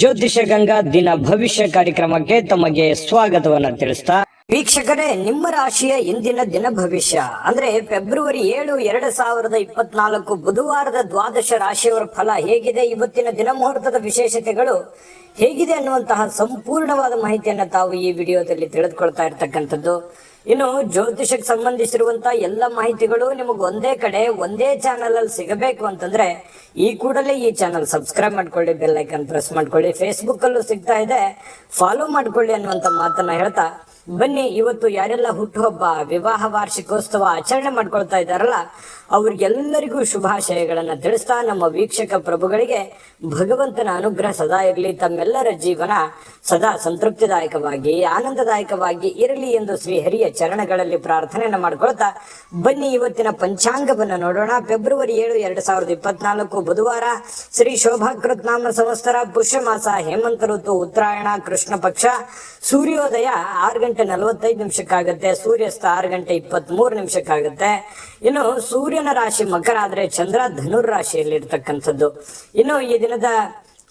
ಜ್ಯೋತಿಷ ಗಂಗಾ ದಿನ ಭವಿಷ್ಯ ಕಾರ್ಯಕ್ರಮಕ್ಕೆ ತಮಗೆ ಸ್ವಾಗತವನ್ನ ತಿಳಿಸ್ತಾ ವೀಕ್ಷಕರೇ, ನಿಮ್ಮ ರಾಶಿಯ ಇಂದಿನ ದಿನ ಭವಿಷ್ಯ ಅಂದ್ರೆ ಫೆಬ್ರವರಿ 7, 2024 ಬುಧವಾರದ ದ್ವಾದಶ ರಾಶಿಯವರ ಫಲ ಹೇಗಿದೆ, ಇವತ್ತಿನ ದಿನ ಮುಹೂರ್ತದ ವಿಶೇಷತೆಗಳು ಹೇಗಿದೆ ಅನ್ನುವಂತಹ ಸಂಪೂರ್ಣವಾದ ಮಾಹಿತಿಯನ್ನ ತಾವು ಈ ವಿಡಿಯೋದಲ್ಲಿ ತಿಳಿದುಕೊಳ್ತಾ ಇರ್ತಕ್ಕಂಥದ್ದು. ಇನ್ನು ಜ್ಯೋತಿಷಕ್ಕೆ ಸಂಬಂಧಿಸಿರುವಂತಹ ಎಲ್ಲ ಮಾಹಿತಿಗಳು ನಿಮಗೆ ಒಂದೇ ಕಡೆ ಒಂದೇ ಚಾನಲ್ ಅಲ್ಲಿ ಸಿಗಬೇಕು ಅಂತಂದ್ರೆ ಈ ಕೂಡಲೇ ಈ ಚಾನಲ್ ಸಬ್ಸ್ಕ್ರೈಬ್ ಮಾಡ್ಕೊಳ್ಳಿ, ಬೆಲ್ ಐಕನ್ ಪ್ರೆಸ್ ಮಾಡ್ಕೊಳ್ಳಿ, ಫೇಸ್ಬುಕ್ ಅಲ್ಲೂ ಸಿಗ್ತಾ ಇದೆ, ಫಾಲೋ ಮಾಡ್ಕೊಳ್ಳಿ ಅನ್ನುವಂತ ಮಾತನ್ನ ಹೇಳ್ತಾ ಬನ್ನಿ, ಇವತ್ತು ಯಾರೆಲ್ಲ ಹುಟ್ಟುಹಬ್ಬ, ವಿವಾಹ ವಾರ್ಷಿಕೋತ್ಸವ ಆಚರಣೆ ಮಾಡ್ಕೊಳ್ತಾ ಇದ್ದಾರಲ್ಲ ಅವ್ರಿಗೆಲ್ಲರಿಗೂ ಶುಭಾಶಯಗಳನ್ನ ತಿಳಿಸ್ತಾ ನಮ್ಮ ವೀಕ್ಷಕ ಪ್ರಭುಗಳಿಗೆ ಭಗವಂತನ ಅನುಗ್ರಹ ಸದಾ ಇರಲಿ, ತಮ್ಮೆಲ್ಲರ ಜೀವನ ಸದಾ ಸಂತೃಪ್ತಿದಾಯಕವಾಗಿ ಆನಂದದಾಯಕವಾಗಿ ಇರಲಿ ಎಂದು ಶ್ರೀಹರಿಯ ಚರಣಗಳಲ್ಲಿ ಪ್ರಾರ್ಥನೆಯನ್ನ ಮಾಡ್ಕೊಳ್ತಾ ಬನ್ನಿ ಇವತ್ತಿನ ಪಂಚಾಂಗವನ್ನ ನೋಡೋಣ. ಫೆಬ್ರವರಿ 7, 2024 ಬುಧವಾರ, ಶ್ರೀ ಶೋಭಾಕೃತ್ ನಾಮ ಸಂವತ್ಸರ, ಪುಷ್ಯ ಮಾಸ, ಹೇಮಂತ ಋತು, ಉತ್ತರಾಯಣ, ಕೃಷ್ಣ ಪಕ್ಷ, ಸೂರ್ಯೋದಯ 6:45 ಸೂರ್ಯಾಸ್ತ 6:23 ಇನ್ನು ಸೂರ್ಯನ ರಾಶಿ ಮಕರ ಆದ್ರೆ ಚಂದ್ರ ಧನುರ್ ರಾಶಿಯಲ್ಲಿ ಇರ್ತಕ್ಕಂಥದ್ದು. ಇನ್ನು ಈ ದಿನದ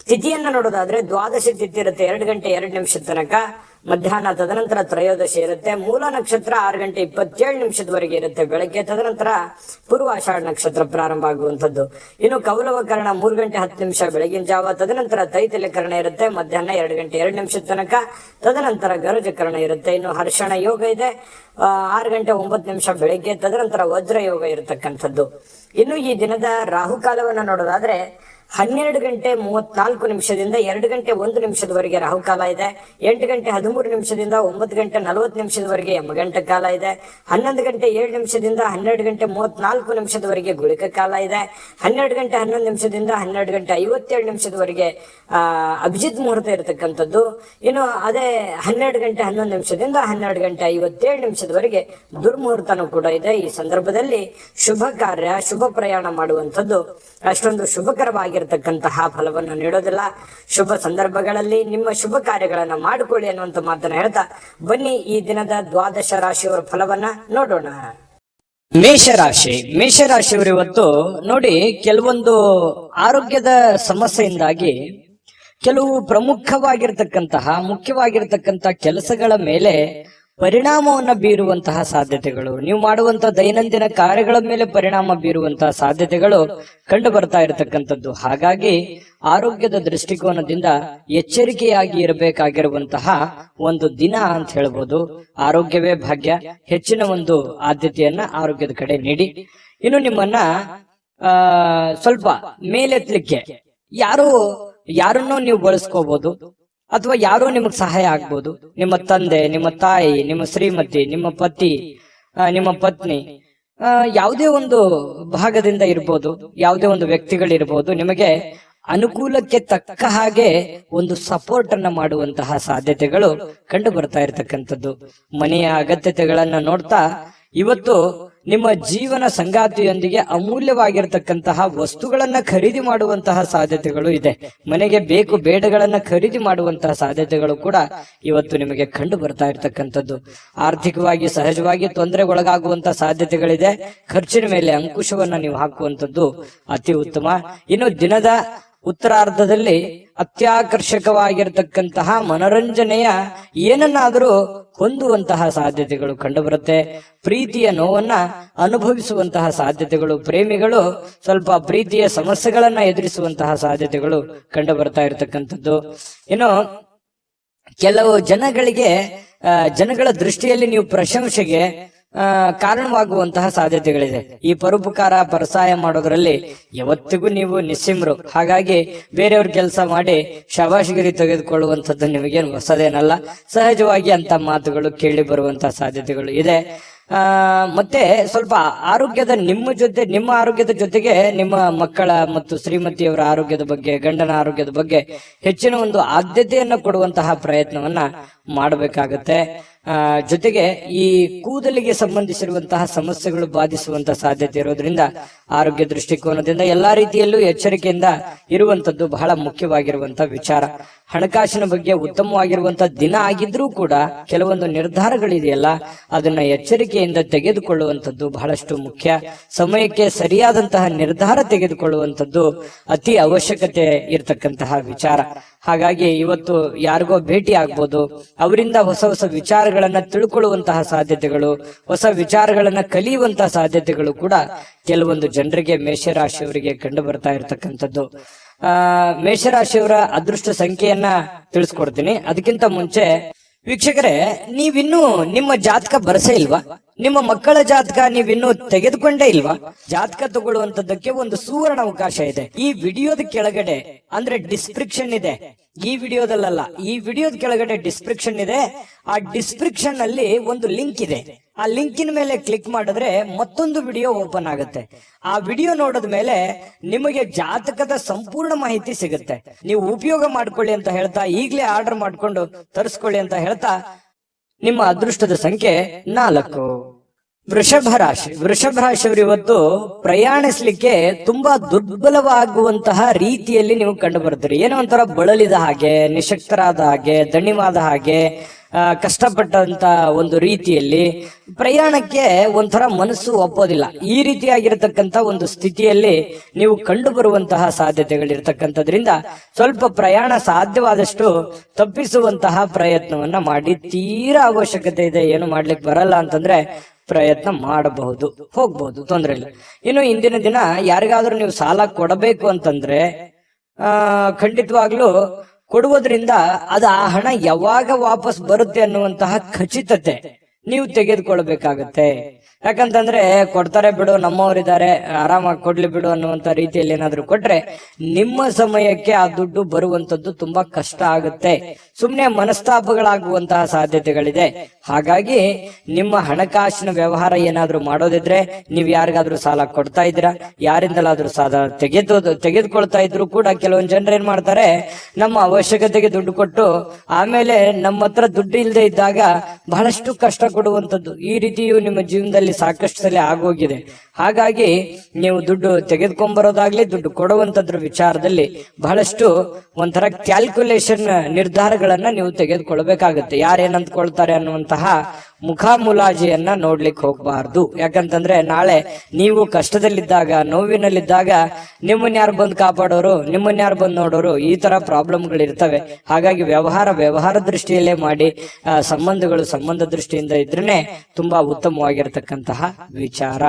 ತಿಥಿಯನ್ನ ನೋಡೋದಾದ್ರೆ ದ್ವಾದಶಿ ತಿಥಿ ಇರುತ್ತೆ 2:02 ತನಕ ಮಧ್ಯಾಹ್ನ, ತದನಂತರ ತ್ರಯೋದಶಿ ಇರುತ್ತೆ. ಮೂಲ ನಕ್ಷತ್ರ 6:27 ಇರುತ್ತೆ ಬೆಳಗ್ಗೆ, ತದನಂತರ ಪೂರ್ವಾಷಾಢ ನಕ್ಷತ್ರ ಪ್ರಾರಂಭ ಆಗುವಂಥದ್ದು. ಇನ್ನು ಕೌಲವಕರಣ 3:10 ಬೆಳಗಿನ ಜಾವ, ತದನಂತರ ತೈತಲ್ಯಕರಣ ಇರುತ್ತೆ ಮಧ್ಯಾಹ್ನ 2:02 ತನಕ, ತದನಂತರ ಗರಜಕರಣ ಇರುತ್ತೆ. ಇನ್ನು ಹರ್ಷಣ ಯೋಗ ಇದೆ 6:09 ಬೆಳಗ್ಗೆ, ತದನಂತರ ವಜ್ರ ಯೋಗ ಇರತಕ್ಕಂಥದ್ದು. ಇನ್ನು ಈ ದಿನದ ರಾಹುಕಾಲವನ್ನ ನೋಡೋದಾದ್ರೆ 12:34 2:01 ರಾಹುಕಾಲ ಇದೆ. 8:13 9:40 ಯಮಗಂಟ ಕಾಲ ಇದೆ. 11:07 12:34 ಗುಳಿಕ ಕಾಲ ಇದೆ. 12:11 12:57 ಅಭಿಜಿತ್ ಮುಹೂರ್ತ ಇರತಕ್ಕಂಥದ್ದು. ಇನ್ನು ಅದೇ 12:11 12:57 ದುರ್ಮುಹೂರ್ತನೂ ಕೂಡ ಇದೆ. ಈ ಸಂದರ್ಭದಲ್ಲಿ ಶುಭ ಕಾರ್ಯ, ಶುಭ ಪ್ರಯಾಣ ಮಾಡುವಂಥದ್ದು ಅಷ್ಟೊಂದು ಶುಭಕರವಾಗಿರ್ತಕ್ಕಂತಹ ಫಲವನ್ನು ನೀಡೋದಿಲ್ಲ. ಶುಭ ಸಂದರ್ಭಗಳಲ್ಲಿ ನಿಮ್ಮ ಶುಭ ಕಾರ್ಯಗಳನ್ನ ಮಾಡಿಕೊಳ್ಳಿ ಅನ್ನುವಂತ ಮಾತನ್ನ ಹೇಳ್ತಾ ಬನ್ನಿ ಈ ದಿನದ ದ್ವಾದಶ ರಾಶಿಯವರ ಫಲವನ್ನ ನೋಡೋಣ. ಮೇಷರಾಶಿಯವರು ಇವತ್ತು ನೋಡಿ, ಕೆಲವೊಂದು ಆರೋಗ್ಯದ ಸಮಸ್ಯೆಯಿಂದಾಗಿ ಕೆಲವು ಮುಖ್ಯವಾಗಿರ್ತಕ್ಕಂತಹ ಕೆಲಸಗಳ ಮೇಲೆ ಪರಿಣಾಮವನ್ನ ಬೀರುವಂತಹ ಸಾಧ್ಯತೆಗಳು, ನೀವು ಮಾಡುವಂತಹ ದೈನಂದಿನ ಕಾರ್ಯಗಳ ಮೇಲೆ ಪರಿಣಾಮ ಬೀರುವಂತಹ ಸಾಧ್ಯತೆಗಳು ಕಂಡು ಬರ್ತಾ ಇರತಕ್ಕಂಥದ್ದು. ಹಾಗಾಗಿ ಆರೋಗ್ಯದ ದೃಷ್ಟಿಕೋನದಿಂದ ಎಚ್ಚರಿಕೆಯಾಗಿ ಇರಬೇಕಾಗಿರುವಂತಹ ಒಂದು ದಿನ ಅಂತ ಹೇಳ್ಬೋದು. ಆರೋಗ್ಯವೇ ಭಾಗ್ಯ, ಹೆಚ್ಚಿನ ಒಂದು ಆದ್ಯತೆಯನ್ನ ಆರೋಗ್ಯದ ಕಡೆ ನೀಡಿ. ಇನ್ನು ನಿಮ್ಮನ್ನ ಸ್ವಲ್ಪ ಮೇಲೆತ್ತಲಿಕ್ಕೆ ಯಾರನ್ನೋ ನೀವು ಬಳಸ್ಕೋಬಹುದು, ಅಥವಾ ಯಾರೋ ನಿಮಗ್ ಸಹಾಯ ಆಗ್ಬೋದು. ನಿಮ್ಮ ತಂದೆ, ನಿಮ್ಮ ತಾಯಿ, ನಿಮ್ಮ ಶ್ರೀಮತಿ, ನಿಮ್ಮ ಪತಿ, ನಿಮ್ಮ ಪತ್ನಿ, ಯಾವುದೇ ಒಂದು ಭಾಗದಿಂದ ಇರ್ಬೋದು, ಯಾವುದೇ ಒಂದು ವ್ಯಕ್ತಿಗಳಿರ್ಬೋದು, ನಿಮಗೆ ಅನುಕೂಲಕ್ಕೆ ತಕ್ಕ ಹಾಗೆ ಒಂದು ಸಪೋರ್ಟ್ ಅನ್ನ ಮಾಡುವಂತಹ ಸಾಧ್ಯತೆಗಳು ಕಂಡು ಬರ್ತಾ ಇರತಕ್ಕಂಥದ್ದು. ಮನೆಯ ಅಗತ್ಯತೆಗಳನ್ನ ನೋಡ್ತಾ ಇವತ್ತು ನಿಮ್ಮ ಜೀವನ ಸಂಗಾತಿಯೊಂದಿಗೆ ಅಮೂಲ್ಯವಾಗಿರ್ತಕ್ಕಂತಹ ವಸ್ತುಗಳನ್ನ ಖರೀದಿ ಮಾಡುವಂತಹ ಸಾಧ್ಯತೆಗಳು ಇದೆ. ಮನೆಗೆ ಬೇಕು ಬೇಡಗಳನ್ನ ಖರೀದಿ ಮಾಡುವಂತಹ ಸಾಧ್ಯತೆಗಳು ಕೂಡ ಇವತ್ತು ನಿಮಗೆ ಕಂಡು ಬರ್ತಾ ಇರತಕ್ಕಂಥದ್ದು. ಆರ್ಥಿಕವಾಗಿ ಸಹಜವಾಗಿ ತೊಂದರೆಗೊಳಗಾಗುವಂತಹ ಸಾಧ್ಯತೆಗಳಿದೆ. ಖರ್ಚಿನ ಮೇಲೆ ಅಂಕುಶವನ್ನ ನೀವು ಹಾಕುವಂಥದ್ದು ಅತಿ ಉತ್ತಮ. ಇನ್ನು ದಿನದ ಉತ್ತರಾರ್ಧದಲ್ಲಿ ಅತ್ಯಾಕರ್ಷಕವಾಗಿರ್ತಕ್ಕಂತಹ ಮನೋರಂಜನೆಯ ಏನನ್ನಾದರೂ ಹೊಂದುವಂತಹ ಸಾಧ್ಯತೆಗಳು ಕಂಡುಬರುತ್ತೆ. ಪ್ರೀತಿಯ ನೋವನ್ನ ಅನುಭವಿಸುವಂತಹ ಸಾಧ್ಯತೆಗಳು, ಪ್ರೇಮಿಗಳು ಸ್ವಲ್ಪ ಪ್ರೀತಿಯ ಸಮಸ್ಯೆಗಳನ್ನ ಎದುರಿಸುವಂತಹ ಸಾಧ್ಯತೆಗಳು ಕಂಡು ಬರ್ತಾ ಇರತಕ್ಕಂಥದ್ದು. ಇನ್ನು ಕೆಲವು ಜನಗಳ ದೃಷ್ಟಿಯಲ್ಲಿ ನೀವು ಪ್ರಶಂಸೆಗೆ ಕಾರಣವಾಗುವಂತಹ ಸಾಧ್ಯತೆಗಳಿದೆ. ಈ ಪರೋಪಕಾರ ಪರಸಾಯ ಮಾಡೋದ್ರಲ್ಲಿ ಯಾವತ್ತಿಗೂ ನೀವು ನಿಸ್ಸಿಮ್ರು. ಹಾಗಾಗಿ ಬೇರೆಯವ್ರ ಕೆಲಸ ಮಾಡಿ ಶಬಾಷಿಗಿರಿ ತೆಗೆದುಕೊಳ್ಳುವಂಥದ್ದು ನಿಮಗೇನು ಹೊಸದೇನಲ್ಲ. ಸಹಜವಾಗಿ ಅಂತ ಮಾತುಗಳು ಕೇಳಿ ಬರುವಂತಹ ಸಾಧ್ಯತೆಗಳು ಇದೆ. ಮತ್ತೆ ಸ್ವಲ್ಪ ನಿಮ್ಮ ಆರೋಗ್ಯದ ಜೊತೆಗೆ ನಿಮ್ಮ ಮಕ್ಕಳ ಮತ್ತು ಶ್ರೀಮತಿಯವರ ಆರೋಗ್ಯದ ಬಗ್ಗೆ, ಗಂಡನ ಆರೋಗ್ಯದ ಬಗ್ಗೆ ಹೆಚ್ಚಿನ ಒಂದು ಆದ್ಯತೆಯನ್ನು ಕೊಡುವಂತಹ ಪ್ರಯತ್ನವನ್ನ ಮಾಡಬೇಕಾಗತ್ತೆ. ಜೊತೆಗೆ ಈ ಕೂದಲಿಗೆ ಸಂಬಂಧಿಸಿರುವಂತಹ ಸಮಸ್ಯೆಗಳು ಬಾಧಿಸುವಂತಹ ಸಾಧ್ಯತೆ ಇರೋದ್ರಿಂದ ಆರೋಗ್ಯ ದೃಷ್ಟಿಕೋನದಿಂದ ಎಲ್ಲಾ ರೀತಿಯಲ್ಲೂ ಎಚ್ಚರಿಕೆಯಿಂದ ಇರುವಂತದ್ದು ಬಹಳ ಮುಖ್ಯವಾಗಿರುವಂತಹ ವಿಚಾರ. ಹಣಕಾಸಿನ ಬಗ್ಗೆ ಉತ್ತಮವಾಗಿರುವಂತಹ ದಿನ ಆಗಿದ್ರೂ ಕೂಡ ಕೆಲವೊಂದು ನಿರ್ಧಾರಗಳಿದೆಯಲ್ಲ, ಅದನ್ನ ಎಚ್ಚರಿಕೆಯಿಂದ ತೆಗೆದುಕೊಳ್ಳುವಂಥದ್ದು ಬಹಳಷ್ಟು ಮುಖ್ಯ. ಸಮಯಕ್ಕೆ ಸರಿಯಾದಂತಹ ನಿರ್ಧಾರ ತೆಗೆದುಕೊಳ್ಳುವಂಥದ್ದು ಅತಿ ಅವಶ್ಯಕತೆ ಇರತಕ್ಕಂತಹ ವಿಚಾರ. ಹಾಗಾಗಿ ಇವತ್ತು ಯಾರಿಗೋ ಭೇಟಿ ಆಗ್ಬೋದು, ಅವರಿಂದ ಹೊಸ ಹೊಸ ವಿಚಾರಗಳನ್ನ ತಿಳ್ಕೊಳ್ಳುವಂತಹ ಸಾಧ್ಯತೆಗಳು, ಹೊಸ ವಿಚಾರಗಳನ್ನ ಕಲಿಯುವಂತಹ ಸಾಧ್ಯತೆಗಳು ಕೂಡ ಕೆಲವೊಂದು ಜನರಿಗೆ ಮೇಷರಾಶಿಯವರಿಗೆ ಕಂಡು ಬರ್ತಾ ಇರತಕ್ಕಂಥದ್ದು. ಮೇಷರಾಶಿಯವರ ಅದೃಷ್ಟ ಸಂಖ್ಯೆಯನ್ನ ತಿಳಿಸ್ಕೊಡ್ತೀನಿ. ಅದಕ್ಕಿಂತ ಮುಂಚೆ ವೀಕ್ಷಕರೇ, ನೀವಿನ್ನೂ ನಿಮ್ಮ ಜಾತಕ ಬರಸೇ ಇಲ್ವಾ? ನಿಮ್ಮ ಮಕ್ಕಳ ಜಾತಕ ನೀವಿನ್ನೂ ತೆಗೆದುಕೊಂಡೇ ಇಲ್ವಾ? ಜಾತಕ ತಗೊಳ್ಳುವಂತದ್ದಕ್ಕೆ ಒಂದು ಸುವರ್ಣ ಅವಕಾಶ ಇದೆ. ಈ ವಿಡಿಯೋದ ಕೆಳಗಡೆ ಅಂದ್ರೆ ಡಿಸ್ಕ್ರಿಪ್ಷನ್ ಇದೆ, ಈ ವಿಡಿಯೋದಲ್ಲ, ಈ ವಿಡಿಯೋದ ಕೆಳಗಡೆ ಡಿಸ್ಕ್ರಿಪ್ಷನ್ ಇದೆ. ಆ ಡಿಸ್ಕ್ರಿಪ್ಷನ್ ಅಲ್ಲಿ ಒಂದು ಲಿಂಕ್ ಇದೆ. ಆ ಲಿಂಕಿನ ಮೇಲೆ ಕ್ಲಿಕ್ ಮಾಡಿದ್ರೆ ಮತ್ತೊಂದು ವಿಡಿಯೋ ಓಪನ್ ಆಗುತ್ತೆ. ಆ ವಿಡಿಯೋ ನೋಡಿದ ಮೇಲೆ ನಿಮಗೆ ಜಾತಕದ ಸಂಪೂರ್ಣ ಮಾಹಿತಿ ಸಿಗುತ್ತೆ. ನೀವು ಉಪಯೋಗ ಮಾಡ್ಕೊಳ್ಳಿ ಅಂತ ಹೇಳ್ತಾ, ಈಗಲೇ ಆರ್ಡರ್ ಮಾಡ್ಕೊಂಡು ತರಿಸ್ಕೊಳ್ಳಿ ಅಂತ ಹೇಳ್ತಾ, ನಿಮ್ಮ ಅದೃಷ್ಟದ ಸಂಖ್ಯೆ 4. ವೃಷಭ ರಾಶಿ. ವೃಷಭ ರಾಶಿಯವರು ಇವತ್ತು ಪ್ರಯಾಣಿಸ್ಲಿಕ್ಕೆ ತುಂಬಾ ದುರ್ಬಲವಾಗುವಂತಹ ರೀತಿಯಲ್ಲಿ ನೀವು ಕಂಡು ಬರ್ತೀರಿ. ಏನೋ ಒಂಥರ ಬಳಲಿದ ಹಾಗೆ, ನಿಶಕ್ತರಾದ ಹಾಗೆ, ದಣಿವಾದ ಹಾಗೆ, ಕಷ್ಟಪಟ್ಟಂತ ಒಂದು ರೀತಿಯಲ್ಲಿ ಪ್ರಯಾಣಕ್ಕೆ ಒಂಥರ ಮನಸ್ಸು ಒಪ್ಪೋದಿಲ್ಲ. ಈ ರೀತಿಯಾಗಿರ್ತಕ್ಕಂಥ ಒಂದು ಸ್ಥಿತಿಯಲ್ಲಿ ನೀವು ಕಂಡು ಬರುವಂತಹ ಸಾಧ್ಯತೆಗಳಿರ್ತಕ್ಕಂಥದ್ರಿಂದ ಸ್ವಲ್ಪ ಪ್ರಯಾಣ ಸಾಧ್ಯವಾದಷ್ಟು ತಪ್ಪಿಸುವಂತಹ ಪ್ರಯತ್ನವನ್ನ ಮಾಡಿ. ತೀರಾ ಅವಶ್ಯಕತೆ ಇದೆ, ಏನು ಮಾಡ್ಲಿಕ್ಕೆ ಬರಲ್ಲ ಅಂತಂದ್ರೆ ಪ್ರಯತ್ನ ಮಾಡಬಹುದು, ಹೋಗ್ಬಹುದು, ತೊಂದರೆ ಇಲ್ಲ. ಇನ್ನು ಇಂದಿನ ದಿನ ಯಾರಿಗಾದ್ರೂ ನೀವು ಸಾಲ ಕೊಡಬೇಕು ಅಂತಂದ್ರೆ ಖಂಡಿತವಾಗ್ಲೂ ಕೊಡುವುದರಿಂದ ಅದು ಆ ಹಣ ಯಾವಾಗ ವಾಪಸ್ ಬರುತ್ತೆ ಅನ್ನುವಂತಹ ಖಚಿತತೆ ನೀವು ತೆಗೆದುಕೊಳ್ಬೇಕಾಗತ್ತೆ. ಯಾಕಂತಂದ್ರೆ ಕೊಡ್ತಾರೆ ಬಿಡು, ನಮ್ಮವರಿದ್ದಾರೆ, ಆರಾಮಾಗಿ ಕೊಡ್ಲಿ ಬಿಡು ಅನ್ನುವಂತ ರೀತಿಯಲ್ಲಿ ಏನಾದ್ರು ಕೊಟ್ರೆ ನಿಮ್ಮ ಸಮಯಕ್ಕೆ ಆ ದುಡ್ಡು ಬರುವಂತದ್ದು ತುಂಬಾ ಕಷ್ಟ ಆಗುತ್ತೆ. ಸುಮ್ನೆ ಮನಸ್ತಾಪಗಳಾಗುವಂತಹ ಸಾಧ್ಯತೆಗಳಿದೆ. ಹಾಗಾಗಿ ನಿಮ್ಮ ಹಣಕಾಸಿನ ವ್ಯವಹಾರ ಏನಾದ್ರೂ ಮಾಡೋದಿದ್ರೆ, ನೀವು ಯಾರಿಗಾದ್ರೂ ಸಾಲ ಕೊಡ್ತಾ ಇದ್ದೀರಾ, ಯಾರಿಂದಲಾದ್ರೂ ಸಾಲ ತೆಗೆದುಕೊಳ್ತಾ ಇದ್ರು ಕೂಡ ಕೆಲವೊಂದು ಜನರು ಏನ್ ಮಾಡ್ತಾರೆ, ನಮ್ಮ ಅವಶ್ಯಕತೆಗೆ ದುಡ್ಡು ಕೊಟ್ಟು ಆಮೇಲೆ ನಮ್ಮ ಹತ್ರ ದುಡ್ಡು ಇಲ್ಲದೆ ಇದ್ದಾಗ ಬಹಳಷ್ಟು ಕಷ್ಟ ಕೊಡುವಂತದ್ದು. ಈ ರೀತಿಯು ನಿಮ್ಮ ಜೀವನದಲ್ಲಿ ಸಾಕಷ್ಟು ಸಲ ಆಗೋಗಿದೆ. ಹಾಗಾಗಿ ನೀವು ದುಡ್ಡು ತೆಗೆದುಕೊಂಡ್ಬರೋದಾಗ್ಲಿ, ದುಡ್ಡು ಕೊಡುವಂತದ್ರ ವಿಚಾರದಲ್ಲಿ ಬಹಳಷ್ಟು ಒಂಥರ ಕ್ಯಾಲ್ಕುಲೇಷನ್ ನಿರ್ಧಾರಗಳನ್ನ ನೀವು ತೆಗೆದುಕೊಳ್ಬೇಕಾಗುತ್ತೆ. ಯಾರೇನಂದ್ಕೊಳ್ತಾರೆ ಅನ್ನುವಂತಹ ಮುಖಾಮುಲಾಜಿಯನ್ನ ನೋಡ್ಲಿಕ್ಕೆ ಹೋಗ್ಬಾರ್ದು. ಯಾಕಂತಂದ್ರೆ ನಾಳೆ ನೀವು ಕಷ್ಟದಲ್ಲಿದ್ದಾಗ, ನೋವಿನಲ್ಲಿದ್ದಾಗ ನಿಮ್ಮನ್ನ ಯಾರು ಬಂದು ಕಾಪಾಡೋರು, ನಿಮ್ಮನ್ನ ಯಾರು ಬಂದು ನೋಡೋರು, ಈ ತರ ಪ್ರಾಬ್ಲಮ್ಗಳು ಇರ್ತವೆ. ಹಾಗಾಗಿ ವ್ಯವಹಾರ ದೃಷ್ಟಿಯಲ್ಲೇ ಮಾಡಿ, ಸಂಬಂಧ ದೃಷ್ಟಿಯಿಂದ ಇದ್ರೇನೆ ತುಂಬಾ ಉತ್ತಮವಾಗಿರ್ತಕ್ಕಂತಹ ವಿಚಾರ.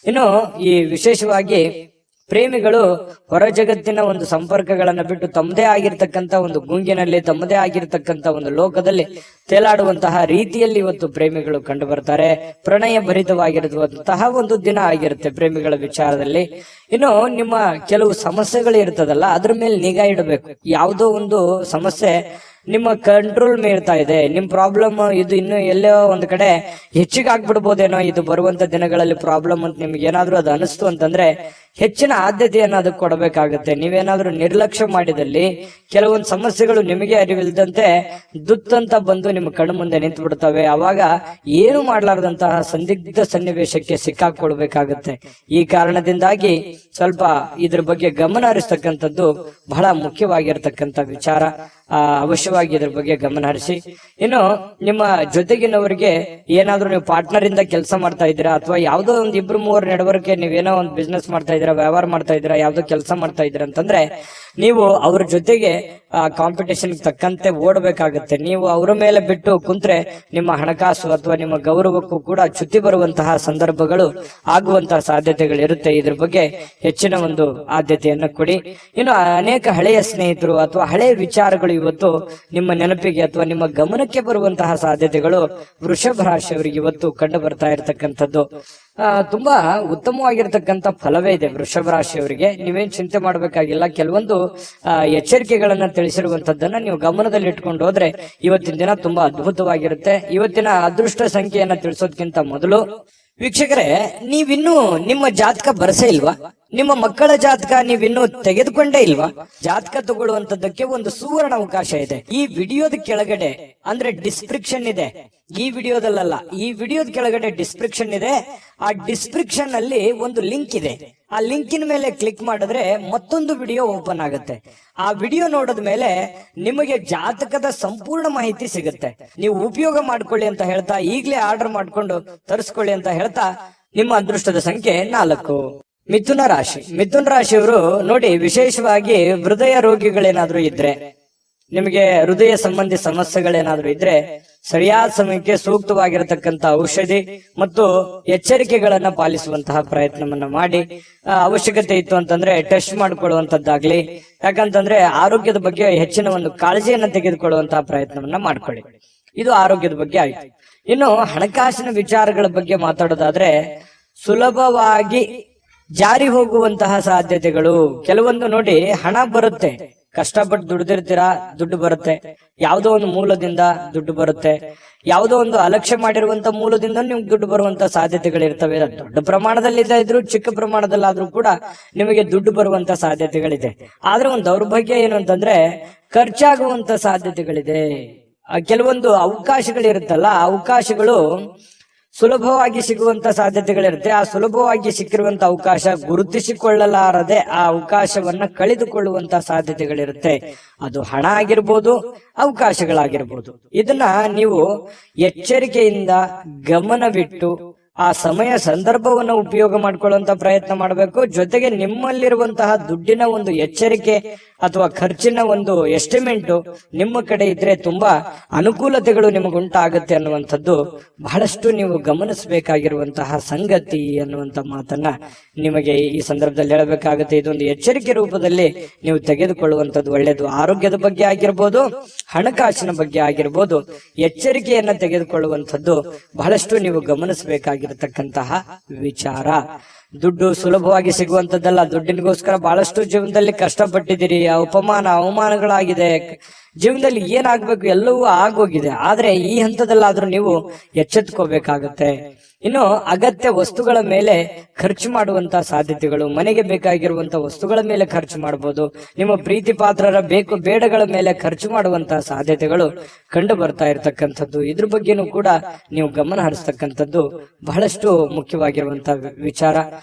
ಇನ್ನು ಈ ವಿಶೇಷವಾಗಿ ಪ್ರೇಮಿಗಳು ಹೊರ ಜಗತ್ತಿನ ಒಂದು ಸಂಪರ್ಕಗಳನ್ನ ಬಿಟ್ಟು ತಮ್ಮದೇ ಆಗಿರ್ತಕ್ಕಂಥ ಒಂದು ಗುಂಗಿನಲ್ಲಿ, ತಮ್ಮದೇ ಆಗಿರ್ತಕ್ಕಂಥ ಒಂದು ಲೋಕದಲ್ಲಿ ತೇಲಾಡುವಂತಹ ರೀತಿಯಲ್ಲಿ ಇವತ್ತು ಪ್ರೇಮಿಗಳು ಕಂಡು ಬರ್ತಾರೆ. ಪ್ರಣಯ ಭರಿತವಾಗಿರುವಂತಹ ಒಂದು ದಿನ ಆಗಿರುತ್ತೆ ಪ್ರೇಮಿಗಳ ವಿಚಾರದಲ್ಲಿ. ಇನ್ನು ನಿಮ್ಮ ಕೆಲವು ಸಮಸ್ಯೆಗಳು ಇರ್ತದಲ್ಲ, ಅದ್ರ ಮೇಲೆ ನಿಗಾ ಇಡಬೇಕು. ಯಾವುದೋ ಒಂದು ಸಮಸ್ಯೆ ನಿಮ್ಮ ಕಂಟ್ರೋಲ್ ಮೀರ್ತಾ ಇದೆ, ನಿಮ್ ಪ್ರಾಬ್ಲಮ್ ಇದು ಇನ್ನು ಎಲ್ಲೋ ಒಂದ್ ಕಡೆ ಹೆಚ್ಚಿಗೆ ಆಗ್ಬಿಡ್ಬೋದೇನೋ ಇದು ಬರುವಂತ ದಿನಗಳಲ್ಲಿ ಪ್ರಾಬ್ಲಮ್ ಅಂತ ನಿಮ್ಗೆ ಏನಾದ್ರೂ ಅದು ಅನಿಸ್ತು ಅಂತಂದ್ರೆ ಹೆಚ್ಚಿನ ಆದ್ಯತೆಯನ್ನು ಅದಕ್ಕೆ ಕೊಡಬೇಕಾಗುತ್ತೆ. ನೀವೇನಾದ್ರೂ ನಿರ್ಲಕ್ಷ್ಯ ಮಾಡಿದಲ್ಲಿ ಕೆಲವೊಂದು ಸಮಸ್ಯೆಗಳು ನಿಮಗೆ ಅರಿವಿಲ್ಲದಂತೆ ದುತ್ತಂತ ಬಂದು ನಿಮ್ಮ ಕಣ್ಣು ಮುಂದೆ ನಿಂತು ಬಿಡ್ತವೆ. ಅವಾಗ ಏನು ಮಾಡ್ಲಾರ್ದಂತಹ ಸಂದಿಗ್ಧ ಸನ್ನಿವೇಶಕ್ಕೆ ಸಿಕ್ಕಾಕೊಳ್ಬೇಕಾಗುತ್ತೆ. ಈ ಕಾರಣದಿಂದಾಗಿ ಸ್ವಲ್ಪ ಇದ್ರ ಬಗ್ಗೆ ಗಮನ ಹರಿಸ್ತಕ್ಕಂಥದ್ದು ಬಹಳ ಮುಖ್ಯವಾಗಿರ್ತಕ್ಕಂಥ ವಿಚಾರ. ಅವಶ್ಯವಾಗಿ ಇದ್ರ ಬಗ್ಗೆ ಗಮನ ಹರಿಸಿ. ಇನ್ನು ನಿಮ್ಮ ಜೊತೆಗಿನವರಿಗೆ ಏನಾದ್ರೂ ನೀವು ಪಾರ್ಟ್ನರ್ ಇಂದ ಕೆಲಸ ಮಾಡ್ತಾ ಇದ್ದೀರಾ, ಅಥವಾ ಯಾವ್ದೋ ಒಂದು 2-3 ನಡವಳಿಕೆ ನೀವೇನೋ ಒಂದು ಬಿಸ್ನೆಸ್ ಮಾಡ್ತಾ ಇದ್ದೀರಾ, ವ್ಯವಹಾರ ಮಾಡ್ತಾ ಇದ್ದೀರಾ, ಯಾವ್ದೋ ಕೆಲಸ ಮಾಡ್ತಾ ಇದ್ದೀರಾ ಅಂತಂದ್ರೆ ನೀವು ಅವ್ರ ಜೊತೆಗೆ ಕಾಂಪಿಟೇಷನ್ ತಕ್ಕಂತೆ ಓಡಬೇಕಾಗುತ್ತೆ. ನೀವು ಅವರ ಮೇಲೆ ಬಿಟ್ಟು ಕುಂತ್ರೆ ನಿಮ್ಮ ಹಣಕಾಸು ಅಥವಾ ನಿಮ್ಮ ಗೌರವಕ್ಕೂ ಕೂಡ ಚ್ಯುತಿ ಬರುವಂತಹ ಸಂದರ್ಭಗಳು ಆಗುವಂತಹ ಸಾಧ್ಯತೆಗಳು ಇರುತ್ತೆ. ಇದ್ರ ಬಗ್ಗೆ ಹೆಚ್ಚಿನ ಒಂದು ಆದ್ಯತೆಯನ್ನ ಕೊಡಿ. ಇನ್ನು ಅನೇಕ ಹಳೆಯ ಸ್ನೇಹಿತರು ಅಥವಾ ಹಳೆಯ ವಿಚಾರಗಳು ಇವತ್ತು ನಿಮ್ಮ ನೆನಪಿಗೆ ಅಥವಾ ನಿಮ್ಮ ಗಮನಕ್ಕೆ ಬರುವಂತಹ ಸಾಧ್ಯತೆಗಳು ವೃಷಭ ರಾಶಿಯವರಿಗೆ ಇವತ್ತು ಕಂಡು ಬರ್ತಾ ಇರತಕ್ಕಂಥದ್ದು. ತುಂಬಾ ಉತ್ತಮವಾಗಿರ್ತಕ್ಕಂಥ ಫಲವೇ ಇದೆ ವೃಷಭ ರಾಶಿಯವರಿಗೆ. ನೀವೇನ್ ಚಿಂತೆ ಮಾಡಬೇಕಾಗಿಲ್ಲ. ಕೆಲವೊಂದು ಎಚ್ಚರಿಕೆಗಳನ್ನ ತಿಳಿಸಿರುವಂತದ್ದನ್ನ ನೀವು ಗಮನದಲ್ಲಿ ಇಟ್ಕೊಂಡು ಹೋದ್ರೆ ಇವತ್ತಿನ ದಿನ ತುಂಬಾ ಅದ್ಭುತವಾಗಿರುತ್ತೆ. ಇವತ್ತಿನ ಅದೃಷ್ಟ ಸಂಖ್ಯೆಯನ್ನ ತಿಳಿಸೋದಕ್ಕಿಂತ ಮೊದಲು ವೀಕ್ಷಕರೇ, ನೀವಿನ್ನೂ ನಿಮ್ಮ ಜಾತಕ ಬರಸೇ ಇಲ್ವಾ? ನಿಮ್ಮ ಮಕ್ಕಳ ಜಾತಕ ನೀವಿನ್ನೂ ತೆಗೆದುಕೊಂಡೇ ಇಲ್ವಾ? ಜಾತಕ ತಗೊಳ್ಳುವಂತದ್ದಕ್ಕೆ ಒಂದು ಸುವರ್ಣ ಅವಕಾಶ ಇದೆ. ಈ ವಿಡಿಯೋದ ಕೆಳಗಡೆ ಅಂದ್ರೆ ಡಿಸ್ಕ್ರಿಪ್ಷನ್ ಇದೆ, ಈ ವಿಡಿಯೋದಲ್ಲ, ಈ ವಿಡಿಯೋದ ಕೆಳಗಡೆ ಡಿಸ್ಕ್ರಿಪ್ಷನ್ ಇದೆ. ಆ ಡಿಸ್ಕ್ರಿಪ್ಷನ್ ಅಲ್ಲಿ ಒಂದು ಲಿಂಕ್ ಇದೆ. ಆ ಲಿಂಕಿನ ಮೇಲೆ ಕ್ಲಿಕ್ ಮಾಡಿದ್ರೆ ಮತ್ತೊಂದು ವಿಡಿಯೋ ಓಪನ್ ಆಗುತ್ತೆ. ಆ ವಿಡಿಯೋ ನೋಡಿದ ಮೇಲೆ ನಿಮಗೆ ಜಾತಕದ ಸಂಪೂರ್ಣ ಮಾಹಿತಿ ಸಿಗುತ್ತೆ. ನೀವು ಉಪಯೋಗ ಮಾಡ್ಕೊಳ್ಳಿ ಅಂತ ಹೇಳ್ತಾ, ಈಗಲೇ ಆರ್ಡರ್ ಮಾಡ್ಕೊಂಡು ತರಿಸ್ಕೊಳ್ಳಿ ಅಂತ ಹೇಳ್ತಾ, ನಿಮ್ಮ ಅದೃಷ್ಟದ ಸಂಖ್ಯೆ 4. ಮಿಥುನ ರಾಶಿ. ಮಿಥುನ ರಾಶಿಯವರು ನೋಡಿ, ವಿಶೇಷವಾಗಿ ಹೃದಯ ರೋಗಿಗಳೇನಾದ್ರೂ ಇದ್ರೆ, ನಿಮಗೆ ಹೃದಯ ಸಂಬಂಧಿ ಸಮಸ್ಯೆಗಳೇನಾದ್ರೂ ಇದ್ರೆ ಸರಿಯಾದ ಸಮಯಕ್ಕೆ ಸೂಕ್ತವಾಗಿರತಕ್ಕಂತ ಔಷಧಿ ಮತ್ತು ಎಚ್ಚರಿಕೆಗಳನ್ನ ಪಾಲಿಸುವಂತಹ ಪ್ರಯತ್ನವನ್ನ ಮಾಡಿ, ಅವಶ್ಯಕತೆ ಇತ್ತು ಅಂತಂದ್ರೆ ಟೆಸ್ಟ್ ಮಾಡಿಕೊಳ್ಳುವಂತದ್ದಾಗ್ಲಿ, ಯಾಕಂತಂದ್ರೆ ಆರೋಗ್ಯದ ಬಗ್ಗೆ ಹೆಚ್ಚಿನ ಒಂದು ಕಾಳಜಿಯನ್ನ ತೆಗೆದುಕೊಳ್ಳುವಂತಹ ಪ್ರಯತ್ನವನ್ನ ಮಾಡ್ಕೊಳ್ಳಿ. ಇದು ಆರೋಗ್ಯದ ಬಗ್ಗೆ ಆಯ್ತು. ಇನ್ನು ಹಣಕಾಸಿನ ವಿಚಾರಗಳ ಬಗ್ಗೆ ಮಾತಾಡೋದಾದ್ರೆ ಸುಲಭವಾಗಿ ಜಾರಿ ಹೋಗುವಂತಹ ಸಾಧ್ಯತೆಗಳು ಕೆಲವೊಂದು ನೋಡಿ, ಹಣ ಬರುತ್ತೆ, ಕಷ್ಟಪಟ್ಟು ದುಡ್ದಿರ್ತೀರಾ, ದುಡ್ಡು ಬರುತ್ತೆ, ಯಾವುದೋ ಒಂದು ಮೂಲದಿಂದ ದುಡ್ಡು ಬರುತ್ತೆ, ಯಾವುದೋ ಒಂದು ಅಲಕ್ಷ್ಯ ಮಾಡಿರುವಂತ ಮೂಲದಿಂದ ನಿಮ್ಗೆ ದುಡ್ಡು ಬರುವಂತ ಸಾಧ್ಯತೆಗಳಿರ್ತವೆ. ದೊಡ್ಡ ಪ್ರಮಾಣದಲ್ಲಿ ಇದ್ರು ಚಿಕ್ಕ ಪ್ರಮಾಣದಲ್ಲಾದ್ರೂ ಕೂಡ ನಿಮಗೆ ದುಡ್ಡು ಬರುವಂತ ಸಾಧ್ಯತೆಗಳಿದೆ. ಆದ್ರೆ ಒಂದು ದೌರ್ಭಾಗ್ಯ ಏನು ಅಂತಂದ್ರೆ ಖರ್ಚಾಗುವಂತ ಸಾಧ್ಯತೆಗಳಿದೆ. ಕೆಲವೊಂದು ಅವಕಾಶಗಳಿರುತ್ತಲ್ಲ, ಆ ಅವಕಾಶಗಳು ಸುಲಭವಾಗಿ ಸಿಗುವಂತ ಸಾಧ್ಯತೆಗಳಿರುತ್ತೆ. ಆ ಸುಲಭವಾಗಿ ಸಿಕ್ಕಿರುವಂತ ಅವಕಾಶ ಗುರುತಿಸಿಕೊಳ್ಳಲಾರದೆ ಆ ಅವಕಾಶವನ್ನ ಕಳೆದುಕೊಳ್ಳುವಂತ ಸಾಧ್ಯತೆಗಳಿರುತ್ತೆ. ಅದು ಹಣ ಆಗಿರ್ಬೋದು, ಅವಕಾಶಗಳಾಗಿರ್ಬೋದು. ಇದನ್ನ ನೀವು ಎಚ್ಚರಿಕೆಯಿಂದ ಗಮನವಿಟ್ಟು ಆ ಸಮಯ ಸಂದರ್ಭವನ್ನು ಉಪಯೋಗ ಮಾಡಿಕೊಳ್ಳುವಂತ ಪ್ರಯತ್ನ ಮಾಡಬೇಕು. ಜೊತೆಗೆ ನಿಮ್ಮಲ್ಲಿರುವಂತಹ ದುಡ್ಡಿನ ಒಂದು ಎಚ್ಚರಿಕೆ ಅಥವಾ ಖರ್ಚಿನ ಒಂದು ಎಸ್ಟಿಮೇಟ್ ನಿಮ್ಮ ಕಡೆ ಇದ್ರೆ ತುಂಬಾ ಅನುಕೂಲತೆಗಳು ನಿಮಗುಂಟಾಗುತ್ತೆ ಅನ್ನುವಂಥದ್ದು ಬಹಳಷ್ಟು ನೀವು ಗಮನಿಸಬೇಕಾಗಿರುವಂತಹ ಸಂಗತಿ ಅನ್ನುವಂತ ಮಾತನ್ನ ನಿಮಗೆ ಈ ಸಂದರ್ಭದಲ್ಲಿ ಹೇಳಬೇಕಾಗುತ್ತೆ. ಇದೊಂದು ಎಚ್ಚರಿಕೆ ರೂಪದಲ್ಲಿ ನೀವು ತೆಗೆದುಕೊಳ್ಳುವಂಥದ್ದು ಒಳ್ಳೆಯದು. ಆರೋಗ್ಯದ ಬಗ್ಗೆ ಆಗಿರ್ಬೋದು, ಹಣಕಾಸಿನ ಬಗ್ಗೆ ಆಗಿರ್ಬೋದು, ಎಚ್ಚರಿಕೆಯನ್ನ ತೆಗೆದುಕೊಳ್ಳುವಂಥದ್ದು ಬಹಳಷ್ಟು ನೀವು ಗಮನಿಸಬೇಕಾಗಿರತಕ್ಕಂತಹ ವಿಚಾರ. ದುಡ್ಡು ಸುಲಭವಾಗಿ ಸಿಗುವಂತದ್ದಲ್ಲ. ದುಡ್ಡಿನಗೋಸ್ಕರ ಬಹಳಷ್ಟು ಜೀವನದಲ್ಲಿ ಕಷ್ಟಪಟ್ಟಿದ್ದೀರಿ, ಅವಮಾನಗಳಾಗಿದೆ, ಜೀವನದಲ್ಲಿ ಏನಾಗ್ಬೇಕು ಎಲ್ಲವೂ ಆಗೋಗಿದೆ. ಆದ್ರೆ ಈ ಹಂತದಲ್ಲಾದ್ರೂ ನೀವು ಎಚ್ಚೆತ್ಕೋಬೇಕಾಗತ್ತೆ. ಇನ್ನು ಅಗತ್ಯ ವಸ್ತುಗಳ ಮೇಲೆ ಖರ್ಚು ಮಾಡುವಂತ ಸಾಧ್ಯತೆಗಳು, ಮನೆಗೆ ಬೇಕಾಗಿರುವಂತ ವಸ್ತುಗಳ ಮೇಲೆ ಖರ್ಚು ಮಾಡಬಹುದು. ನಿಮ್ಮ ಪ್ರೀತಿ ಪಾತ್ರರ ಬೇಕು ಬೇಡಗಳ ಮೇಲೆ ಖರ್ಚು ಮಾಡುವಂತಹ ಸಾಧ್ಯತೆಗಳು ಕಂಡು ಬರ್ತಾ ಇರತಕ್ಕಂಥದ್ದು. ಇದ್ರ ಬಗ್ಗೆನೂ ಕೂಡ ನೀವು ಗಮನ ಹರಿಸ್ತಕ್ಕಂಥದ್ದು ಬಹಳಷ್ಟು ಮುಖ್ಯವಾಗಿರುವಂತಹ ವಿಚಾರ.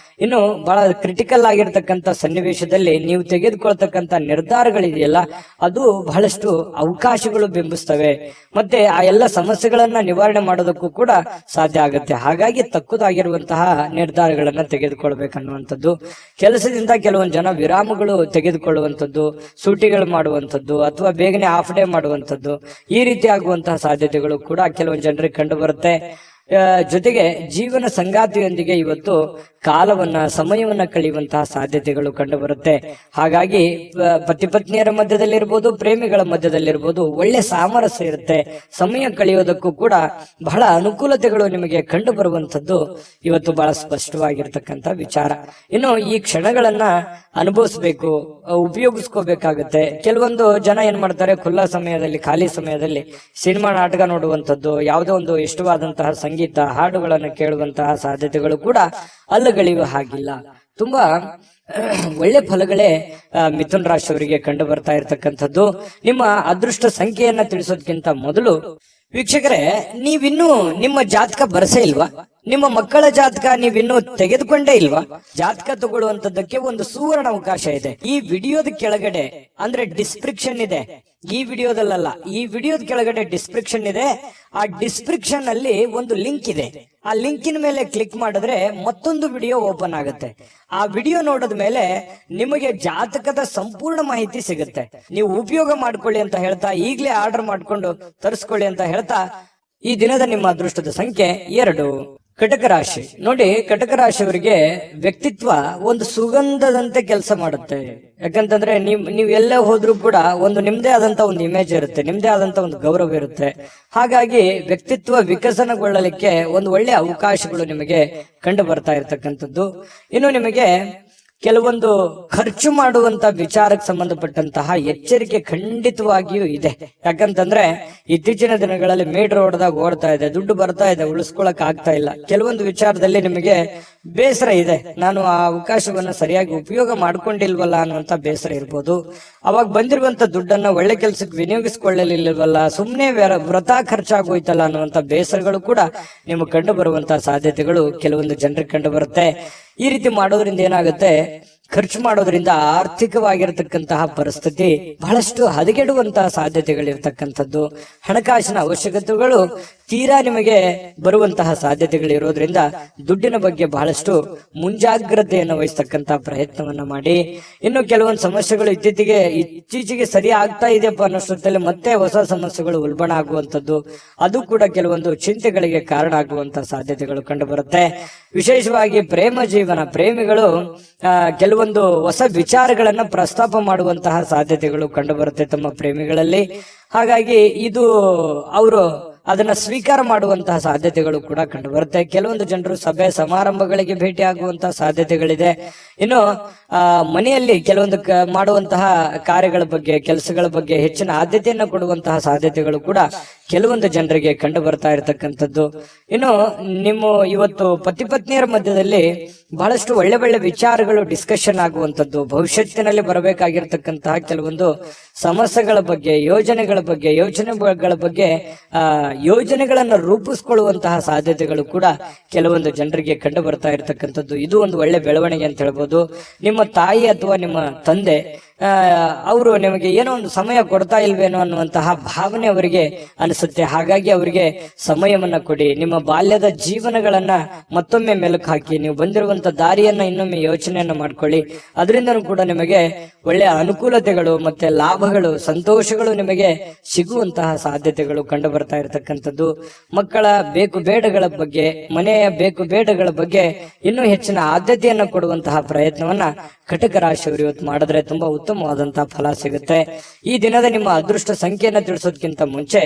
ಇನ್ನು ಬಹಳ ಕ್ರಿಟಿಕಲ್ ಆಗಿರ್ತಕ್ಕಂಥ ಸನ್ನಿವೇಶದಲ್ಲಿ ನೀವು ತೆಗೆದುಕೊಳ್ತಕ್ಕಂಥ ನಿರ್ಧಾರಗಳಿದೆಯಲ್ಲ, ಅದು ಬಹಳಷ್ಟು ಅವಕಾಶಗಳು ಬಿಂಬಿಸ್ತವೆ. ಮತ್ತೆ ಆ ಎಲ್ಲ ಸಮಸ್ಯೆಗಳನ್ನ ನಿವಾರಣೆ ಮಾಡೋದಕ್ಕೂ ಕೂಡ ಸಾಧ್ಯ ಆಗುತ್ತೆ. ಹಾಗಾಗಿ ತಕ್ಕುದಾಗಿರುವಂತಹ ನಿರ್ಧಾರಗಳನ್ನ ತೆಗೆದುಕೊಳ್ಬೇಕನ್ನುವಂಥದ್ದು. ಕೆಲಸದಿಂದ ಕೆಲವೊಂದು ಜನ ವಿರಾಮಗಳು ತೆಗೆದುಕೊಳ್ಳುವಂಥದ್ದು, ಸೂಟಿಗಳು ಮಾಡುವಂಥದ್ದು, ಅಥವಾ ಬೇಗನೆ ಹಾಫ್ ಡೇ ಮಾಡುವಂಥದ್ದು, ಈ ರೀತಿ ಆಗುವಂತಹ ಸಾಧ್ಯತೆಗಳು ಕೂಡ ಕೆಲವೊಂದು ಜನರಿಗೆ ಕಂಡು ಬರುತ್ತೆ. ಜೊತೆಗೆ ಜೀವನ ಸಂಗಾತಿಯೊಂದಿಗೆ ಇವತ್ತು ಸಮಯವನ್ನ ಕಳೆಯುವಂತಹ ಸಾಧ್ಯತೆಗಳು ಕಂಡು ಬರುತ್ತೆ. ಹಾಗಾಗಿ ಪತಿ ಪತ್ನಿಯರ ಮಧ್ಯದಲ್ಲಿರ್ಬೋದು, ಪ್ರೇಮಿಗಳ ಮಧ್ಯದಲ್ಲಿರ್ಬೋದು, ಒಳ್ಳೆ ಸಾಮರಸ್ಯ ಇರುತ್ತೆ. ಸಮಯ ಕಳೆಯೋದಕ್ಕೂ ಕೂಡ ಬಹಳ ಅನುಕೂಲತೆಗಳು ನಿಮಗೆ ಕಂಡು ಬರುವಂತದ್ದು ಇವತ್ತು ಬಹಳ ಸ್ಪಷ್ಟವಾಗಿರ್ತಕ್ಕಂಥ ವಿಚಾರ. ಇನ್ನು ಈ ಕ್ಷಣಗಳನ್ನ ಅನುಭವಿಸ್ಬೇಕು, ಉಪಯೋಗಿಸ್ಕೋಬೇಕಾಗತ್ತೆ. ಕೆಲವೊಂದು ಜನ ಏನ್ ಮಾಡ್ತಾರೆ, ಖುಲ್ಲಾ ಸಮಯದಲ್ಲಿ, ಖಾಲಿ ಸಮಯದಲ್ಲಿ ಸಿನಿಮಾ ನಾಟಕ ನೋಡುವಂಥದ್ದು, ಯಾವುದೋ ಒಂದು ಇಷ್ಟವಾದಂತಹ ಸಂಗೀತ ಹಾಡುಗಳನ್ನು ಕೇಳುವಂತಹ ಸಾಧ್ಯತೆಗಳು ಕೂಡ ಅಲ್ಲಗಳಿವೆ. ಹಾಗಿಲ್ಲ, ತುಂಬಾ ಒಳ್ಳೆ ಫಲಗಳೇ ಮಿಥುನ್ ರಾಶಿಯವರಿಗೆ ಕಂಡು ಬರ್ತಾ ಇರತಕ್ಕಂಥದ್ದು. ನಿಮ್ಮ ಅದೃಷ್ಟ ಸಂಖ್ಯೆಯನ್ನ ತಿಳಿಸೋದಕ್ಕಿಂತ ಮೊದಲು ವೀಕ್ಷಕರೇ, ನೀವಿನ್ನೂ ನಿಮ್ಮ ಜಾತಕ ಬರಸೇ ಇಲ್ವಾ? ನಿಮ್ಮ ಮಕ್ಕಳ ಜಾತಕ ನೀವಿನ್ನೂ ತೆಗೆದುಕೊಂಡೇ ಇಲ್ವಾ? ಜಾತಕ ತಗೊಳ್ಳುವಂತದ್ದಕ್ಕೆ ಒಂದು ಸುವರ್ಣ ಅವಕಾಶ ಇದೆ. ಈ ವಿಡಿಯೋದ ಕೆಳಗಡೆ ಅಂದ್ರೆ ಡಿಸ್ಕ್ರಿಪ್ಷನ್ ಇದೆ. ಈ ವಿಡಿಯೋದಲ್ಲ, ಈ ವಿಡಿಯೋದ ಕೆಳಗಡೆ ಡಿಸ್ಕ್ರಿಪ್ಷನ್ ಇದೆ. ಆ ಡಿಸ್ಕ್ರಿಪ್ಷನ್ ಅಲ್ಲಿ ಒಂದು ಲಿಂಕ್ ಇದೆ. ಆ ಲಿಂಕಿನ ಮೇಲೆ ಕ್ಲಿಕ್ ಮಾಡಿದ್ರೆ ಮತ್ತೊಂದು ವಿಡಿಯೋ ಓಪನ್ ಆಗುತ್ತೆ. ಆ ವಿಡಿಯೋ ನೋಡಿದ ಮೇಲೆ ನಿಮಗೆ ಜಾತಕದ ಸಂಪೂರ್ಣ ಮಾಹಿತಿ ಸಿಗುತ್ತೆ. ನೀವು ಉಪಯೋಗ ಮಾಡ್ಕೊಳ್ಳಿ ಅಂತ ಹೇಳ್ತಾ, ಈಗಲೇ ಆರ್ಡರ್ ಮಾಡ್ಕೊಂಡು ತರಿಸ್ಕೊಳ್ಳಿ ಅಂತ ಹೇಳ್ತಾ, ಈ ದಿನದ ನಿಮ್ಮ ಅದೃಷ್ಟದ ಸಂಖ್ಯೆ 2. ಕಟಕ ರಾಶಿ ನೋಡಿ, ಕಟಕ ರಾಶಿಯವರಿಗೆ ವ್ಯಕ್ತಿತ್ವ ಒಂದು ಸುಗಂಧದಂತೆ ಕೆಲಸ ಮಾಡುತ್ತೆ. ಯಾಕಂತಂದ್ರೆ ನೀವು ಎಲ್ಲೇ ಹೋದ್ರೂ ಕೂಡ ಒಂದು ನಿಮ್ದೇ ಆದಂತ ಒಂದು ಇಮೇಜ್ ಇರುತ್ತೆ, ನಿಮ್ದೇ ಆದಂತ ಒಂದು ಗೌರವ ಇರುತ್ತೆ. ಹಾಗಾಗಿ ವ್ಯಕ್ತಿತ್ವ ವಿಕಸನಗೊಳ್ಳಲಿಕ್ಕೆ ಒಂದು ಒಳ್ಳೆ ಅವಕಾಶಗಳು ನಿಮಗೆ ಕಂಡು ಬರ್ತಾ ಇರತಕ್ಕಂಥದ್ದು. ಇನ್ನು ನಿಮಗೆ ಕೆಲವೊಂದು ಖರ್ಚು ಮಾಡುವಂತ ವಿಚಾರಕ್ಕೆ ಸಂಬಂಧಪಟ್ಟಂತಹ ಎಚ್ಚರಿಕೆ ಖಂಡಿತವಾಗಿಯೂ ಇದೆ. ಯಾಕಂತಂದ್ರೆ ಇತ್ತೀಚಿನ ದಿನಗಳಲ್ಲಿ ಮೀಟರ್ ಓಡ್ತಾ ಇದೆ, ದುಡ್ಡು ಬರ್ತಾ ಇದೆ, ಉಳಿಸ್ಕೊಳಕ್ ಆಗ್ತಾ ಇಲ್ಲ. ಕೆಲವೊಂದು ವಿಚಾರದಲ್ಲಿ ನಿಮಗೆ ಬೇಸರ ಇದೆ, ನಾನು ಆ ಅವಕಾಶವನ್ನ ಸರಿಯಾಗಿ ಉಪಯೋಗ ಮಾಡ್ಕೊಂಡಿಲ್ವಲ್ಲ ಅನ್ನುವಂತ ಬೇಸರ ಇರ್ಬೋದು. ಅವಾಗ ಬಂದಿರುವಂತ ದುಡ್ಡನ್ನ ಒಳ್ಳೆ ಕೆಲಸಕ್ಕೆ ವಿನಿಯೋಗಿಸಿಕೊಳ್ಳಲಿಲ್ವಲ್ಲ, ಸುಮ್ಮನೆ ವೃಥಾ ಖರ್ಚಾಗೋಯ್ತಲ್ಲ ಅನ್ನುವಂತ ಬೇಸರಗಳು ಕೂಡ ನಿಮಗೆ ಕಂಡು ಬರುವಂತಹ ಸಾಧ್ಯತೆಗಳು ಕೆಲವೊಂದು ಜನರಿಗೆ ಕಂಡು ಬರುತ್ತೆ. ಈ ರೀತಿ ಮಾಡೋದ್ರಿಂದ ಏನಾಗುತ್ತೆ, ಖರ್ಚು ಮಾಡೋದ್ರಿಂದ ಆರ್ಥಿಕವಾಗಿರತಕ್ಕಂತಹ ಪರಿಸ್ಥಿತಿ ಬಹಳಷ್ಟು ಹದಗೆಡುವಂತಹ ಸಾಧ್ಯತೆಗಳಿರ್ತಕ್ಕಂಥದ್ದು. ಹಣಕಾಸಿನ ಅವಶ್ಯಕತೆಗಳು ತೀರಾ ನಿಮಗೆ ಬರುವಂತಹ ಸಾಧ್ಯತೆಗಳು ಇರೋದ್ರಿಂದ ದುಡ್ಡಿನ ಬಗ್ಗೆ ಬಹಳಷ್ಟು ಮುಂಜಾಗ್ರತೆಯನ್ನು ವಹಿಸ್ತಕ್ಕಂತ ಪ್ರಯತ್ನವನ್ನ ಮಾಡಿ. ಇನ್ನು ಕೆಲವೊಂದು ಸಮಸ್ಯೆಗಳು ಇತ್ತೀಚೆಗೆ ಸರಿ ಆಗ್ತಾ ಇದೆಯಪ್ಪ ಅನ್ನೋಷ್ಟೊತ್ತಲ್ಲಿ ಮತ್ತೆ ಹೊಸ ಸಮಸ್ಯೆಗಳು ಉಲ್ಬಣ ಆಗುವಂತದ್ದು, ಅದು ಕೂಡ ಕೆಲವೊಂದು ಚಿಂತೆಗಳಿಗೆ ಕಾರಣ ಆಗುವಂತಹ ಸಾಧ್ಯತೆಗಳು ಕಂಡು ಬರುತ್ತೆ. ವಿಶೇಷವಾಗಿ ಪ್ರೇಮ ಜೀವನ, ಪ್ರೇಮಿಗಳು ಕೆಲವೊಂದು ಹೊಸ ವಿಚಾರಗಳನ್ನ ಪ್ರಸ್ತಾಪ ಮಾಡುವಂತಹ ಸಾಧ್ಯತೆಗಳು ಕಂಡು ಬರುತ್ತೆ ತಮ್ಮ ಪ್ರೇಮಿಗಳಲ್ಲಿ. ಹಾಗಾಗಿ ಇದು ಅವರು ಅದನ್ನ ಸ್ವೀಕಾರ ಮಾಡುವಂತಹ ಸಾಧ್ಯತೆಗಳು ಕೂಡ ಕಂಡು ಬರುತ್ತೆ. ಕೆಲವೊಂದು ಜನರು ಸಭೆ ಸಮಾರಂಭಗಳಿಗೆ ಭೇಟಿ ಆಗುವಂತಹ ಸಾಧ್ಯತೆಗಳಿದೆ. ಇನ್ನು ಮನೆಯಲ್ಲಿ ಕೆಲವೊಂದು ಮಾಡುವಂತಹ ಕಾರ್ಯಗಳ ಬಗ್ಗೆ, ಕೆಲಸಗಳ ಬಗ್ಗೆ ಹೆಚ್ಚಿನ ಆದ್ಯತೆಯನ್ನು ಕೊಡುವಂತಹ ಸಾಧ್ಯತೆಗಳು ಕೂಡ ಕೆಲವೊಂದು ಜನರಿಗೆ ಕಂಡು ಬರ್ತಾ ಇರತಕ್ಕಂಥದ್ದು. ಇನ್ನು ನಿಮ್ಮ ಇವತ್ತು ಪತಿ ಪತ್ನಿಯರ ಮಧ್ಯದಲ್ಲಿ ಬಹಳಷ್ಟು ಒಳ್ಳೆ ಒಳ್ಳೆ ವಿಚಾರಗಳು ಡಿಸ್ಕಷನ್ ಆಗುವಂಥದ್ದು, ಭವಿಷ್ಯತ್ತಿನಲ್ಲಿ ಬರಬೇಕಾಗಿರ್ತಕ್ಕಂತಹ ಕೆಲವೊಂದು ಸಮಸ್ಯೆಗಳ ಬಗ್ಗೆ, ಯೋಜನೆಗಳ ಬಗ್ಗೆ ಯೋಜನೆಗಳನ್ನು ರೂಪಿಸ್ಕೊಳ್ಳುವಂತಹ ಸಾಧ್ಯತೆಗಳು ಕೂಡ ಕೆಲವೊಂದು ಜನರಿಗೆ ಕಂಡು ಬರ್ತಾ ಇರತಕ್ಕಂಥದ್ದು. ಇದು ಒಂದು ಒಳ್ಳೆ ಬೆಳವಣಿಗೆ ಅಂತ ಹೇಳ್ಬೋದು. ನಿಮ್ಮ ತಾಯಿ ಅಥವಾ ನಿಮ್ಮ ತಂದೆ ಅವರು ನಿಮಗೆ ಏನೋ ಒಂದು ಸಮಯ ಕೊಡ್ತಾ ಇಲ್ವೇನೋ ಅನ್ನುವಂತಹ ಭಾವನೆ ಅವರಿಗೆ ಅನಿಸುತ್ತೆ. ಹಾಗಾಗಿ ಅವರಿಗೆ ಸಮಯವನ್ನ ಕೊಡಿ. ನಿಮ್ಮ ಬಾಲ್ಯದ ಜೀವನಗಳನ್ನ ಮತ್ತೊಮ್ಮೆ ಮೆಲುಕು ಹಾಕಿ, ನೀವು ಬಂದಿರುವಂತ ದಾರಿಯನ್ನ ಇನ್ನೊಮ್ಮೆ ಯೋಚನೆಯನ್ನ ಮಾಡ್ಕೊಳ್ಳಿ. ಅದರಿಂದನೂ ಕೂಡ ನಿಮಗೆ ಒಳ್ಳೆಯ ಅನುಕೂಲತೆಗಳು ಮತ್ತೆ ಲಾಭಗಳು, ಸಂತೋಷಗಳು ನಿಮಗೆ ಸಿಗುವಂತಹ ಸಾಧ್ಯತೆಗಳು ಕಂಡು ಬರ್ತಾ ಇರತಕ್ಕಂಥದ್ದು. ಮಕ್ಕಳ ಬೇಕು ಬೇಡಗಳ ಬಗ್ಗೆ, ಮನೆಯ ಬೇಕು ಬೇಡಗಳ ಬಗ್ಗೆ ಇನ್ನೂ ಹೆಚ್ಚಿನ ಆದ್ಯತೆಯನ್ನ ಕೊಡುವಂತಹ ಪ್ರಯತ್ನವನ್ನ ಕಟಕ ರಾಶಿಯವರು ಇವತ್ತು ಮಾಡಿದ್ರೆ ತುಂಬಾ ಉತ್ತಮವಾದಂತಹ ಫಲ ಸಿಗುತ್ತೆ. ಈ ದಿನದ ನಿಮ್ಮ ಅದೃಷ್ಟ ಸಂಖ್ಯೆಯನ್ನ ತಿಳಿಸೋದಕ್ಕಿಂತ ಮುಂಚೆ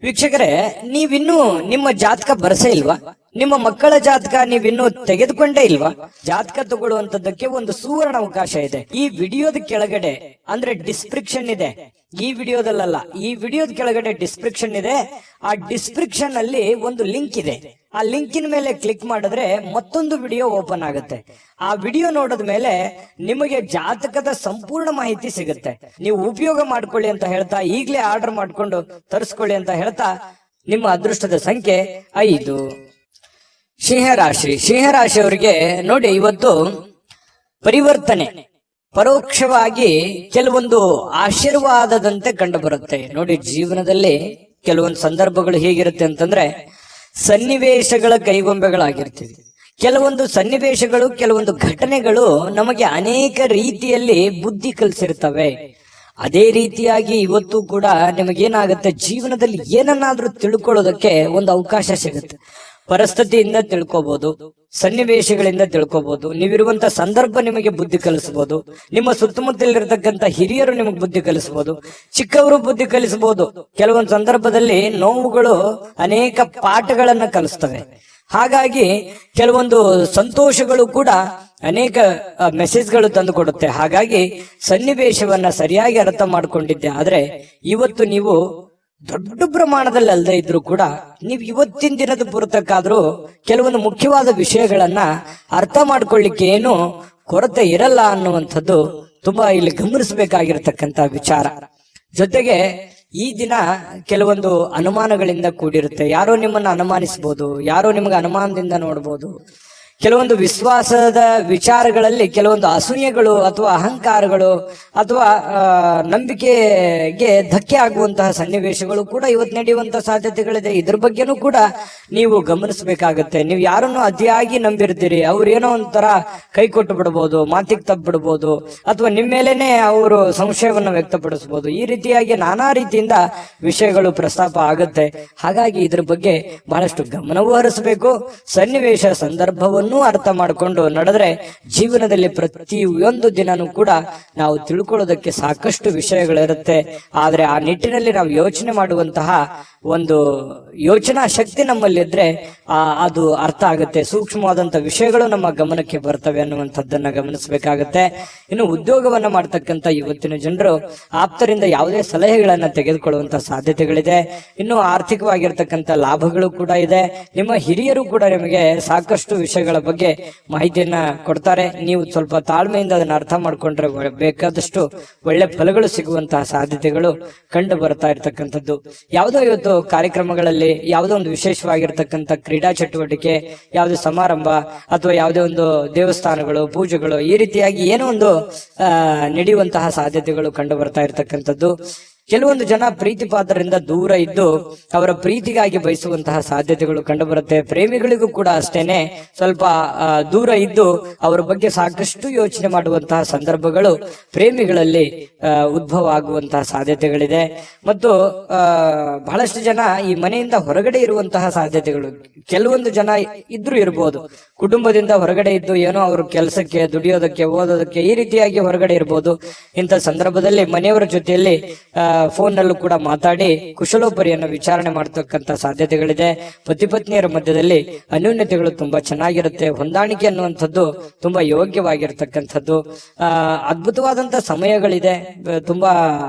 ವೀಕ್ಷಕರೇ, ನೀವಿನ್ನೂ ನಿಮ್ಮ ಜಾತಕ ಬರಸೇ ಇಲ್ವಾ? ನಿಮ್ಮ ಮಕ್ಕಳ ಜಾತಕ ನೀವಿನ್ನೂ ತೆಗೆದುಕೊಂಡೇ ಇಲ್ವಾ? ಜಾತಕ ತಗೊಳ್ಳುವಂತದ್ದಕ್ಕೆ ಒಂದು ಸುವರ್ಣ ಅವಕಾಶ ಇದೆ. ಈ ವಿಡಿಯೋದ ಕೆಳಗಡೆ ಅಂದ್ರೆ ಡಿಸ್ಕ್ರಿಪ್ಷನ್ ಇದೆ. ಈ ವಿಡಿಯೋದಲ್ಲ, ಈ ವಿಡಿಯೋದ ಕೆಳಗಡೆ ಡಿಸ್ಕ್ರಿಪ್ಷನ್ ಇದೆ. ಆ ಡಿಸ್ಕ್ರಿಪ್ಷನ್ ಅಲ್ಲಿ ಒಂದು ಲಿಂಕ್ ಇದೆ. ಆ ಲಿಂಕಿನ ಮೇಲೆ ಕ್ಲಿಕ್ ಮಾಡಿದ್ರೆ ಮತ್ತೊಂದು ವಿಡಿಯೋ ಓಪನ್ ಆಗುತ್ತೆ. ಆ ವಿಡಿಯೋ ನೋಡಿದ ಮೇಲೆ ನಿಮಗೆ ಜಾತಕದ ಸಂಪೂರ್ಣ ಮಾಹಿತಿ ಸಿಗುತ್ತೆ. ನೀವು ಉಪಯೋಗ ಮಾಡ್ಕೊಳ್ಳಿ ಅಂತ ಹೇಳ್ತಾ, ಈಗಲೇ ಆರ್ಡರ್ ಮಾಡ್ಕೊಂಡು ತರಿಸ್ಕೊಳ್ಳಿ ಅಂತ ಹೇಳ್ತಾ, ನಿಮ್ಮ ಅದೃಷ್ಟದ ಸಂಖ್ಯೆ 5. ಸಿಂಹರಾಶಿಯವರಿಗೆ ನೋಡಿ, ಇವತ್ತು ಪರಿವರ್ತನೆ ಪರೋಕ್ಷವಾಗಿ ಕೆಲವೊಂದು ಆಶೀರ್ವಾದದಂತೆ ಕಂಡು ಬರುತ್ತೆ. ನೋಡಿ, ಜೀವನದಲ್ಲಿ ಕೆಲವೊಂದು ಸಂದರ್ಭಗಳು ಹೇಗಿರುತ್ತೆ ಅಂತಂದ್ರೆ, ಸನ್ನಿವೇಶಗಳ ಕೈಗೊಂಬೆಗಳಾಗಿರ್ತೀವಿ. ಕೆಲವೊಂದು ಸನ್ನಿವೇಶಗಳು, ಕೆಲವೊಂದು ಘಟನೆಗಳು ನಮಗೆ ಅನೇಕ ರೀತಿಯಲ್ಲಿ ಬುದ್ಧಿ ಕಲಿಸಿರ್ತವೆ. ಅದೇ ರೀತಿಯಾಗಿ ಇವತ್ತು ಕೂಡ ನಿಮಗೇನಾಗುತ್ತೆ, ಜೀವನದಲ್ಲಿ ಏನನ್ನಾದ್ರೂ ತಿಳ್ಕೊಳ್ಳೋದಕ್ಕೆ ಒಂದು ಅವಕಾಶ ಸಿಗುತ್ತೆ. ಪರಿಸ್ಥಿತಿಯಿಂದ ತಿಳ್ಕೋಬಹುದು, ಸನ್ನಿವೇಶಗಳಿಂದ ತಿಳ್ಕೋಬಹುದು. ನೀವಿರುವಂತ ಸಂದರ್ಭ ನಿಮಗೆ ಬುದ್ಧಿ ಕಲಿಸಬಹುದು. ನಿಮ್ಮ ಸುತ್ತಮುತ್ತಲಿರ್ತಕ್ಕಂಥ ಹಿರಿಯರು ನಿಮಗೆ ಬುದ್ಧಿ ಕಲಿಸಬಹುದು, ಚಿಕ್ಕವರು ಬುದ್ಧಿ ಕಲಿಸಬಹುದು. ಕೆಲವೊಂದು ಸಂದರ್ಭದಲ್ಲಿ ನೋವುಗಳು ಅನೇಕ ಪಾಠಗಳನ್ನ ಕಲಿಸ್ತವೆ. ಹಾಗಾಗಿ ಕೆಲವೊಂದು ಸಂತೋಷಗಳು ಕೂಡ ಅನೇಕ ಮೆಸೇಜ್ಗಳು ತಂದು ಕೊಡುತ್ತೆ. ಹಾಗಾಗಿ ಸನ್ನಿವೇಶವನ್ನ ಸರಿಯಾಗಿ ಅರ್ಥ ಮಾಡ್ಕೊಂಡಿದ್ದೆ ಆದ್ರೆ ಇವತ್ತು ನೀವು ದೊಡ್ಡ ಪ್ರಮಾಣದಲ್ಲಿ ಅಲ್ಲದೆ ಇದ್ರು ಕೂಡ ನೀವು ಇವತ್ತಿನ ದಿನದ ಪುರತಕ್ಕಾದ್ರೂ ಕೆಲವೊಂದು ಮುಖ್ಯವಾದ ವಿಷಯಗಳನ್ನ ಅರ್ಥ ಮಾಡ್ಕೊಳ್ಳಿಕ್ಕೆ ಏನು ಕೊರತೆ ಇರಲ್ಲ ಅನ್ನುವಂಥದ್ದು ತುಂಬಾ ಇಲ್ಲಿ ಗಮನಿಸಬೇಕಾಗಿರ್ತಕ್ಕಂತ ವಿಚಾರ. ಜೊತೆಗೆ ಈ ದಿನ ಕೆಲವೊಂದು ಅನುಮಾನಗಳಿಂದ ಕೂಡಿರುತ್ತೆ. ಯಾರೋ ನಿಮ್ಮನ್ನ ಅನುಮಾನಿಸಬಹುದು, ಯಾರೋ ನಿಮಗೆ ಅನುಮಾನದಿಂದ ನೋಡ್ಬೋದು. ಕೆಲವೊಂದು ವಿಶ್ವಾಸದ ವಿಚಾರಗಳಲ್ಲಿ ಕೆಲವೊಂದು ಅಸೂಯೆಗಳು ಅಥವಾ ಅಹಂಕಾರಗಳು ಅಥವಾ ನಂಬಿಕೆಗೆ ಧಕ್ಕೆ ಆಗುವಂತಹ ಸನ್ನಿವೇಶಗಳು ಕೂಡ ಇವತ್ತು ನಡೆಯುವಂತಹ ಸಾಧ್ಯತೆಗಳಿದೆ. ಇದ್ರ ಬಗ್ಗೆನೂ ಕೂಡ ನೀವು ಗಮನಿಸಬೇಕಾಗತ್ತೆ. ನೀವು ಯಾರನ್ನು ಅತಿಯಾಗಿ ನಂಬಿರ್ತೀರಿ, ಅವ್ರು ಏನೋ ಒಂಥರ ಕೈ ಕೊಟ್ಟು ಬಿಡ್ಬೋದು, ಮಾತಿಗೆ ತಪ್ಪು ಬಿಡ್ಬೋದು, ಅಥವಾ ನಿಮ್ಮ ಮೇಲೇನೆ ಅವರು ಸಂಶಯವನ್ನು ವ್ಯಕ್ತಪಡಿಸಬಹುದು. ಈ ರೀತಿಯಾಗಿ ನಾನಾ ರೀತಿಯಿಂದ ವಿಷಯಗಳು ಪ್ರಸ್ತಾಪ ಆಗುತ್ತೆ. ಹಾಗಾಗಿ ಇದ್ರ ಬಗ್ಗೆ ಬಹಳಷ್ಟು ಗಮನವೂ ಹರಿಸಬೇಕು. ಸನ್ನಿವೇಶ ಸಂದರ್ಭವನ್ನು ಅರ್ಥ ಮಾಡಿಕೊಂಡು ನಡೆದ್ರೆ ಜೀವನದಲ್ಲಿ ಪ್ರತಿಯೊಂದು ದಿನನೂ ಕೂಡ ನಾವು ತಿಳ್ಕೊಳ್ಳೋದಕ್ಕೆ ಸಾಕಷ್ಟು ವಿಷಯಗಳಿರುತ್ತೆ. ಆದ್ರೆ ಆ ನಿಟ್ಟಿನಲ್ಲಿ ನಾವು ಯೋಚನೆ ಮಾಡುವಂತಹ ಒಂದು ಯೋಚನಾ ಶಕ್ತಿ ನಮ್ಮಲ್ಲಿದ್ರೆ ಅದು ಅರ್ಥ ಆಗುತ್ತೆ. ಸೂಕ್ಷ್ಮವಾದಂತ ವಿಷಯಗಳು ನಮ್ಮ ಗಮನಕ್ಕೆ ಬರ್ತವೆ ಅನ್ನುವಂಥದ್ದನ್ನ ಗಮನಿಸಬೇಕಾಗತ್ತೆ. ಇನ್ನು ಉದ್ಯೋಗವನ್ನ ಮಾಡ್ತಕ್ಕಂಥ ಇವತ್ತಿನ ಜನರು ಆಪ್ತರಿಂದ ಯಾವುದೇ ಸಲಹೆಗಳನ್ನ ತೆಗೆದುಕೊಳ್ಳುವಂತ ಸಾಧ್ಯತೆಗಳಿದೆ. ಇನ್ನು ಆರ್ಥಿಕವಾಗಿರ್ತಕ್ಕಂಥ ಲಾಭಗಳು ಕೂಡ ಇದೆ. ನಿಮ್ಮ ಹಿರಿಯರು ಕೂಡ ನಿಮಗೆ ಸಾಕಷ್ಟು ವಿಷಯಗಳ ಬಗ್ಗೆ ಮಾಹಿತಿಯನ್ನ ಕೊಡ್ತಾರೆ. ನೀವು ಸ್ವಲ್ಪ ತಾಳ್ಮೆಯಿಂದ ಅದನ್ನ ಅರ್ಥ ಮಾಡ್ಕೊಂಡ್ರೆ ಬೇಕಾದಷ್ಟು ಒಳ್ಳೆ ಫಲಗಳು ಸಿಗುವಂತಹ ಸಾಧ್ಯತೆಗಳು ಕಂಡು ಬರ್ತಾ ಇರ್ತಕ್ಕಂಥದ್ದು. ಯಾವುದೋ ಇವತ್ತು ಕಾರ್ಯಕ್ರಮಗಳಲ್ಲಿ ಯಾವುದೋ ಒಂದು ವಿಶೇಷವಾಗಿರ್ತಕ್ಕಂಥ ಕ್ರೀಡಾ ಚಟುವಟಿಕೆ, ಯಾವುದೇ ಸಮಾರಂಭ ಅಥವಾ ಯಾವುದೇ ಒಂದು ದೇವಸ್ಥಾನಗಳು, ಪೂಜೆಗಳು, ಈ ರೀತಿಯಾಗಿ ಏನೋ ಒಂದು ನಡೆಯುವಂತಹ ಸಾಧ್ಯತೆಗಳು ಕಂಡು ಬರ್ತಾ ಇರ್ತಕ್ಕಂಥದ್ದು. ಕೆಲವೊಂದು ಜನ ಪ್ರೀತಿ ಪಾತ್ರರಿಂದ ದೂರ ಇದ್ದು ಅವರ ಪ್ರೀತಿಗಾಗಿ ಬಯಸುವಂತಹ ಸಾಧ್ಯತೆಗಳು ಕಂಡುಬರುತ್ತೆ. ಪ್ರೇಮಿಗಳಿಗೂ ಕೂಡ ಅಷ್ಟೇನೆ ಸ್ವಲ್ಪ ದೂರ ಇದ್ದು ಅವರ ಬಗ್ಗೆ ಸಾಕಷ್ಟು ಯೋಚನೆ ಮಾಡುವಂತಹ ಸಂದರ್ಭಗಳು ಪ್ರೇಮಿಗಳಲ್ಲಿ ಉದ್ಭವ ಆಗುವಂತಹ ಸಾಧ್ಯತೆಗಳಿದೆ. ಮತ್ತು ಬಹಳಷ್ಟು ಜನ ಈ ಮನೆಯಿಂದ ಹೊರಗಡೆ ಇರುವಂತಹ ಸಾಧ್ಯತೆಗಳು, ಕೆಲವೊಂದು ಜನ ಇದ್ರೂ ಇರಬಹುದು, ಕುಟುಂಬದಿಂದ ಹೊರಗಡೆ ಇದ್ದು ಏನೋ ಅವರು ಕೆಲಸಕ್ಕೆ, ದುಡಿಯೋದಕ್ಕೆ, ಓದೋದಕ್ಕೆ ಈ ರೀತಿಯಾಗಿ ಹೊರಗಡೆ ಇರಬಹುದು. ಇಂಥ ಸಂದರ್ಭದಲ್ಲಿ ಮನೆಯವರ ಜೊತೆಯಲ್ಲಿ ಫೋನ್ ನಲ್ಲೂ ಕೂಡ ಮಾತಾಡಿ ಕುಶಲೋಪರಿಯನ್ನು ವಿಚಾರಣೆ ಮಾಡತಕ್ಕಂತ ಸಾಧ್ಯತೆಗಳಿದೆ. ಪತಿ ಪತ್ನಿಯರ ಮಧ್ಯದಲ್ಲಿ ಅನ್ಯೋನ್ಯತೆಗಳು ತುಂಬಾ ಚೆನ್ನಾಗಿರುತ್ತೆ. ಹೊಂದಾಣಿಕೆ ಅನ್ನುವಂಥದ್ದು ತುಂಬಾ ಯೋಗ್ಯವಾಗಿರ್ತಕ್ಕಂಥದ್ದು. ಅದ್ಭುತವಾದಂತಹ ಸಮಯಗಳಿದೆ, ತುಂಬಾ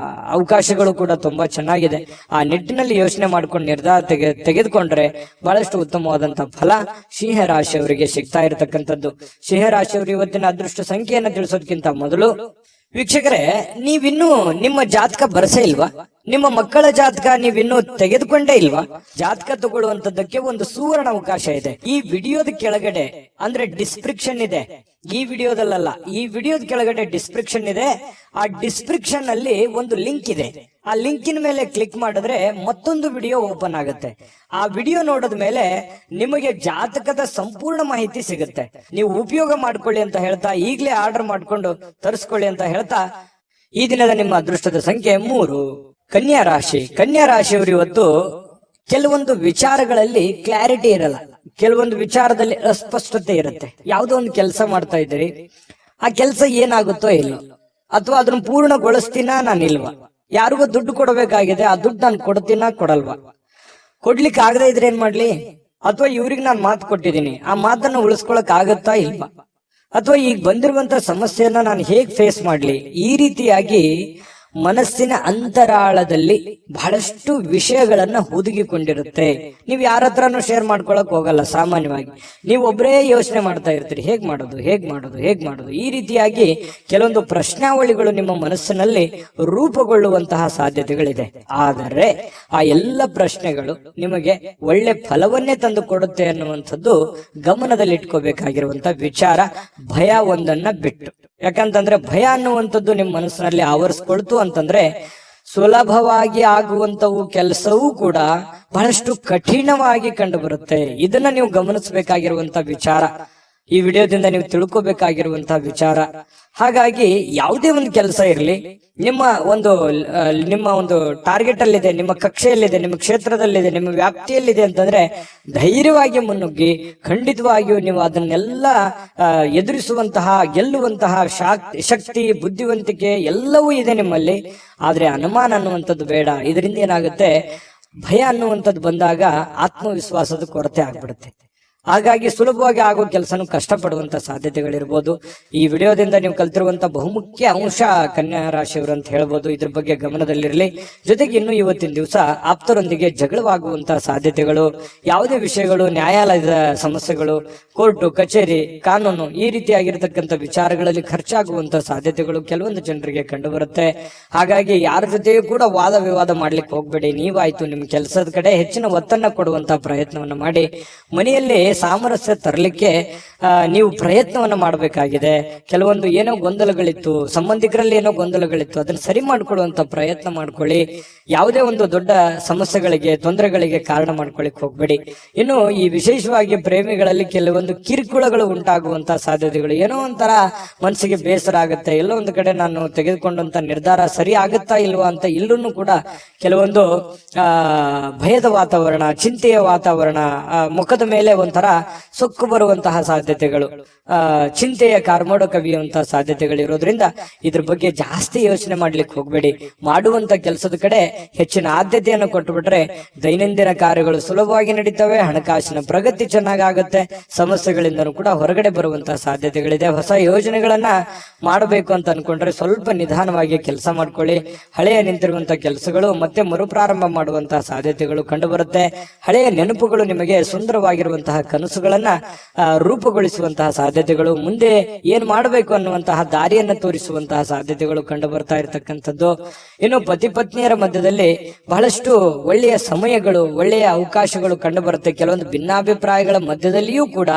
ಅವಕಾಶಗಳು ಕೂಡ ತುಂಬಾ ಚೆನ್ನಾಗಿದೆ. ಆ ನಿಟ್ಟಿನಲ್ಲಿ ಯೋಚನೆ ಮಾಡ್ಕೊಂಡು ನಿರ್ಧಾರ ತೆಗೆದುಕೊಂಡ್ರೆ ಬಹಳಷ್ಟು ಉತ್ತಮವಾದಂತಹ ಫಲ ಸಿಂಹ ರಾಶಿಯವರಿಗೆ ಸಿಗ್ತಾ ಇರತಕ್ಕಂಥದ್ದು. ಸಿಂಹ ರಾಶಿಯವರು ಇವತ್ತಿನ ಅದೃಷ್ಟ ಸಂಖ್ಯೆಯನ್ನು ತಿಳಿಸೋದಕ್ಕಿಂತ ಮೊದಲು ವೀಕ್ಷಕರೇ, ನೀವಿನ್ನೂ ನಿಮ್ಮ ಜಾತಕ ಬರಸೇ ಇಲ್ವಾ? ನಿಮ್ಮ ಮಕ್ಕಳ ಜಾತಕ ನೀವಿನ್ನೂ ತೆಗೆದುಕೊಂಡೇ ಇಲ್ವಾ? ಜಾತಕ ತಗೊಳ್ಳುವಂತದ್ದಕ್ಕೆ ಒಂದು ಸುವರ್ಣ ಅವಕಾಶ ಇದೆ. ಈ ವಿಡಿಯೋದ ಕೆಳಗಡೆ ಅಂದ್ರೆ ಡಿಸ್ಕ್ರಿಪ್ಷನ್ ಇದೆ, ಈ ವಿಡಿಯೋದಲ್ಲ, ಈ ವಿಡಿಯೋದ ಕೆಳಗಡೆ ಡಿಸ್ಕ್ರಿಪ್ಷನ್ ಇದೆ. ಆ ಡಿಸ್ಕ್ರಿಪ್ಷನ್ ಅಲ್ಲಿ ಒಂದು ಲಿಂಕ್ ಇದೆ. ಆ ಲಿಂಕಿನ ಮೇಲೆ ಕ್ಲಿಕ್ ಮಾಡಿದ್ರೆ ಮತ್ತೊಂದು ವಿಡಿಯೋ ಓಪನ್ ಆಗುತ್ತೆ. ಆ ವಿಡಿಯೋ ನೋಡಿದ ಮೇಲೆ ನಿಮಗೆ ಜಾತಕದ ಸಂಪೂರ್ಣ ಮಾಹಿತಿ ಸಿಗುತ್ತೆ. ನೀವು ಉಪಯೋಗ ಮಾಡ್ಕೊಳ್ಳಿ ಅಂತ ಹೇಳ್ತಾ, ಈಗಲೇ ಆರ್ಡರ್ ಮಾಡ್ಕೊಂಡು ತರಿಸ್ಕೊಳ್ಳಿ ಅಂತ ಹೇಳ್ತಾ, ಈ ದಿನದ ನಿಮ್ಮ ಅದೃಷ್ಟದ ಸಂಖ್ಯೆ 3. ಕನ್ಯಾ ರಾಶಿ. ಕನ್ಯಾ ರಾಶಿಯವರು ಇವತ್ತು ಕೆಲವೊಂದು ವಿಚಾರಗಳಲ್ಲಿ ಕ್ಲಾರಿಟಿ ಇರಲ್ಲ, ಕೆಲವೊಂದು ವಿಚಾರದಲ್ಲಿ ಅಸ್ಪಷ್ಟತೆ ಇರುತ್ತೆ. ಯಾವುದೋ ಒಂದು ಕೆಲಸ ಮಾಡ್ತಾ ಇದ್ದೀರಿ, ಆ ಕೆಲಸ ಏನಾಗುತ್ತೋ ಇಲ್ಲೋ, ಅಥವಾ ಅದನ್ನ ಪೂರ್ಣಗೊಳಿಸ್ತೀನಾ ನಾನಿಲ್ವಾ, ಯಾರಿಗೋ ದುಡ್ಡು ಕೊಡಬೇಕಾಗಿದೆ, ಆ ದುಡ್ಡು ನಾನು ಕೊಡ್ತೀನಾ ಕೊಡಲ್ವಾ, ಕೊಡ್ಲಿಕ್ಕೆ ಆಗದೆ ಇದ್ರೆ ಏನ್ ಮಾಡ್ಲಿ, ಅಥವಾ ಇವ್ರಿಗೆ ನಾನು ಮಾತು ಕೊಟ್ಟಿದ್ದೀನಿ, ಆ ಮಾತನ್ನ ಉಳಿಸ್ಕೊಳಕ್ ಆಗತ್ತಾ ಇಲ್ವಾ, ಅಥವಾ ಈಗ ಬಂದಿರುವಂತ ಸಮಸ್ಯೆಯನ್ನ ನಾನು ಹೇಗ್ ಫೇಸ್ ಮಾಡ್ಲಿ, ಈ ರೀತಿಯಾಗಿ ಮನಸ್ಸಿನ ಅಂತರಾಳದಲ್ಲಿ ಬಹಳಷ್ಟು ವಿಷಯಗಳನ್ನ ಹುದುಗಿಕೊಂಡಿರುತ್ತೆ. ನೀವು ಯಾರ ಹತ್ರನೂ ಶೇರ್ ಮಾಡ್ಕೊಳಕ್ ಹೋಗಲ್ಲ. ಸಾಮಾನ್ಯವಾಗಿ ನೀವು ಒಬ್ಬರೇ ಯೋಚನೆ ಮಾಡ್ತಾ ಇರ್ತೀರಿ, ಹೇಗ್ ಮಾಡೋದು. ಈ ರೀತಿಯಾಗಿ ಕೆಲವೊಂದು ಪ್ರಶ್ನಾವಳಿಗಳು ನಿಮ್ಮ ಮನಸ್ಸಿನಲ್ಲಿ ರೂಪುಗೊಳ್ಳುವಂತಹ ಸಾಧ್ಯತೆಗಳಿದೆ. ಆದರೆ ಆ ಎಲ್ಲ ಪ್ರಶ್ನೆಗಳು ನಿಮಗೆ ಒಳ್ಳೆ ಫಲವನ್ನೇ ತಂದು ಕೊಡುತ್ತೆ ಅನ್ನುವಂಥದ್ದು ಗಮನದಲ್ಲಿಟ್ಕೋಬೇಕಾಗಿರುವಂತಹ ವಿಚಾರ. ಭಯ ಒಂದನ್ನ ಬಿಟ್ಟು, ಯಾಕಂತಂದ್ರೆ ಭಯ ಅನ್ನುವಂಥದ್ದು ನಿಮ್ಮ ಮನಸ್ಸಿನಲ್ಲಿ ಆವರಿಸ್ಕೊಳ್ತು ಅಂತಂದ್ರೆ ಸುಲಭವಾಗಿ ಆಗುವಂತವು ಕೆಲಸವೂ ಕೂಡ ಬಹಳಷ್ಟು ಕಠಿಣವಾಗಿ ಕಂಡು ಬರುತ್ತೆ. ಇದನ್ನ ನೀವು ಗಮನಿಸಬೇಕಾಗಿರುವಂತಹ ವಿಚಾರ, ಈ ವಿಡಿಯೋದಿಂದ ನೀವು ತಿಳ್ಕೋಬೇಕಾಗಿರುವಂತಹ ವಿಚಾರ. ಹಾಗಾಗಿ ಯಾವುದೇ ಒಂದು ಕೆಲಸ ಇರಲಿ, ನಿಮ್ಮ ಒಂದು ಟಾರ್ಗೆಟ್ ಅಲ್ಲಿದೆ, ನಿಮ್ಮ ಕಕ್ಷೆಯಲ್ಲಿದೆ, ನಿಮ್ಮ ಕ್ಷೇತ್ರದಲ್ಲಿದೆ, ನಿಮ್ಮ ವ್ಯಾಪ್ತಿಯಲ್ಲಿದೆ ಅಂತಂದ್ರೆ ಧೈರ್ಯವಾಗಿ ಮುನ್ನುಗ್ಗಿ ಖಂಡಿತವಾಗಿಯೂ ನೀವು ಅದನ್ನೆಲ್ಲ ಎದುರಿಸುವಂತಹ, ಗೆಲ್ಲುವಂತಹ ಶಕ್ತಿ, ಬುದ್ಧಿವಂತಿಕೆ ಎಲ್ಲವೂ ಇದೆ ನಿಮ್ಮಲ್ಲಿ. ಆದ್ರೆ ಅನುಮಾನ ಅನ್ನುವಂಥದ್ದು ಬೇಡ. ಇದರಿಂದ ಏನಾಗುತ್ತೆ, ಭಯ ಅನ್ನುವಂಥದ್ದು ಬಂದಾಗ ಆತ್ಮವಿಶ್ವಾಸದ ಕೊರತೆ ಆಗ್ಬಿಡುತ್ತೆ. ಹಾಗಾಗಿ ಸುಲಭವಾಗಿ ಆಗೋ ಕೆಲಸನೂ ಕಷ್ಟಪಡುವಂತ ಸಾಧ್ಯತೆಗಳಿರ್ಬೋದು. ಈ ವಿಡಿಯೋದಿಂದ ನೀವು ಕಲ್ತಿರುವಂತ ಬಹುಮುಖ್ಯ ಅಂಶ ಕನ್ಯಾ ರಾಶಿಯವರು ಅಂತ ಹೇಳ್ಬೋದು. ಇದ್ರ ಬಗ್ಗೆ ಗಮನದಲ್ಲಿರಲಿ. ಜೊತೆಗೆ ಇನ್ನು ಇವತ್ತಿನ ದಿವಸ ಆಪ್ತರೊಂದಿಗೆ ಜಗಳವಾಗುವಂತಹ ಸಾಧ್ಯತೆಗಳು, ಯಾವುದೇ ವಿಷಯಗಳು, ನ್ಯಾಯಾಲಯದ ಸಮಸ್ಯೆಗಳು, ಕೋರ್ಟು ಕಚೇರಿ, ಕಾನೂನು ಈ ರೀತಿಯಾಗಿರ್ತಕ್ಕಂಥ ವಿಚಾರಗಳಲ್ಲಿ ಖರ್ಚಾಗುವಂತಹ ಸಾಧ್ಯತೆಗಳು ಕೆಲವೊಂದು ಜನರಿಗೆ ಕಂಡು ಬರುತ್ತೆ. ಹಾಗಾಗಿ ಯಾರ ಜೊತೆಯೂ ಕೂಡ ವಾದ ವಿವಾದ ಮಾಡ್ಲಿಕ್ಕೆ ಹೋಗ್ಬೇಡಿ. ನೀವಾಯ್ತು ನಿಮ್ಮ ಕೆಲಸದ ಕಡೆ ಹೆಚ್ಚಿನ ಒತ್ತನ್ನ ಕೊಡುವಂತಹ ಪ್ರಯತ್ನವನ್ನು ಮಾಡಿ ಮನೆಯಲ್ಲಿ ಸಾಮರಸ್ಯ ತರಲಿಕ್ಕೆ ನೀವು ಪ್ರಯತ್ನವನ್ನ ಮಾಡಬೇಕಾಗಿದೆ. ಕೆಲವೊಂದು ಏನೋ ಗೊಂದಲಗಳಿತ್ತು, ಸಂಬಂಧಿಕರಲ್ಲಿ ಏನೋ ಗೊಂದಲಗಳಿತ್ತು, ಅದನ್ನ ಸರಿ ಮಾಡಿಕೊಡುವಂತ ಪ್ರಯತ್ನ ಮಾಡ್ಕೊಳ್ಳಿ. ಯಾವುದೇ ಒಂದು ದೊಡ್ಡ ಸಮಸ್ಯೆಗಳಿಗೆ, ತೊಂದರೆಗಳಿಗೆ ಕಾರಣ ಮಾಡ್ಕೊಳ್ಳಿಕ್ ಹೋಗ್ಬೇಡಿ. ಇನ್ನು ಈ ವಿಶೇಷವಾಗಿ ಪ್ರೇಮಿಗಳಲ್ಲಿ ಕೆಲವೊಂದು ಕಿರುಕುಳಗಳು ಉಂಟಾಗುವಂತಹ ಸಾಧ್ಯತೆಗಳು, ಏನೋ ಒಂಥರ ಮನಸ್ಸಿಗೆ ಬೇಸರ ಆಗುತ್ತೆ, ಎಲ್ಲೋ ಒಂದು ಕಡೆ ನಾನು ತೆಗೆದುಕೊಂಡಂತ ನಿರ್ಧಾರ ಸರಿ ಆಗುತ್ತಾ ಇಲ್ವಾ ಅಂತ ಇಲ್ಲೂ ಕೂಡ ಕೆಲವೊಂದು ಭಯದ ವಾತಾವರಣ, ಚಿಂತೆಯ ವಾತಾವರಣ, ಮುಖದ ಮೇಲೆ ಒಂಥರ ಸೊಕ್ಕು ಬರುವಂತಹ ಸಾಧ್ಯತೆಗಳು, ಚಿಂತೆಯ ಕಾರ್ಮೋಡ ಕವಿಯುವಂತಹ ಸಾಧ್ಯತೆಗಳಿರೋದ್ರಿಂದ ಇದ್ರ ಬಗ್ಗೆ ಜಾಸ್ತಿ ಯೋಚನೆ ಮಾಡ್ಲಿಕ್ಕೆ ಹೋಗ್ಬೇಡಿ. ಮಾಡುವಂತ ಕೆಲಸದ ಕಡೆ ಹೆಚ್ಚಿನ ಆದ್ಯತೆಯನ್ನು ಕೊಟ್ಟುಬಿಟ್ರೆ ದೈನಂದಿನ ಕಾರ್ಯಗಳು ಸುಲಭವಾಗಿ ನಡೀತವೆ, ಹಣಕಾಸಿನ ಪ್ರಗತಿ ಚೆನ್ನಾಗಾಗುತ್ತೆ, ಸಮಸ್ಯೆಗಳಿಂದನೂ ಕೂಡ ಹೊರಗಡೆ ಬರುವಂತಹ ಸಾಧ್ಯತೆಗಳಿದೆ. ಹೊಸ ಯೋಜನೆಗಳನ್ನ ಮಾಡಬೇಕು ಅಂತ ಅನ್ಕೊಂಡ್ರೆ ಸ್ವಲ್ಪ ನಿಧಾನವಾಗಿ ಕೆಲಸ ಮಾಡ್ಕೊಳ್ಳಿ. ಹಳೆಯ ನಿಂತಿರುವಂತಹ ಕೆಲಸಗಳು ಮತ್ತೆ ಮರುಪ್ರಾರಂಭ ಮಾಡುವಂತಹ ಸಾಧ್ಯತೆಗಳು ಕಂಡು ಬರುತ್ತೆ. ಹಳೆಯ ನೆನಪುಗಳು ನಿಮಗೆ ಸುಂದರವಾಗಿರುವಂತಹ ಕನಸುಗಳನ್ನ ರೂಪುಗೊಳಿಸುವಂತಹ ಸಾಧ್ಯತೆಗಳು, ಮುಂದೆ ಏನ್ ಮಾಡಬೇಕು ಅನ್ನುವಂತಹ ದಾರಿಯನ್ನ ತೋರಿಸುವಂತಹ ಸಾಧ್ಯತೆಗಳು ಕಂಡು ಬರ್ತಾ ಇರತಕ್ಕಂಥದ್ದು. ಇನ್ನು ಪತಿ ಪತ್ನಿಯರ ಮಧ್ಯದಲ್ಲಿ ಬಹಳಷ್ಟು ಒಳ್ಳೆಯ ಸಮಯಗಳು, ಒಳ್ಳೆಯ ಅವಕಾಶಗಳು ಕಂಡು ಬರುತ್ತೆ. ಕೆಲವೊಂದು ಭಿನ್ನಾಭಿಪ್ರಾಯಗಳ ಮಧ್ಯದಲ್ಲಿಯೂ ಕೂಡ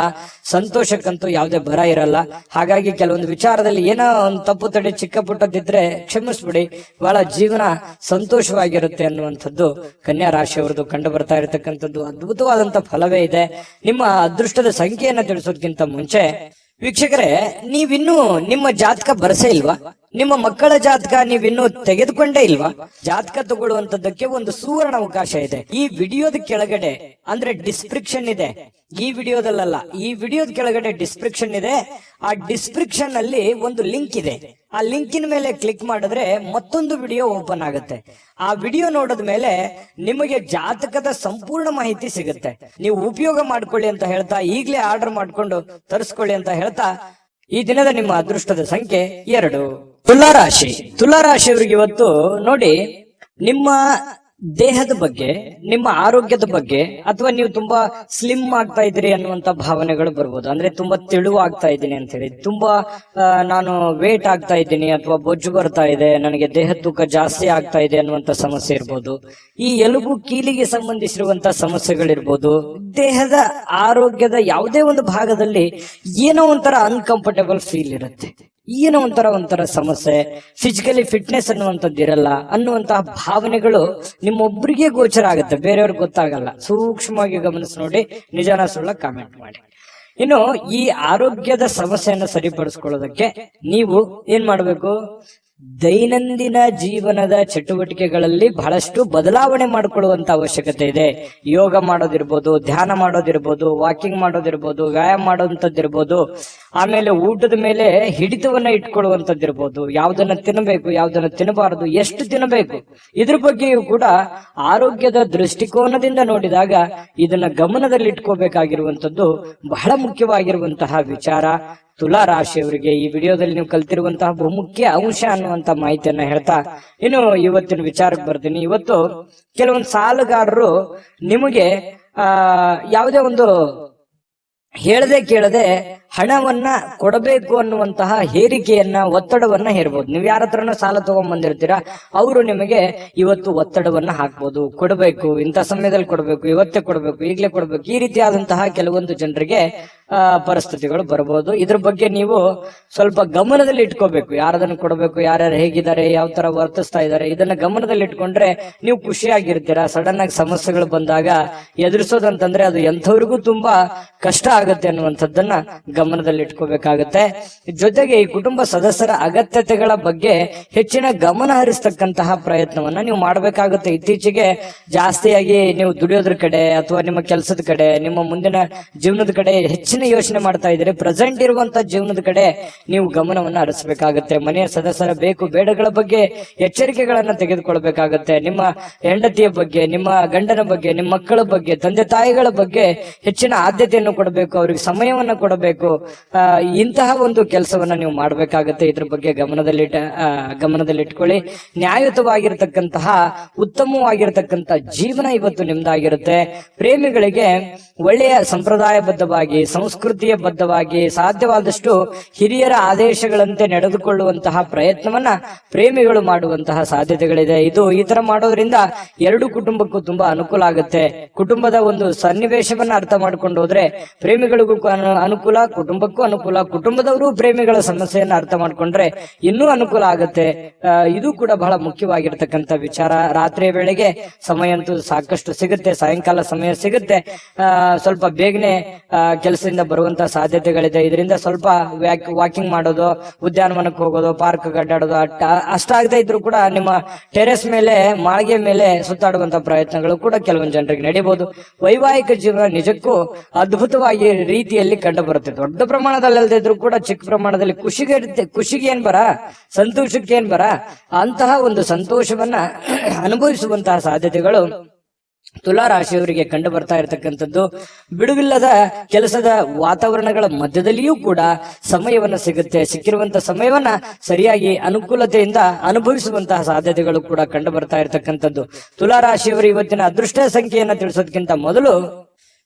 ಸಂತೋಷಕ್ಕಂತೂ ಯಾವುದೇ ಬರ ಇರಲ್ಲ. ಹಾಗಾಗಿ ಕೆಲವೊಂದು ವಿಚಾರದಲ್ಲಿ ಏನೋ ಒಂದು ತಪ್ಪು ತಡೆ ಚಿಕ್ಕ ಪುಟ್ಟದಿದ್ರೆ ಕ್ಷಮಿಸ್ಬಿಡಿ, ಬಹಳ ಜೀವನ ಸಂತೋಷವಾಗಿರುತ್ತೆ ಅನ್ನುವಂಥದ್ದು ಕನ್ಯಾ ರಾಶಿಯವರದು ಕಂಡು ಬರ್ತಾ ಇರತಕ್ಕಂಥದ್ದು ಅದ್ಭುತವಾದಂತ ಫಲವೇ ಇದೆ. ನಿಮ್ಮ ಅದೃಷ್ಟದ ಸಂಖ್ಯೆಯನ್ನ ತಿಳಿಸೋದಕ್ಕಿಂತ ಮುಂಚೆ ವೀಕ್ಷಕರೇ, ನೀವಿನ್ನೂ ನಿಮ್ಮ ಜಾತಕ ಬರಸೇ ಇಲ್ವಾ? ನಿಮ್ಮ ಮಕ್ಕಳ ಜಾತಕ ನೀವಿನ್ನೂ ತೆಗೆದುಕೊಂಡೇ ಇಲ್ವಾ? ಜಾತಕ ತಗೊಳ್ಳುವಂತದ್ದಕ್ಕೆ ಒಂದು ಸುವರ್ಣ ಅವಕಾಶ ಇದೆ. ಈ ವಿಡಿಯೋದ ಕೆಳಗಡೆ ಅಂದ್ರೆ ಡಿಸ್ಕ್ರಿಪ್ಷನ್ ಇದೆ, ಈ ವಿಡಿಯೋದಲ್ಲ, ಈ ವಿಡಿಯೋದ ಕೆಳಗಡೆ ಡಿಸ್ಕ್ರಿಪ್ಷನ್ ಇದೆ. ಆ ಡಿಸ್ಕ್ರಿಪ್ಷನ್ ಅಲ್ಲಿ ಒಂದು ಲಿಂಕ್ ಇದೆ. ಆ ಲಿಂಕಿನ ಮೇಲೆ ಕ್ಲಿಕ್ ಮಾಡಿದ್ರೆ ಮತ್ತೊಂದು ವಿಡಿಯೋ ಓಪನ್ ಆಗುತ್ತೆ. ಆ ವಿಡಿಯೋ ನೋಡಿದ ಮೇಲೆ ನಿಮಗೆ ಜಾತಕದ ಸಂಪೂರ್ಣ ಮಾಹಿತಿ ಸಿಗುತ್ತೆ. ನೀವು ಉಪಯೋಗ ಮಾಡ್ಕೊಳ್ಳಿ ಅಂತ ಹೇಳ್ತಾ, ಈಗಲೇ ಆರ್ಡರ್ ಮಾಡ್ಕೊಂಡು ತರಿಸ್ಕೊಳ್ಳಿ ಅಂತ ಹೇಳ್ತಾ, ಈ ದಿನದ ನಿಮ್ಮ ಅದೃಷ್ಟದ ಸಂಖ್ಯೆ 2. ತುಲಾರಾಶಿ. ತುಲಾರಾಶಿಯವರಿಗೆ ಇವತ್ತು ನೋಡಿ, ನಿಮ್ಮ ದೇಹದ ಬಗ್ಗೆ, ನಿಮ್ಮ ಆರೋಗ್ಯದ ಬಗ್ಗೆ, ಅಥವಾ ನೀವು ತುಂಬಾ ಸ್ಲಿಮ್ ಆಗ್ತಾ ಇದ್ದೀರಿ ಅನ್ನುವಂತ ಭಾವನೆಗಳು ಬರ್ಬೋದು. ಅಂದ್ರೆ ತುಂಬಾ ತೆಳುವಾಗ್ತಾ ಇದ್ದೀನಿ ಅಂತ ಹೇಳಿ, ತುಂಬಾ ನಾನು ವೇಟ್ ಆಗ್ತಾ ಇದ್ದೀನಿ, ಅಥವಾ ಬೊಜ್ಜು ಬರ್ತಾ ಇದೆ, ನನಗೆ ದೇಹ ತೂಕ ಜಾಸ್ತಿ ಆಗ್ತಾ ಇದೆ ಅನ್ನುವಂತ ಸಮಸ್ಯೆ ಇರ್ಬೋದು. ಈ ಎಲುಬು ಕೀಲಿಗೆ ಸಂಬಂಧಿಸಿರುವಂತ ಸಮಸ್ಯೆಗಳಿರ್ಬೋದು. ದೇಹದ ಆರೋಗ್ಯದ ಯಾವುದೇ ಒಂದು ಭಾಗದಲ್ಲಿ ಏನೋ ಒಂಥರ ಅನ್ಕಂಫರ್ಟೇಬಲ್ ಫೀಲ್ ಇರುತ್ತೆ, ಏನೋ ಒಂಥರ ಸಮಸ್ಯೆ, ಫಿಸಿಕಲಿ ಫಿಟ್ನೆಸ್ ಅನ್ನುವಂಥದ್ದು ಇರಲ್ಲ ಅನ್ನುವಂತಹ ಭಾವನೆಗಳು ನಿಮ್ಮೊಬ್ಬರಿಗೆ ಗೋಚರ ಆಗುತ್ತೆ, ಬೇರೆಯವ್ರಿಗೆ ಗೊತ್ತಾಗಲ್ಲ. ಸೂಕ್ಷ್ಮವಾಗಿ ಗಮನಿಸಿ ನೋಡಿ, ನಿಜಾನ ಸುಳ್ಳ ಕಾಮೆಂಟ್ ಮಾಡಿ. ಇನ್ನು ಈ ಆರೋಗ್ಯದ ಸಮಸ್ಯೆಯನ್ನು ಸರಿಪಡಿಸ್ಕೊಳ್ಳೋದಕ್ಕೆ ನೀವು ಏನ್ ಮಾಡಬೇಕು? ದೈನಂದಿನ ಜೀವನದ ಚಟುವಟಿಕೆಗಳಲ್ಲಿ ಬಹಳಷ್ಟು ಬದಲಾವಣೆ ಮಾಡಿಕೊಳ್ಳುವಂತ ಅವಶ್ಯಕತೆ ಇದೆ. ಯೋಗ ಮಾಡೋದಿರ್ಬೋದು, ಧ್ಯಾನ ಮಾಡೋದಿರ್ಬೋದು, ವಾಕಿಂಗ್ ಮಾಡೋದಿರ್ಬೋದು, ವ್ಯಾಯಾಮ ಮಾಡೋಂಥದ್ದಿರ್ಬೋದು, ಆಮೇಲೆ ಊಟದ ಮೇಲೆ ಹಿಡಿತವನ್ನ ಇಟ್ಕೊಳ್ಳುವಂಥದ್ದಿರ್ಬೋದು, ಯಾವ್ದನ್ನ ತಿನ್ನಬೇಕು, ಯಾವ್ದನ್ನ ತಿನ್ನಬಾರದು, ಎಷ್ಟು ತಿನ್ನಬೇಕು, ಇದ್ರ ಬಗ್ಗೆಯೂ ಕೂಡ ಆರೋಗ್ಯದ ದೃಷ್ಟಿಕೋನದಿಂದ ನೋಡಿದಾಗ ಇದನ್ನ ಗಮನದಲ್ಲಿ ಇಟ್ಕೋಬೇಕಾಗಿರುವಂತದ್ದು ಬಹಳ ಮುಖ್ಯವಾಗಿರುವಂತಹ ವಿಚಾರ. ತುಲಾ ರಾಶಿಯವರಿಗೆ ಈ ವಿಡಿಯೋದಲ್ಲಿ ನೀವು ಕಲ್ತಿರುವಂತಹ ಬಹುಮುಖ್ಯ ಅಂಶ ಅನ್ನುವಂತ ಮಾಹಿತಿಯನ್ನ ಹೇಳ್ತಾ ಇನ್ನು ಇವತ್ತಿನ ವಿಚಾರಕ್ಕೆ ಬರ್ತೀನಿ. ಇವತ್ತು ಕೆಲವೊಂದು ಸಾಲಗಾರರು ನಿಮಗೆ ಯಾವುದೇ ಒಂದು ಹೇಳದೆ ಕೇಳದೆ ಹಣವನ್ನ ಕೊಡಬೇಕು ಅನ್ನುವಂತಹ ಹೇರಿಕೆಯನ್ನ, ಒತ್ತಡವನ್ನ ಹೇರ್ಬೋದು. ನೀವು ಯಾರ ಹತ್ರನ ಸಾಲ ತಗೊಂಡ್ ಬಂದಿರ್ತೀರಾ, ಅವರು ನಿಮಗೆ ಇವತ್ತು ಒತ್ತಡವನ್ನ ಹಾಕ್ಬೋದು. ಕೊಡಬೇಕು, ಇಂಥ ಸಮಯದಲ್ಲಿ ಕೊಡಬೇಕು, ಇವತ್ತೇ ಕೊಡಬೇಕು, ಈಗಲೇ ಕೊಡಬೇಕು, ಈ ರೀತಿಯಾದಂತಹ ಕೆಲವೊಂದು ಜನರಿಗೆ ಪರಿಸ್ಥಿತಿಗಳು ಬರಬಹುದು. ಇದ್ರ ಬಗ್ಗೆ ನೀವು ಸ್ವಲ್ಪ ಗಮನದಲ್ಲಿ ಇಟ್ಕೋಬೇಕು. ಯಾರದನ್ನು ಕೊಡಬೇಕು, ಯಾರ್ಯಾರು ಹೇಗಿದ್ದಾರೆ, ಯಾವ ತರ ವರ್ತಿಸ್ತಾ ಇದ್ದಾರೆ, ಇದನ್ನ ಗಮನದಲ್ಲಿ ಇಟ್ಕೊಂಡ್ರೆ ನೀವು ಖುಷಿಯಾಗಿರ್ತೀರಾ. ಸಡನ್ ಆಗಿ ಸಮಸ್ಯೆಗಳು ಬಂದಾಗ ಎದುರಿಸೋದಂತಂದ್ರೆ ಅದು ಎಂಥವ್ರಿಗೂ ತುಂಬಾ ಕಷ್ಟ ಆಗತ್ತೆ ಅನ್ನುವಂಥದ್ದನ್ನ ಗಮನದಲ್ಲಿ ಇಟ್ಕೋಬೇಕಾಗತ್ತೆ. ಜೊತೆಗೆ ಈ ಕುಟುಂಬ ಸದಸ್ಯರ ಅಗತ್ಯತೆಗಳ ಬಗ್ಗೆ ಹೆಚ್ಚಿನ ಗಮನ ಹರಿಸ್ತಕ್ಕಂತಹ ಪ್ರಯತ್ನವನ್ನ ನೀವು ಮಾಡಬೇಕಾಗುತ್ತೆ. ಇತ್ತೀಚೆಗೆ ಜಾಸ್ತಿಯಾಗಿ ನೀವು ದುಡಿಯೋದ್ರ ಕಡೆ ಅಥವಾ ನಿಮ್ಮ ಕೆಲಸದ ಕಡೆ, ನಿಮ್ಮ ಮುಂದಿನ ಜೀವನದ ಕಡೆ ಹೆಚ್ಚಿನ ಯೋಚನೆ ಮಾಡ್ತಾ ಇದ್ದೀರಿ. ಪ್ರೆಸೆಂಟ್ ಇರುವಂತ ಜೀವನದ ಕಡೆ ನೀವು ಗಮನವನ್ನ ಹರಿಸಬೇಕಾಗುತ್ತೆ. ಮನೆಯ ಸದಸ್ಯರ ಬೇಕು ಬೇಡಗಳ ಬಗ್ಗೆ ಎಚ್ಚರಿಕೆಗಳನ್ನ ತೆಗೆದುಕೊಳ್ಬೇಕಾಗತ್ತೆ. ನಿಮ್ಮ ಹೆಂಡತಿಯ ಬಗ್ಗೆ, ನಿಮ್ಮ ಗಂಡನ ಬಗ್ಗೆ, ನಿಮ್ಮ ಮಕ್ಕಳ ಬಗ್ಗೆ, ತಂದೆ ತಾಯಿಗಳ ಬಗ್ಗೆ ಹೆಚ್ಚಿನ ಆದ್ಯತೆಯನ್ನು ಕೊಡಬೇಕು, ಅವ್ರಿಗೆ ಸಮಯವನ್ನ ಕೊಡಬೇಕು. ಇಂತಹ ಒಂದು ಕೆಲಸವನ್ನ ನೀವು ಮಾಡಬೇಕಾಗತ್ತೆ. ಇದ್ರ ಬಗ್ಗೆ ಗಮನದಲ್ಲಿಟ್ಕೊಳ್ಳಿ. ನ್ಯಾಯಯುತವಾಗಿರತಕ್ಕಂತಹ ಉತ್ತಮವಾಗಿರತಕ್ಕಂತ ಜೀವನ ಇವತ್ತು ನಿಮ್ದಾಗಿರುತ್ತೆ. ಪ್ರೇಮಿಗಳಿಗೆ ಒಳ್ಳೆಯ ಸಂಪ್ರದಾಯಬದ್ಧವಾಗಿ, ಸಂಸ್ಕೃತಿಯ ಬದ್ಧವಾಗಿ, ಸಾಧ್ಯವಾದಷ್ಟು ಹಿರಿಯರ ಆದೇಶಗಳಂತೆ ನಡೆದುಕೊಳ್ಳುವಂತಹ ಪ್ರಯತ್ನವನ್ನ ಪ್ರೇಮಿಗಳು ಮಾಡುವಂತಹ ಸಾಧ್ಯತೆಗಳಿದೆ. ಈ ತರ ಮಾಡೋದ್ರಿಂದ ಎರಡು ಕುಟುಂಬಕ್ಕೂ ತುಂಬಾ ಅನುಕೂಲ ಆಗುತ್ತೆ. ಕುಟುಂಬದ ಒಂದು ಸನ್ನಿವೇಶವನ್ನ ಅರ್ಥ ಮಾಡ್ಕೊಂಡು ಹೋದ್ರೆ ಪ್ರೇಮಿಗಳಿಗೂ ಅನುಕೂಲ, ಕುಟುಂಬಕ್ಕೂ ಅನುಕೂಲ. ಕುಟುಂಬದವರು ಪ್ರೇಮಿಗಳ ಸಮಸ್ಯೆಯನ್ನ ಅರ್ಥ ಮಾಡ್ಕೊಂಡ್ರೆ ಇನ್ನೂ ಅನುಕೂಲ ಆಗುತ್ತೆ. ಇದು ಕೂಡ ಬಹಳ ಮುಖ್ಯವಾಗಿರ್ತಕ್ಕಂಥ ವಿಚಾರ. ರಾತ್ರಿಯ ವೇಳೆಗೆ ಸಮಯ ಅಂತೂ ಸಾಕಷ್ಟು ಸಿಗುತ್ತೆ, ಸಾಯಂಕಾಲ ಸಮಯ ಸಿಗುತ್ತೆ. ಸ್ವಲ್ಪ ಬೇಗನೆ ಕೆಲಸದಿಂದ ಬರುವಂತಹ ಸಾಧ್ಯತೆಗಳಿದೆ. ಇದರಿಂದ ಸ್ವಲ್ಪ ವಾಕಿಂಗ್ ಮಾಡೋದು, ಉದ್ಯಾನವನಕ್ಕೆ ಹೋಗೋದು, ಪಾರ್ಕ್ ಅಡ್ಡಾಡೋದು, ಅಷ್ಟಾಗದೇ ಇದ್ರು ಕೂಡ ನಿಮ್ಮ ಟೆರೆಸ್ ಮೇಲೆ, ಮಾಳಿಗೆ ಮೇಲೆ ಸುತ್ತಾಡುವಂತ ಪ್ರಯತ್ನಗಳು ಕೂಡ ಕೆಲವೊಂದು ಜನರಿಗೆ ನಡೀಬಹುದು. ವೈವಾಹಿಕ ಜೀವನ ನಿಜಕ್ಕೂ ಅದ್ಭುತವಾಗಿ ರೀತಿಯಲ್ಲಿ ಕಂಡು ಬರುತ್ತೆ. ದೊಡ್ಡ ಪ್ರಮಾಣದಲ್ಲಿ ಅಲ್ಲದೆ ಇದ್ರು ಕೂಡ ಚಿಕ್ಕ ಪ್ರಮಾಣದಲ್ಲಿ ಖುಷಿಗೆ ಏನ್ ಬರ, ಸಂತೋಷಕ್ಕೆ ಏನ್ ಬರ, ಅಂತಹ ಒಂದು ಸಂತೋಷವನ್ನ ಅನುಭವಿಸುವಂತಹ ಸಾಧ್ಯತೆಗಳು ತುಲಾ ರಾಶಿಯವರಿಗೆ ಕಂಡು ಬರ್ತಾ ಇರತಕ್ಕಂಥದ್ದು. ಬಿಡುವಿಲ್ಲದ ಕೆಲಸದ ವಾತಾವರಣಗಳ ಮಧ್ಯದಲ್ಲಿಯೂ ಕೂಡ ಸಮಯವನ್ನ ಸಿಕ್ಕಿರುವಂತಹ ಸಮಯವನ್ನ ಸರಿಯಾಗಿ ಅನುಕೂಲತೆಯಿಂದ ಅನುಭವಿಸುವಂತಹ ಸಾಧ್ಯತೆಗಳು ಕೂಡ ಕಂಡು ಬರ್ತಾ ಇರತಕ್ಕಂಥದ್ದು. ತುಲಾ ರಾಶಿಯವರು ಇವತ್ತಿನ ಅದೃಷ್ಟ ಸಂಖ್ಯೆಯನ್ನ ತಿಳಿಸೋದಕ್ಕಿಂತ ಮೊದಲು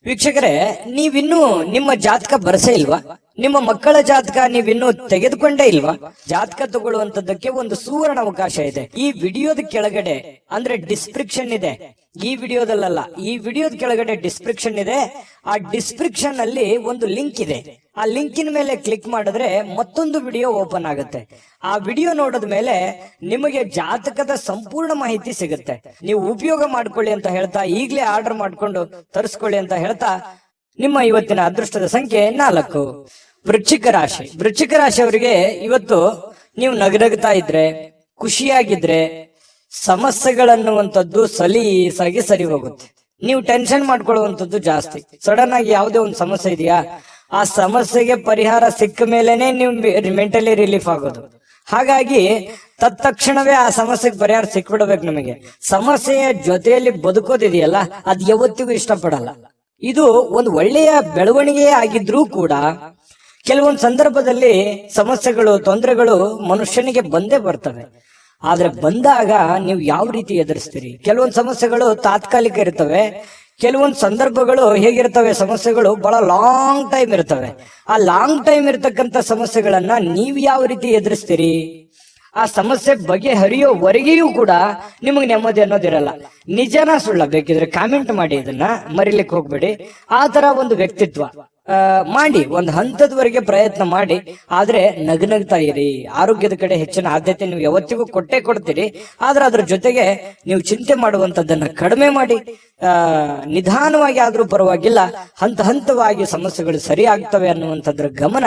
ವೀಕ್ಷಕರೇ, ನೀವಿನ್ನೂ ನಿಮ್ಮ ಜಾತಕ ಬರಸೇ ಇಲ್ವಾ? ನಿಮ್ಮ ಮಕ್ಕಳ ಜಾತಕ ನೀವಿನ್ನೂ ತೆಗೆದುಕೊಂಡೇ ಇಲ್ವಾ? ಜಾತಕ ತಗೊಳ್ಳುವಂತದ್ದಕ್ಕೆ ಒಂದು ಸುವರ್ಣ ಅವಕಾಶ ಇದೆ. ಈ ವಿಡಿಯೋದ ಕೆಳಗಡೆ ಅಂದ್ರೆ ಡಿಸ್ಕ್ರಿಪ್ಷನ್ ಇದೆ. ಈ ವಿಡಿಯೋದಲ್ಲ, ಈ ವಿಡಿಯೋದ ಕೆಳಗಡೆ ಡಿಸ್ಕ್ರಿಪ್ಷನ್ ಇದೆ. ಆ ಡಿಸ್ಕ್ರಿಪ್ಷನ್ ಅಲ್ಲಿ ಒಂದು ಲಿಂಕ್ ಇದೆ. ಆ ಲಿಂಕಿನ ಮೇಲೆ ಕ್ಲಿಕ್ ಮಾಡಿದ್ರೆ ಮತ್ತೊಂದು ವಿಡಿಯೋ ಓಪನ್ ಆಗುತ್ತೆ. ಆ ವಿಡಿಯೋ ನೋಡಿದ ಮೇಲೆ ನಿಮಗೆ ಜಾತಕದ ಸಂಪೂರ್ಣ ಮಾಹಿತಿ ಸಿಗುತ್ತೆ. ನೀವು ಉಪಯೋಗ ಮಾಡ್ಕೊಳ್ಳಿ ಅಂತ ಹೇಳ್ತಾ, ಈಗಲೇ ಆರ್ಡರ್ ಮಾಡ್ಕೊಂಡು ತರಿಸ್ಕೊಳ್ಳಿ ಅಂತ ಹೇಳ್ತಾ, ನಿಮ್ಮ ಇವತ್ತಿನ ಅದೃಷ್ಟದ ಸಂಖ್ಯೆ 4. ವೃಶ್ಚಿಕ ರಾಶಿ. ವೃಶ್ಚಿಕ ರಾಶಿಯವರಿಗೆ ಇವತ್ತು ನೀವು ನಗನಗ್ತಾ ಇದ್ರೆ, ಖುಷಿಯಾಗಿದ್ರೆ, ಸಮಸ್ಯೆಗಳನ್ನುವಂಥದ್ದು ಸಲೀಸಾಗಿ ಸರಿ ಹೋಗುತ್ತೆ. ನೀವು ಟೆನ್ಷನ್ ಮಾಡ್ಕೊಳ್ಳುವಂಥದ್ದು ಜಾಸ್ತಿ. ಸಡನ್ ಆಗಿ ಯಾವುದೇ ಒಂದು ಸಮಸ್ಯೆ ಇದೆಯಾ, ಆ ಸಮಸ್ಯೆಗೆ ಪರಿಹಾರ ಸಿಕ್ಕ ಮೇಲೆನೆ ನೀವು ಮೆಂಟಲಿ ರಿಲೀಫ್ ಆಗೋದು. ಹಾಗಾಗಿ ತತ್ಕ್ಷಣವೇ ಆ ಸಮಸ್ಯೆಗೆ ಪರಿಹಾರ ಸಿಕ್ಬಿಡ್ಬೇಕು. ನಿಮಗೆ ಸಮಸ್ಯೆಯ ಜೊತೆಯಲ್ಲಿ ಬದುಕೋದಿದೆಯಲ್ಲ, ಅದು ಯಾವತ್ತಿಗೂ ಇಷ್ಟಪಡಲ್ಲ. ಇದು ಒಂದು ಒಳ್ಳೆಯ ಬೆಳವಣಿಗೆ ಆಗಿದ್ರೂ ಕೂಡ ಕೆಲವೊಂದು ಸಂದರ್ಭದಲ್ಲಿ ಸಮಸ್ಯೆಗಳು, ತೊಂದರೆಗಳು ಮನುಷ್ಯನಿಗೆ ಬಂದೇ ಬರ್ತವೆ. ಆದ್ರೆ ಬಂದಾಗ ನೀವು ಯಾವ ರೀತಿ ಎದುರಿಸ್ತೀರಿ? ಕೆಲವೊಂದು ಸಮಸ್ಯೆಗಳು ತಾತ್ಕಾಲಿಕ ಇರ್ತವೆ, ಕೆಲವೊಂದು ಸಂದರ್ಭಗಳು ಹೇಗಿರ್ತವೆ, ಸಮಸ್ಯೆಗಳು ಬಹಳ ಲಾಂಗ್ ಟೈಮ್ ಇರ್ತವೆ. ಆ ಲಾಂಗ್ ಟೈಮ್ ಇರ್ತಕ್ಕಂಥ ಸಮಸ್ಯೆಗಳನ್ನ ನೀವು ಯಾವ ರೀತಿ ಎದುರಿಸ್ತೀರಿ? ಆ ಸಮಸ್ಯೆ ಬಗೆಹರಿಯೋವರೆಗೆಯೂ ಕೂಡ ನಿಮಗೆ ನೆಮ್ಮದಿ ಅನ್ನೋದಿರಲ್ಲ. ನಿಜನಾ ಸುಳ್ಳ ಬೇಕಿದ್ರೆ ಕಾಮೆಂಟ್ ಮಾಡಿ, ಇದನ್ನ ಮರಿಲಿಕ್ಕೆ ಹೋಗ್ಬೇಡಿ. ಆ ತರ ಒಂದು ವ್ಯಕ್ತಿತ್ವ ಮಾಡಿ, ಒಂದು ಹಂತದವರೆಗೆ ಪ್ರಯತ್ನ ಮಾಡಿ. ಆದ್ರೆ ನಗ್ನಗ್ತಾ ಇರಿ. ಆರೋಗ್ಯದ ಕಡೆ ಹೆಚ್ಚಿನ ಆದ್ಯತೆ ನೀವು ಯಾವತ್ತಿಗೂ ಕೊಟ್ಟೇ ಕೊಡ್ತೀರಿ. ಆದ್ರೆ ಅದ್ರ ಜೊತೆಗೆ ನೀವು ಚಿಂತೆ ಮಾಡುವಂತದ್ದನ್ನ ಕಡಿಮೆ ಮಾಡಿ, ನಿಧಾನವಾಗಿ ಆದ್ರೂ ಪರವಾಗಿಲ್ಲ, ಹಂತವಾಗಿ ಸಮಸ್ಯೆಗಳು ಸರಿ ಆಗ್ತವೆ ಅನ್ನುವಂಥದ್ರ ಗಮನ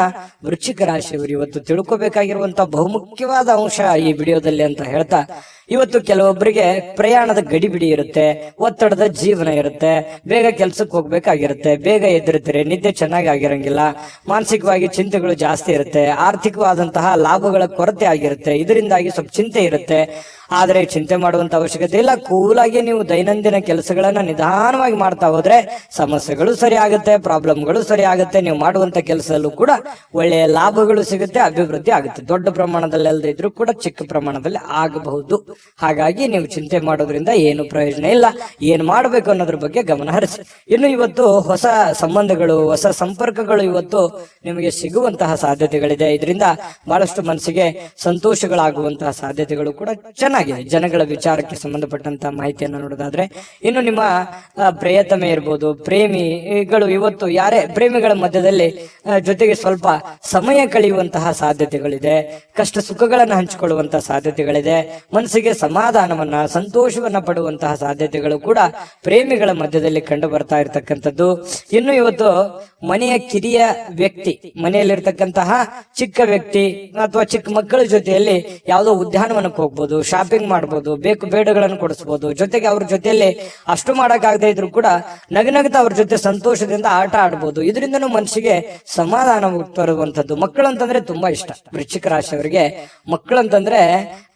ವೃಶ್ಚಿಕ ರಾಶಿಯವರು ಇವತ್ತು ತಿಳ್ಕೊಬೇಕಾಗಿರುವಂತಹ ಬಹುಮುಖ್ಯವಾದ ಅಂಶ ಈ ವಿಡಿಯೋದಲ್ಲಿ ಅಂತ ಹೇಳ್ತಾ, ಇವತ್ತು ಕೆಲವೊಬ್ಬರಿಗೆ ಪ್ರಯಾಣದ ಗಡಿಬಿಡಿ ಇರುತ್ತೆ, ಒತ್ತಡದ ಜೀವನ ಇರುತ್ತೆ, ಬೇಗ ಕೆಲ್ಸಕ್ಕೆ ಹೋಗ್ಬೇಕಾಗಿರುತ್ತೆ, ಬೇಗ ಎದ್ದಿರ್ತೀರಿ, ನಿದ್ದೆ ಚೆನ್ನಾಗಿ ಆಗಿರಂಗಿಲ್ಲ, ಮಾನಸಿಕವಾಗಿ ಚಿಂತೆಗಳು ಜಾಸ್ತಿ ಇರುತ್ತೆ, ಆರ್ಥಿಕವಾದಂತಹ ಲಾಭಗಳ ಕೊರತೆ ಆಗಿರುತ್ತೆ, ಇದರಿಂದಾಗಿ ಸ್ವಲ್ಪ ಚಿಂತೆ ಇರುತ್ತೆ. ಆದ್ರೆ ಚಿಂತೆ ಮಾಡುವಂತ ಅವಶ್ಯಕತೆ ಇಲ್ಲ. ಕೂಲಾಗಿ ನೀವು ದೈನಂದಿನ ಕೆಲಸಗಳನ್ನ ನಿಧಾನವಾಗಿ ಮಾಡ್ತಾ ಹೋದ್ರೆ ಸಮಸ್ಯೆಗಳು ಸರಿ ಆಗುತ್ತೆ, ಪ್ರಾಬ್ಲಮ್ಗಳು ಸರಿ ಆಗುತ್ತೆ. ನೀವು ಮಾಡುವಂತ ಕೆಲಸದಲ್ಲೂ ಕೂಡ ಒಳ್ಳೆಯ ಲಾಭಗಳು ಸಿಗುತ್ತೆ, ಅಭಿವೃದ್ಧಿ ಆಗುತ್ತೆ. ದೊಡ್ಡ ಪ್ರಮಾಣದಲ್ಲಿ ಅಲ್ಲದೆ ಇದ್ರೂ ಕೂಡ ಚಿಕ್ಕ ಪ್ರಮಾಣದಲ್ಲಿ ಆಗಬಹುದು. ಹಾಗಾಗಿ ನೀವು ಚಿಂತೆ ಮಾಡೋದ್ರಿಂದ ಏನು ಪ್ರಯೋಜನ ಇಲ್ಲ. ಏನ್ ಮಾಡ್ಬೇಕು ಅನ್ನೋದ್ರ ಬಗ್ಗೆ ಗಮನ ಹರಿಸಿ. ಇನ್ನು ಇವತ್ತು ಹೊಸ ಸಂಬಂಧಗಳು, ಹೊಸ ಸಂಪರ್ಕಗಳು ಇವತ್ತು ನಿಮಗೆ ಸಿಗುವಂತಹ ಸಾಧ್ಯತೆಗಳಿದೆ. ಇದರಿಂದ ಬಹಳಷ್ಟು ಮನಸ್ಸಿಗೆ ಸಂತೋಷಗಳಾಗುವಂತಹ ಸಾಧ್ಯತೆಗಳು ಕೂಡ ಚೆನ್ನಾಗಿದೆ. ಜನಗಳ ವಿಚಾರಕ್ಕೆ ಸಂಬಂಧಪಟ್ಟಂತಹ ಮಾಹಿತಿಯನ್ನು ನೋಡೋದಾದ್ರೆ, ಇನ್ನು ನಿಮ್ಮ ಪ್ರಿಯತಮೆ ಇರ್ಬೋದು, ಪ್ರೇಮಿಗಳು ಇವತ್ತು ಯಾರೇ ಪ್ರೇಮಿಗಳ ಮಧ್ಯದಲ್ಲಿ ಜೊತೆಗೆ ಸ್ವಲ್ಪ ಸಮಯ ಕಳೆಯುವಂತಹ ಸಾಧ್ಯತೆಗಳಿದೆ. ಕಷ್ಟ ಸುಖಗಳನ್ನು ಹಂಚಿಕೊಳ್ಳುವಂತಹ ಸಾಧ್ಯತೆಗಳಿದೆ. ಮನಸ್ಸಿಗೆ ಸಮಾಧಾನವನ್ನ, ಸಂತೋಷವನ್ನ ಪಡುವಂತಹ ಸಾಧ್ಯತೆಗಳು ಕೂಡ ಪ್ರೇಮಿಗಳ ಮಧ್ಯದಲ್ಲಿ ಕಂಡು ಬರ್ತಾ ಇರತಕ್ಕಂಥದ್ದು. ಇನ್ನು ಇವತ್ತು ಮನೆಯ ಕಿರಿಯ ವ್ಯಕ್ತಿ, ಮನೆಯಲ್ಲಿರ್ತಕ್ಕಂತಹ ಚಿಕ್ಕ ವ್ಯಕ್ತಿ ಅಥವಾ ಚಿಕ್ಕ ಮಕ್ಕಳ ಜೊತೆಯಲ್ಲಿ ಯಾವುದೋ ಉದ್ಯಾನವನಕ್ಕೆ ಹೋಗ್ಬೋದು, ಶಾಪಿಂಗ್ ಮಾಡ್ಬೋದು, ಬೇಕು ಬೇಡಗಳನ್ನು ಕೊಡಿಸ್ಬೋದು. ಜೊತೆಗೆ ಅವ್ರ ಜೊತೆಯಲ್ಲಿ ಅಷ್ಟು ಮಾಡಕ್ಕಾಗದೇ ಇದ್ರು ಕೂಡ ನಗನಗ್ತಾ ಅವ್ರ ಜೊತೆ ಸಂತೋಷದಿಂದ ಆಟ ಆಡ್ಬೋದು. ಇದರಿಂದನೂ ಮನಸ್ಸಿಗೆ ಸಮಾಧಾನ ತರುವಂತದ್ದು. ಮಕ್ಕಳಂತಂದ್ರೆ ತುಂಬಾ ಇಷ್ಟ. ವೃಶ್ಚಿಕ ರಾಶಿಯವರಿಗೆ ಮಕ್ಕಳಂತಂದ್ರೆ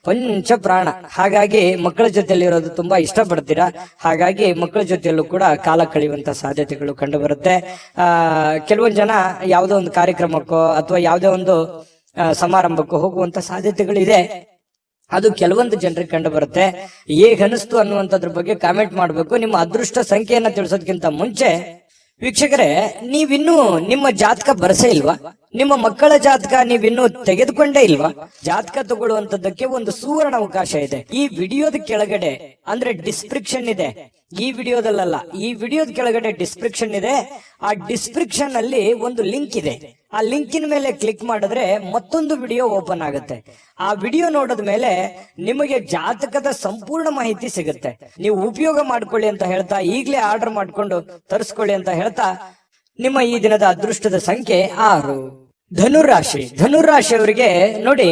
ಪಂಚ ಪ್ರಾಣ. ಹಾಗಾಗಿ ಮಕ್ಕಳ ಜೊತೆಯಲ್ಲಿ ಇರೋದು ತುಂಬಾ ಇಷ್ಟಪಡ್ತೀರಾ. ಹಾಗಾಗಿ ಮಕ್ಕಳ ಜೊತೆಯಲ್ಲೂ ಕೂಡ ಕಾಲ ಕಳೆಯುವಂತ ಸಾಧ್ಯತೆಗಳು ಕಂಡು ಬರುತ್ತೆ. ಕೆಲವೊಂದು ಜನ ಯಾವುದೋ ಒಂದು ಕಾರ್ಯಕ್ರಮಕ್ಕೋ ಅಥವಾ ಯಾವುದೋ ಒಂದು ಸಮಾರಂಭಕ್ಕೂ ಹೋಗುವಂತ ಸಾಧ್ಯತೆಗಳಿದೆ. ಅದು ಕೆಲವೊಂದು ಜನರಿಗೆ ಕಂಡು ಬರುತ್ತೆ. ಹೇಗನಿಸ್ತು ಅನ್ನುವಂಥದ್ರ ಬಗ್ಗೆ ಕಾಮೆಂಟ್ ಮಾಡಬೇಕು. ನಿಮ್ಮ ಅದೃಷ್ಟ ಸಂಖ್ಯೆಯನ್ನ ತಿಳಿಸೋದಕ್ಕಿಂತ ಮುಂಚೆ ವೀಕ್ಷಕರೇ, ನೀವಿನ್ನೂ ನಿಮ್ಮ ಜಾತಕ ಬರಸೇ ಇಲ್ವಾ? ನಿಮ್ಮ ಮಕ್ಕಳ ಜಾತಕ ನೀವಿನ್ನೂ ತೆಗೆದುಕೊಂಡೇ ಇಲ್ವಾ? ಜಾತಕ ತಗೊಳ್ಳುವಂತದ್ದಕ್ಕೆ ಒಂದು ಸುವರ್ಣ ಅವಕಾಶ ಇದೆ. ಈ ವಿಡಿಯೋದ ಕೆಳಗಡೆ ಅಂದ್ರೆ ಡಿಸ್ಕ್ರಿಪ್ಷನ್ ಇದೆ. ಈ ವಿಡಿಯೋದಲ್ಲ, ಈ ವಿಡಿಯೋದ ಕೆಳಗಡೆ ಡಿಸ್ಕ್ರಿಪ್ಷನ್ ಇದೆ. ಆ ಡಿಸ್ಕ್ರಿಪ್ಷನ್ ಅಲ್ಲಿ ಒಂದು ಲಿಂಕ್ ಇದೆ. ಆ ಲಿಂಕಿನ ಮೇಲೆ ಕ್ಲಿಕ್ ಮಾಡಿದ್ರೆ ಮತ್ತೊಂದು ವಿಡಿಯೋ ಓಪನ್ ಆಗುತ್ತೆ. ಆ ವಿಡಿಯೋ ನೋಡಿದ ಮೇಲೆ ನಿಮಗೆ ಜಾತಕದ ಸಂಪೂರ್ಣ ಮಾಹಿತಿ ಸಿಗುತ್ತೆ. ನೀವು ಉಪಯೋಗ ಮಾಡ್ಕೊಳ್ಳಿ ಅಂತ ಹೇಳ್ತಾ, ಈಗಲೇ ಆರ್ಡರ್ ಮಾಡ್ಕೊಂಡು ತರಿಸ್ಕೊಳ್ಳಿ ಅಂತ ಹೇಳ್ತಾ, ನಿಮ್ಮ ಈ ದಿನದ ಅದೃಷ್ಟದ ಸಂಖ್ಯೆ 6. ಧನುರಾಶಿ. ಧನುರಾಶಿಯವರಿಗೆ ನೋಡಿ,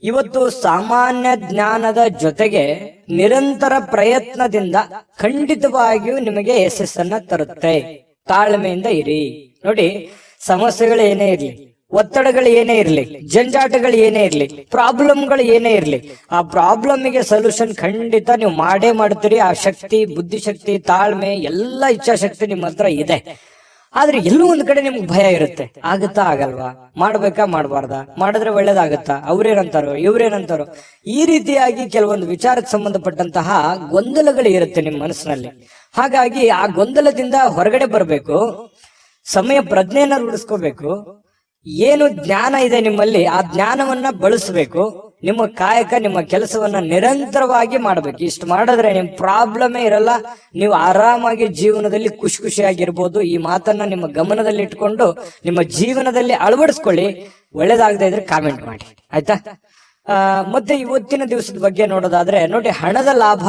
ಇವತ್ತು ಸಾಮಾನ್ಯ ಜ್ಞಾನದ ಜೊತೆಗೆ ನಿರಂತರ ಪ್ರಯತ್ನದಿಂದ ಖಂಡಿತವಾಗಿಯೂ ನಿಮಗೆ ಯಶಸ್ಸನ್ನ ತರುತ್ತೆ. ತಾಳ್ಮೆಯಿಂದ ಇರಿ. ನೋಡಿ, ಸಮಸ್ಯೆಗಳು ಏನೇ ಇರ್ಲಿ, ಒತ್ತಡಗಳು ಏನೇ ಇರ್ಲಿ, ಜಂಜಾಟಗಳು ಏನೇ ಇರ್ಲಿ, ಪ್ರಾಬ್ಲಮ್ಗಳು ಏನೇ ಇರ್ಲಿ, ಆ ಪ್ರಾಬ್ಲಮ್ಗೆ ಸೊಲ್ಯೂಷನ್ ಖಂಡಿತ ನೀವು ಮಾಡೇ ಮಾಡ್ತೀರಿ. ಆ ಶಕ್ತಿ, ಬುದ್ಧಿಶಕ್ತಿ, ತಾಳ್ಮೆ, ಎಲ್ಲ ಇಚ್ಛಾಶಕ್ತಿ ನಿಮ್ಮ ಹತ್ರ ಇದೆ. ಆದ್ರೆ ಎಲ್ಲೋ ಒಂದ್ ಕಡೆ ನಿಮ್ಗೆ ಭಯ ಇರುತ್ತೆ, ಆಗುತ್ತಾ ಆಗಲ್ವಾ, ಮಾಡ್ಬೇಕಾ ಮಾಡ್ಬಾರ್ದಾ, ಮಾಡಿದ್ರೆ ಒಳ್ಳೇದಾಗತ್ತಾ, ಅವ್ರೇನಂತಾರೋ ಇವ್ರೇನಂತಾರೋ, ಈ ರೀತಿಯಾಗಿ ಕೆಲವೊಂದು ವಿಚಾರಕ್ಕೆ ಸಂಬಂಧಪಟ್ಟಂತಹ ಗೊಂದಲಗಳು ಇರುತ್ತೆ ನಿಮ್ಮ ಮನಸ್ಸಿನಲ್ಲಿ. ಹಾಗಾಗಿ ಆ ಗೊಂದಲದಿಂದ ಹೊರಗಡೆ ಬರಬೇಕು, ಸಮಯ ಪ್ರಜ್ಞೆಯನ್ನ ರೂಢಿಸ್ಕೋಬೇಕು. ಏನು ಜ್ಞಾನ ಇದೆ ನಿಮ್ಮಲ್ಲಿ ಆ ಜ್ಞಾನವನ್ನ ಬಳಸಬೇಕು. ನಿಮ್ಮ ಕಾಯಕ, ನಿಮ್ಮ ಕೆಲಸವನ್ನ ನಿರಂತರವಾಗಿ ಮಾಡಬೇಕು. ಇಷ್ಟು ಮಾಡಿದ್ರೆ ನಿಮ್ ಪ್ರಾಬ್ಲಮೇ ಇರಲ್ಲ, ನೀವು ಆರಾಮಾಗಿ ಜೀವನದಲ್ಲಿ ಖುಷಿಯಾಗಿರ್ಬೋದು. ಈ ಮಾತನ್ನ ನಿಮ್ಮ ಗಮನದಲ್ಲಿ ಇಟ್ಕೊಂಡು ನಿಮ್ಮ ಜೀವನದಲ್ಲಿ ಅಳವಡಿಸ್ಕೊಳ್ಳಿ. ಒಳ್ಳೇದಾಗದೇ ಇದ್ರೆ ಕಾಮೆಂಟ್ ಮಾಡಿ, ಆಯ್ತಾ? ಮತ್ತೆ ಇವತ್ತಿನ ದಿವಸದ ಬಗ್ಗೆ ನೋಡೋದಾದ್ರೆ ನೋಡಿ, ಹಣದ ಲಾಭ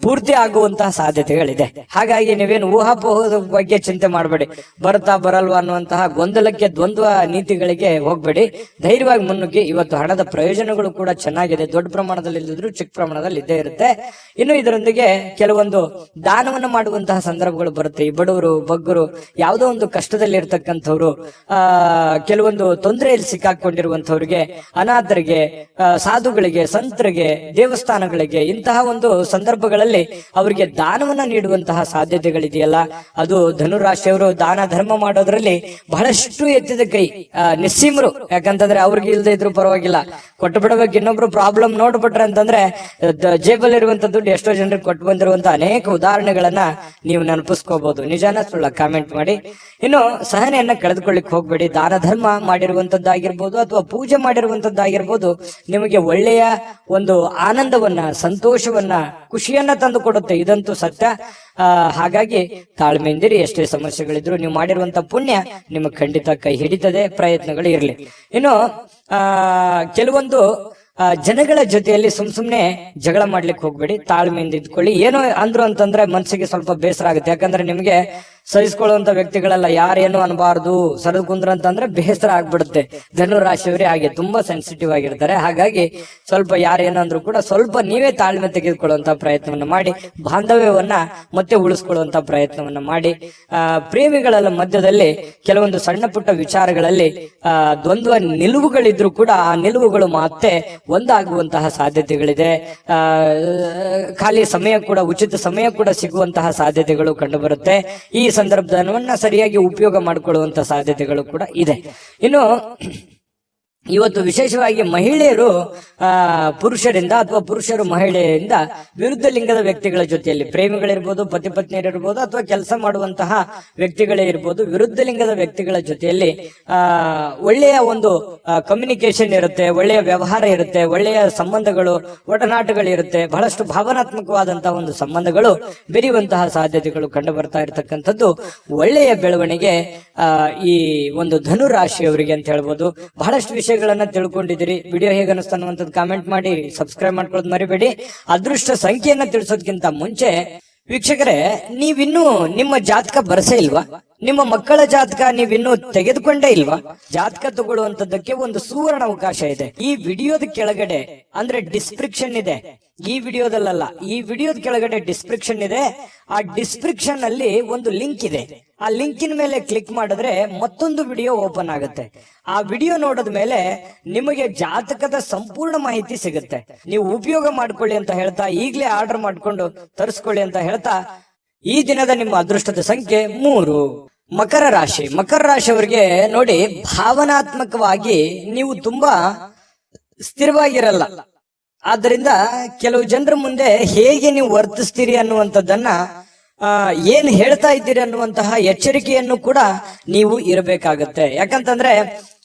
ಪೂರ್ತಿ ಆಗುವಂತಹ ಸಾಧ್ಯತೆಗಳಿದೆ. ಹಾಗಾಗಿ ನೀವೇನು ಊಹಾಪೋಹದ ಬಗ್ಗೆ ಚಿಂತೆ ಮಾಡಬೇಡಿ, ಬರ್ತಾ ಬರಲ್ವಾ ಅನ್ನುವಂತಹ ಗೊಂದಲಕ್ಕೆ, ದ್ವಂದ್ವ ನೀತಿಗಳಿಗೆ ಹೋಗ್ಬೇಡಿ. ಧೈರ್ಯವಾಗಿ ಮುನ್ನುಗ್ಗಿ. ಇವತ್ತು ಹಣದ ಪ್ರಯೋಜನಗಳು ಕೂಡ ಚೆನ್ನಾಗಿದೆ, ದೊಡ್ಡ ಪ್ರಮಾಣದಲ್ಲಿ ಇಲ್ಲದಿದ್ರು ಚಿಕ್ಕ ಪ್ರಮಾಣದಲ್ಲಿ ಇದ್ದೇ ಇರುತ್ತೆ. ಇನ್ನು ಇದರೊಂದಿಗೆ ಕೆಲವೊಂದು ದಾನವನ್ನು ಮಾಡುವಂತಹ ಸಂದರ್ಭಗಳು ಬರುತ್ತೆ. ಈ ಬಡವರು, ಬಗ್ಗರು, ಯಾವುದೋ ಒಂದು ಕಷ್ಟದಲ್ಲಿ ಇರ್ತಕ್ಕಂಥವ್ರು, ಕೆಲವೊಂದು ತೊಂದರೆಯಲ್ಲಿ ಸಿಕ್ಕಾಕೊಂಡಿರುವಂತವ್ರಿಗೆ, ಅನಾಥರಿಗೆ, ಸಾಧುಗಳಿಗೆ, ಸಂತರಿಗೆ, ದೇವಸ್ಥಾನಗಳಿಗೆ, ಇಂತಹ ಒಂದು ಸಂದರ್ಭಗಳಲ್ಲಿ ಅವರಿಗೆ ದಾನವನ್ನ ನೀಡುವಂತಹ ಸಾಧ್ಯತೆಗಳಿದೆಯಲ್ಲ, ಅದು ಧನುರಾಶಿಯವರು ದಾನ ಧರ್ಮ ಮಾಡೋದ್ರಲ್ಲಿ ಬಹಳಷ್ಟು ಎತ್ತಿದ ಕೈ, ನಿಸ್ಸೀಮರು. ಯಾಕಂತಂದ್ರೆ ಅವ್ರಿಗೆ ಇಲ್ಲದೆ ಇದ್ರು ಪರವಾಗಿಲ್ಲ, ಕೊಟ್ಟು ಬಿಡಬೇಕು. ಇನ್ನೊಬ್ರು ಪ್ರಾಬ್ಲಮ್ ನೋಡ್ಬಿಟ್ರೆ ಅಂತಂದ್ರೆ ಜೇಬಲ್ ಇರುವಂತ ದುಡ್ಡು ಎಷ್ಟೋ ಜನರಿಗೆ ಕೊಟ್ಟು ಬಂದಿರುವಂತ ಅನೇಕ ಉದಾಹರಣೆಗಳನ್ನ ನೀವು ನೆನಪಿಸ್ಕೋಬಹುದು. ನಿಜಾನ ಸುಳ್ಳ ಕಾಮೆಂಟ್ ಮಾಡಿ. ಇನ್ನು ಸಹನೆಯನ್ನ ಕಳೆದುಕೊಳ್ಳಿಕ್ ಹೋಗ್ಬೇಡಿ. ದಾನ ಧರ್ಮ ಮಾಡಿರುವಂತದ್ದಾಗಿರ್ಬೋದು ಅಥವಾ ಪೂಜೆ ಮಾಡಿರುವಂತದ್ದಾಗಿರ್ಬೋದು, ನಿಮಗೆ ಒಳ್ಳೆಯ ಒಂದು ಆನಂದವನ್ನ, ಸಂತೋಷವನ್ನ, ಖುಷಿಯನ್ನ ತಂದು ಕೊಡುತ್ತೆ. ಇದಂತೂ ಸತ್ಯ. ಹಾಗಾಗಿ ತಾಳ್ಮೆಯಿಂದಿರಿ. ಎಷ್ಟೇ ಸಮಸ್ಯೆಗಳಿದ್ರು ನೀವು ಮಾಡಿರುವಂತ ಪುಣ್ಯ ನಿಮಗೆ ಖಂಡಿತ ಕೈ ಹಿಡಿತದೆ. ಪ್ರಯತ್ನಗಳು ಇರಲಿ. ಇನ್ನು ಕೆಲವೊಂದು ಜನಗಳ ಜೊತೆಯಲ್ಲಿ ಸುಮ್ನೆ ಜಗಳ ಮಾಡ್ಲಿಕ್ಕೆ ಹೋಗ್ಬೇಡಿ. ತಾಳ್ಮೆಯಿಂದ ಇದ್ಕೊಳ್ಳಿ. ಏನೋ ಅಂದ್ರು ಅಂತಂದ್ರೆ ಮನ್ಸಿಗೆ ಸ್ವಲ್ಪ ಬೇಸರ ಆಗುತ್ತೆ. ಯಾಕಂದ್ರೆ ನಿಮ್ಗೆ ಸಹಿಸ್ಕೊಳ್ಳುವಂತ ವ್ಯಕ್ತಿಗಳೆಲ್ಲ ಯಾರೇನು ಅನ್ಬಾರ್ದು, ಸರಿದು ಕುಂದ್ರ ಅಂತಂದ್ರೆ ಬೇಸರ ಆಗ್ಬಿಡುತ್ತೆ. ಧನುರಾಶಿಯವರೇ ಹಾಗೆ ತುಂಬಾ ಸೆನ್ಸಿಟಿವ್ ಆಗಿರ್ತಾರೆ. ಹಾಗಾಗಿ ಸ್ವಲ್ಪ ಯಾರೇನಂದ್ರು ಕೂಡ ಸ್ವಲ್ಪ ನೀವೇ ತಾಳ್ಮೆ ತೆಗೆದುಕೊಳ್ಳುವಂತ ಪ್ರಯತ್ನವನ್ನ ಮಾಡಿ, ಬಾಂಧವ್ಯವನ್ನ ಮತ್ತೆ ಉಳಿಸ್ಕೊಳ್ಳುವಂತ ಪ್ರಯತ್ನವನ್ನ ಮಾಡಿ. ಪ್ರೇಮಿಗಳ ಮಧ್ಯದಲ್ಲಿ ಕೆಲವೊಂದು ಸಣ್ಣ ಪುಟ್ಟ ವಿಚಾರಗಳಲ್ಲಿ ದ್ವಂದ್ವ ನಿಲುವುಗಳಿದ್ರು ಕೂಡ ಆ ನಿಲುವುಗಳು ಮತ್ತೆ ಒಂದಾಗುವಂತಹ ಸಾಧ್ಯತೆಗಳಿದೆ. ಖಾಲಿ ಸಮಯ ಕೂಡ, ಉಚಿತ ಸಮಯ ಕೂಡ ಸಿಗುವಂತಹ ಸಾಧ್ಯತೆಗಳು ಕಂಡು ಬರುತ್ತೆ. ಈ ಸಂದರ್ಭವನ್ನ ಸರಿಯಾಗಿ ಉಪಯೋಗ ಮಾಡಿಕೊಳ್ಳುವಂತ ಸಾಧ್ಯತೆಗಳು ಕೂಡ ಇದೆ. ಇನ್ನು ಇವತ್ತು ವಿಶೇಷವಾಗಿ ಮಹಿಳೆಯರು ಪುರುಷರಿಂದ ಅಥವಾ ಪುರುಷರು ಮಹಿಳೆಯರಿಂದ ವಿರುದ್ಧ ಲಿಂಗದ ವ್ಯಕ್ತಿಗಳ ಜೊತೆಯಲ್ಲಿ, ಪ್ರೇಮಿಗಳಿರ್ಬೋದು, ಪತಿ ಪತ್ನಿಯರಿರ್ಬೋದು, ಅಥವಾ ಕೆಲಸ ಮಾಡುವಂತಹ ವ್ಯಕ್ತಿಗಳೇ ಇರ್ಬೋದು, ವಿರುದ್ಧ ಲಿಂಗದ ವ್ಯಕ್ತಿಗಳ ಜೊತೆಯಲ್ಲಿ ಒಳ್ಳೆಯ ಒಂದು ಕಮ್ಯುನಿಕೇಶನ್ ಇರುತ್ತೆ, ಒಳ್ಳೆಯ ವ್ಯವಹಾರ ಇರುತ್ತೆ, ಒಳ್ಳೆಯ ಸಂಬಂಧಗಳು, ಒಡನಾಟಗಳಿರುತ್ತೆ. ಬಹಳಷ್ಟು ಭಾವನಾತ್ಮಕವಾದಂತಹ ಒಂದು ಸಂಬಂಧಗಳು ಬೆರೆಯುವಂತಹ ಸಾಧ್ಯತೆಗಳು ಕಂಡು ಬರ್ತಾ ಇರತಕ್ಕಂಥದ್ದು ಒಳ್ಳೆಯ ಬೆಳವಣಿಗೆ ಈ ಒಂದು ಧನು ರಾಶಿಯವರಿಗೆ ಅಂತ ಹೇಳ್ಬೋದು. ಬಹಳಷ್ಟು ವಿಷಯಗಳನ್ನ ತಿಳ್ಕೊಂಡಿದ್ದೀರಿ. ವಿಡಿಯೋ ಹೇಗೆ ಅನಿಸ್ತಾ ಅನ್ನುವಂಥದ್ದು ಕಾಮೆಂಟ್ ಮಾಡಿ, ಸಬ್ಸ್ಕ್ರೈಬ್ ಮಾಡ್ಕೊಳ್ಳೋದು ಮರಿಬೇಡಿ. ಅದೃಷ್ಟ ಸಂಖ್ಯೆಯನ್ನ ತಿಳಿಸೋದಕ್ಕಿಂತ ಮುಂಚೆ ವೀಕ್ಷಕರೇ, ನೀವಿನ್ನೂ ನಿಮ್ಮ ಜಾತಕ ಬರಸೇ ಇಲ್ವಾ? ನಿಮ್ಮ ಮಕ್ಕಳ ಜಾತಕ ನೀವಿನ್ನೂ ತೆಗೆದುಕೊಂಡೇ ಇಲ್ವಾ? ಜಾತಕ ತಗೊಳ್ಳುವಂತದ್ದಕ್ಕೆ ಒಂದು ಸುವರ್ಣ ಅವಕಾಶ ಇದೆ. ಈ ವಿಡಿಯೋದ ಕೆಳಗಡೆ ಅಂದ್ರೆ ಡಿಸ್ಕ್ರಿಪ್ಷನ್ ಇದೆ. ಈ ವಿಡಿಯೋದಲ್ಲ, ಈ ವಿಡಿಯೋದ ಕೆಳಗಡೆ ಡಿಸ್ಕ್ರಿಪ್ಷನ್ ಇದೆ. ಆ ಡಿಸ್ಕ್ರಿಪ್ಷನ್ ಅಲ್ಲಿ ಒಂದು ಲಿಂಕ್ ಇದೆ. ಆ ಲಿಂಕಿನ ಮೇಲೆ ಕ್ಲಿಕ್ ಮಾಡಿದ್ರೆ ಮತ್ತೊಂದು ವಿಡಿಯೋ ಓಪನ್ ಆಗುತ್ತೆ. ಆ ವಿಡಿಯೋ ನೋಡಿದ ಮೇಲೆ ನಿಮಗೆ ಜಾತಕದ ಸಂಪೂರ್ಣ ಮಾಹಿತಿ ಸಿಗುತ್ತೆ. ನೀವು ಉಪಯೋಗ ಮಾಡ್ಕೊಳ್ಳಿ ಅಂತ ಹೇಳ್ತಾ, ಈಗಲೇ ಆರ್ಡರ್ ಮಾಡ್ಕೊಂಡು ತರಿಸ್ಕೊಳ್ಳಿ ಅಂತ ಹೇಳ್ತಾ, ಈ ದಿನದ ನಿಮ್ಮ ಅದೃಷ್ಟದ ಸಂಖ್ಯೆ 3. ಮಕರ ರಾಶಿ. ಮಕರ ರಾಶಿಯವರಿಗೆ ನೋಡಿ, ಭಾವನಾತ್ಮಕವಾಗಿ ನೀವು ತುಂಬಾ ಸ್ಥಿರವಾಗಿರಲ್ಲ. ಆದ್ದರಿಂದ ಕೆಲವು ಜನರ ಮುಂದೆ ಹೇಗೆ ನೀವು ವರ್ತಿಸ್ತೀರಿ ಅನ್ನುವಂಥದ್ದನ್ನ, ಏನ್ ಹೇಳ್ತಾ ಇದ್ದೀರಿ ಅನ್ನುವಂತಹ ಎಚ್ಚರಿಕೆಯನ್ನು ಕೂಡ ನೀವು ಇರಬೇಕಾಗತ್ತೆ. ಯಾಕಂತಂದ್ರೆ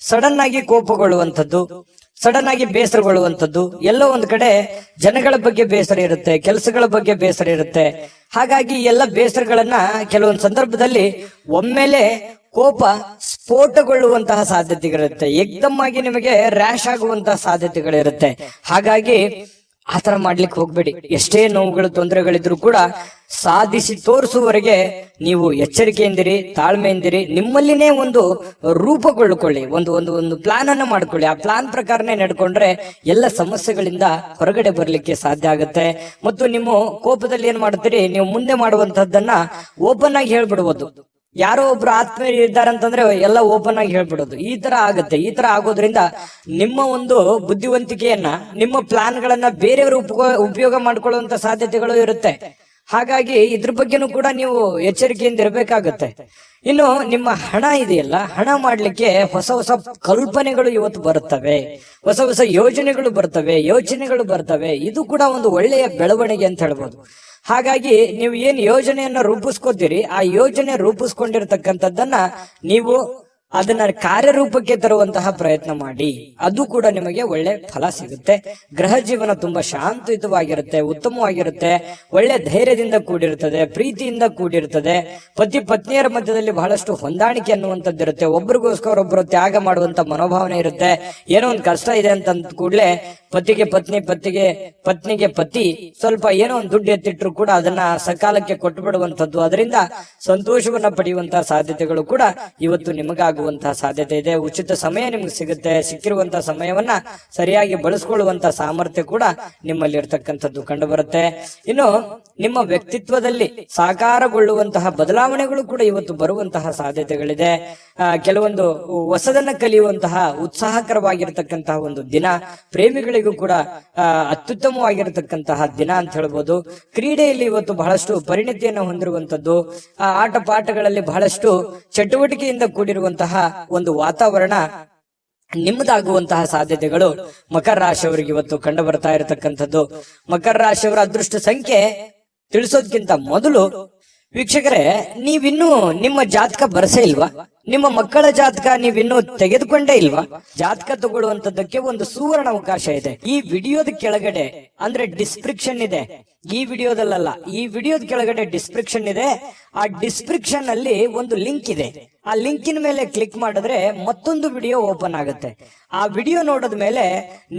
ಸಡನ್ ಆಗಿ ಕೋಪಗೊಳ್ಳುವಂಥದ್ದು, ಸಡನ್ ಆಗಿ ಬೇಸರಗೊಳ್ಳುವಂಥದ್ದು, ಎಲ್ಲೋ ಒಂದ್ ಕಡೆ ಜನಗಳ ಬಗ್ಗೆ ಬೇಸರ ಇರುತ್ತೆ, ಕೆಲಸಗಳ ಬಗ್ಗೆ ಬೇಸರ ಇರುತ್ತೆ. ಹಾಗಾಗಿ ಎಲ್ಲ ಬೇಸರಗಳನ್ನ ಕೆಲವೊಂದು ಸಂದರ್ಭದಲ್ಲಿ ಒಮ್ಮೆಲೆ ಕೋಪ ಸ್ಫೋಟಗೊಳ್ಳುವಂತಹ ಸಾಧ್ಯತೆಗಳಿರುತ್ತೆ. ಏಕ್ದಮ್ ಆಗಿ ನಿಮಗೆ ರ್ಯಾಶ್ ಆಗುವಂತಹ ಸಾಧ್ಯತೆಗಳಿರುತ್ತೆ. ಹಾಗಾಗಿ ಆತರ ಮಾಡ್ಲಿಕ್ಕೆ ಹೋಗ್ಬೇಡಿ. ಎಷ್ಟೇ ನೋವುಗಳು, ತೊಂದರೆಗಳಿದ್ರು ಕೂಡ ಸಾಧಿಸಿ ತೋರಿಸುವವರೆಗೆ ನೀವು ಎಚ್ಚರಿಕೆಯಿಂದಿರಿ, ತಾಳ್ಮೆಯಿಂದಿರಿ. ನಿಮ್ಮಲ್ಲಿನೇ ಒಂದು ರೂಪುಗೊಳ್ಕೊಳ್ಳಿ, ಒಂದು ಪ್ಲಾನ್ ಅನ್ನ ಮಾಡ್ಕೊಳ್ಳಿ. ಆ ಪ್ಲಾನ್ ಪ್ರಕಾರನೇ ನಡ್ಕೊಂಡ್ರೆ ಎಲ್ಲ ಸಮಸ್ಯೆಗಳಿಂದ ಹೊರಗಡೆ ಬರ್ಲಿಕ್ಕೆ ಸಾಧ್ಯ ಆಗುತ್ತೆ. ಮತ್ತು ನಿಮ್ಮ ಕೋಪದಲ್ಲಿ ಏನ್ ಮಾಡ್ತೀರಿ, ನೀವು ಮುಂದೆ ಮಾಡುವಂತಹದ್ದನ್ನ ಓಪನ್ ಆಗಿ ಹೇಳ್ಬಿಡ್ಬೋದು. ಯಾರೋ ಒಬ್ರು ಆತ್ಮೀಯರು ಇದ್ದಾರಂತಂದ್ರೆ ಎಲ್ಲ ಓಪನ್ ಆಗಿ ಹೇಳ್ಬಿಡೋದು. ಈ ತರ ಆಗುತ್ತೆ. ಈ ತರ ಆಗೋದ್ರಿಂದ ನಿಮ್ಮ ಒಂದು ಬುದ್ಧಿವಂತಿಕೆಯನ್ನ, ನಿಮ್ಮ ಪ್ಲಾನ್ ಗಳನ್ನ ಬೇರೆಯವರು ಉಪಯೋಗ ಮಾಡ್ಕೊಳ್ಳುವಂತ ಸಾಧ್ಯತೆಗಳು ಇರುತ್ತೆ. ಹಾಗಾಗಿ ಇದ್ರ ಬಗ್ಗೆನೂ ಕೂಡ ನೀವು ಎಚ್ಚರಿಕೆಯಿಂದ ಇರಬೇಕಾಗುತ್ತೆ. ಇನ್ನು ನಿಮ್ಮ ಹಣ ಇದೆಯಲ್ಲ, ಹಣ ಮಾಡ್ಲಿಕ್ಕೆ ಹೊಸ ಹೊಸ ಕಲ್ಪನೆಗಳು ಇವತ್ತು ಬರುತ್ತವೆ, ಹೊಸ ಹೊಸ ಯೋಚನೆಗಳು ಬರ್ತವೆ. ಇದು ಕೂಡ ಒಂದು ಒಳ್ಳೆಯ ಬೆಳವಣಿಗೆ ಅಂತ ಹೇಳ್ಬೋದು. ಹಾಗಾಗಿ ನೀವು ಏನ್ ಯೋಜನೆಯನ್ನ ರೂಪಿಸ್ಕೋತೀರಿ, ಆ ಯೋಜನೆ ರೂಪಿಸ್ಕೊಂಡಿರ್ತಕ್ಕಂಥದ್ದನ್ನ ನೀವು ಅದನ್ನ ಕಾರ್ಯರೂಪಕ್ಕೆ ತರುವಂತಹ ಪ್ರಯತ್ನ ಮಾಡಿ. ಅದು ಕೂಡ ನಿಮಗೆ ಒಳ್ಳೆ ಫಲ ಸಿಗುತ್ತೆ. ಗೃಹ ಜೀವನ ತುಂಬಾ ಶಾಂತಿಯುತವಾಗಿರುತ್ತೆ, ಉತ್ತಮವಾಗಿರುತ್ತೆ, ಒಳ್ಳೆ ಧೈರ್ಯದಿಂದ ಕೂಡಿರುತ್ತದೆ, ಪ್ರೀತಿಯಿಂದ ಕೂಡಿರುತ್ತದೆ. ಪತಿ ಪತ್ನಿಯರ ಮಧ್ಯದಲ್ಲಿ ಬಹಳಷ್ಟು ಹೊಂದಾಣಿಕೆ ಅನ್ನುವಂಥದ್ದು ಇರುತ್ತೆ. ಒಬ್ರಿಗೋಸ್ಕರ ಒಬ್ಬರು ತ್ಯಾಗ ಮಾಡುವಂತ ಮನೋಭಾವನೆ ಇರುತ್ತೆ. ಏನೋ ಒಂದು ಕಷ್ಟ ಇದೆ ಅಂತ ಕೂಡಲೇ ಪತಿಗೆ ಪತ್ನಿಗೆ ಪತಿ ಸ್ವಲ್ಪ ಏನೋ ಒಂದು ದುಡ್ಡು ಎತ್ತಿಟ್ರು ಕೂಡ ಅದನ್ನ ಸಕಾಲಕ್ಕೆ ಕೊಟ್ಟು ಬಿಡುವಂತದ್ದು, ಅದರಿಂದ ಸಂತೋಷವನ್ನ ಪಡೆಯುವಂತಹ ಸಾಧ್ಯತೆಗಳು ಕೂಡ ಇವತ್ತು ನಿಮಗಾಗುವಂತಹ ಸಾಧ್ಯತೆ ಇದೆ. ಉಚಿತ ಸಮಯ ನಿಮ್ಗೆ ಸಿಗುತ್ತೆ. ಸಿಕ್ಕಿರುವಂತಹ ಸಮಯವನ್ನ ಸರಿಯಾಗಿ ಬಳಸ್ಕೊಳ್ಳುವಂತಹ ಸಾಮರ್ಥ್ಯ ಕೂಡ ನಿಮ್ಮಲ್ಲಿ ಇರ್ತಕ್ಕಂಥದ್ದು ಕಂಡು ಬರುತ್ತೆ. ಇನ್ನು ನಿಮ್ಮ ವ್ಯಕ್ತಿತ್ವದಲ್ಲಿ ಸಾಕಾರಗೊಳ್ಳುವಂತಹ ಬದಲಾವಣೆಗಳು ಕೂಡ ಇವತ್ತು ಬರುವಂತಹ ಸಾಧ್ಯತೆಗಳಿದೆ. ಕೆಲವೊಂದು ಹೊಸದನ್ನ ಕಲಿಯುವಂತಹ ಉತ್ಸಾಹಕರವಾಗಿರ್ತಕ್ಕಂತಹ ಒಂದು ದಿನ, ಪ್ರೇಮಿಗಳಿಗೂ ಕೂಡ ಅತ್ಯುತ್ತಮವಾಗಿರತಕ್ಕಂತಹ ದಿನ ಅಂತ ಹೇಳ್ಬೋದು. ಕ್ರೀಡೆಯಲ್ಲಿ ಇವತ್ತು ಬಹಳಷ್ಟು ಪರಿಣಿತಿಯನ್ನು ಹೊಂದಿರುವಂತದ್ದು, ಆಟ ಪಾಠಗಳಲ್ಲಿ ಬಹಳಷ್ಟು ಚಟುವಟಿಕೆಯಿಂದ ಕೂಡಿರುವಂತಹ ಒಂದು ವಾತಾವರಣ ನಿಮ್ಮದಾಗುವಂತಹ ಸಾಧ್ಯತೆಗಳು ಮಕರ ರಾಶಿಯವರಿಗೆ ಇವತ್ತು ಕಂಡು ಬರ್ತಾ ಇರತಕ್ಕಂಥದ್ದು. ಮಕರ ರಾಶಿಯವರ ಅದೃಷ್ಟ ಸಂಖ್ಯೆ ತಿಳಿಸೋದಕ್ಕಿಂತ ಮೊದಲು ವೀಕ್ಷಕರೇ, ನೀವಿನ್ನೂ ನಿಮ್ಮ ಜಾತಕ ಬರಸೇ ಇಲ್ವಾ? ನಿಮ್ಮ ಮಕ್ಕಳ ಜಾತಕ ನೀವಿನ್ನೂ ತೆಗೆದುಕೊಂಡೇ ಇಲ್ವಾ? ಜಾತಕ ತಗೊಳ್ಳುವಂತದ್ದಕ್ಕೆ ಒಂದು ಸುವರ್ಣ ಅವಕಾಶ ಇದೆ. ಈ ವಿಡಿಯೋದ ಕೆಳಗಡೆ ಅಂದ್ರೆ ಡಿಸ್ಕ್ರಿಪ್ಷನ್ ಇದೆ, ಈ ವಿಡಿಯೋದಲ್ಲ, ಈ ವಿಡಿಯೋದ ಕೆಳಗಡೆ ಡಿಸ್ಕ್ರಿಪ್ಷನ್ ಇದೆ. ಆ ಡಿಸ್ಕ್ರಿಪ್ಷನ್ ಅಲ್ಲಿ ಒಂದು ಲಿಂಕ್ ಇದೆ. ಆ ಲಿಂಕಿನ ಮೇಲೆ ಕ್ಲಿಕ್ ಮಾಡಿದ್ರೆ ಮತ್ತೊಂದು ವಿಡಿಯೋ ಓಪನ್ ಆಗುತ್ತೆ. ಆ ವಿಡಿಯೋ ನೋಡಿದ ಮೇಲೆ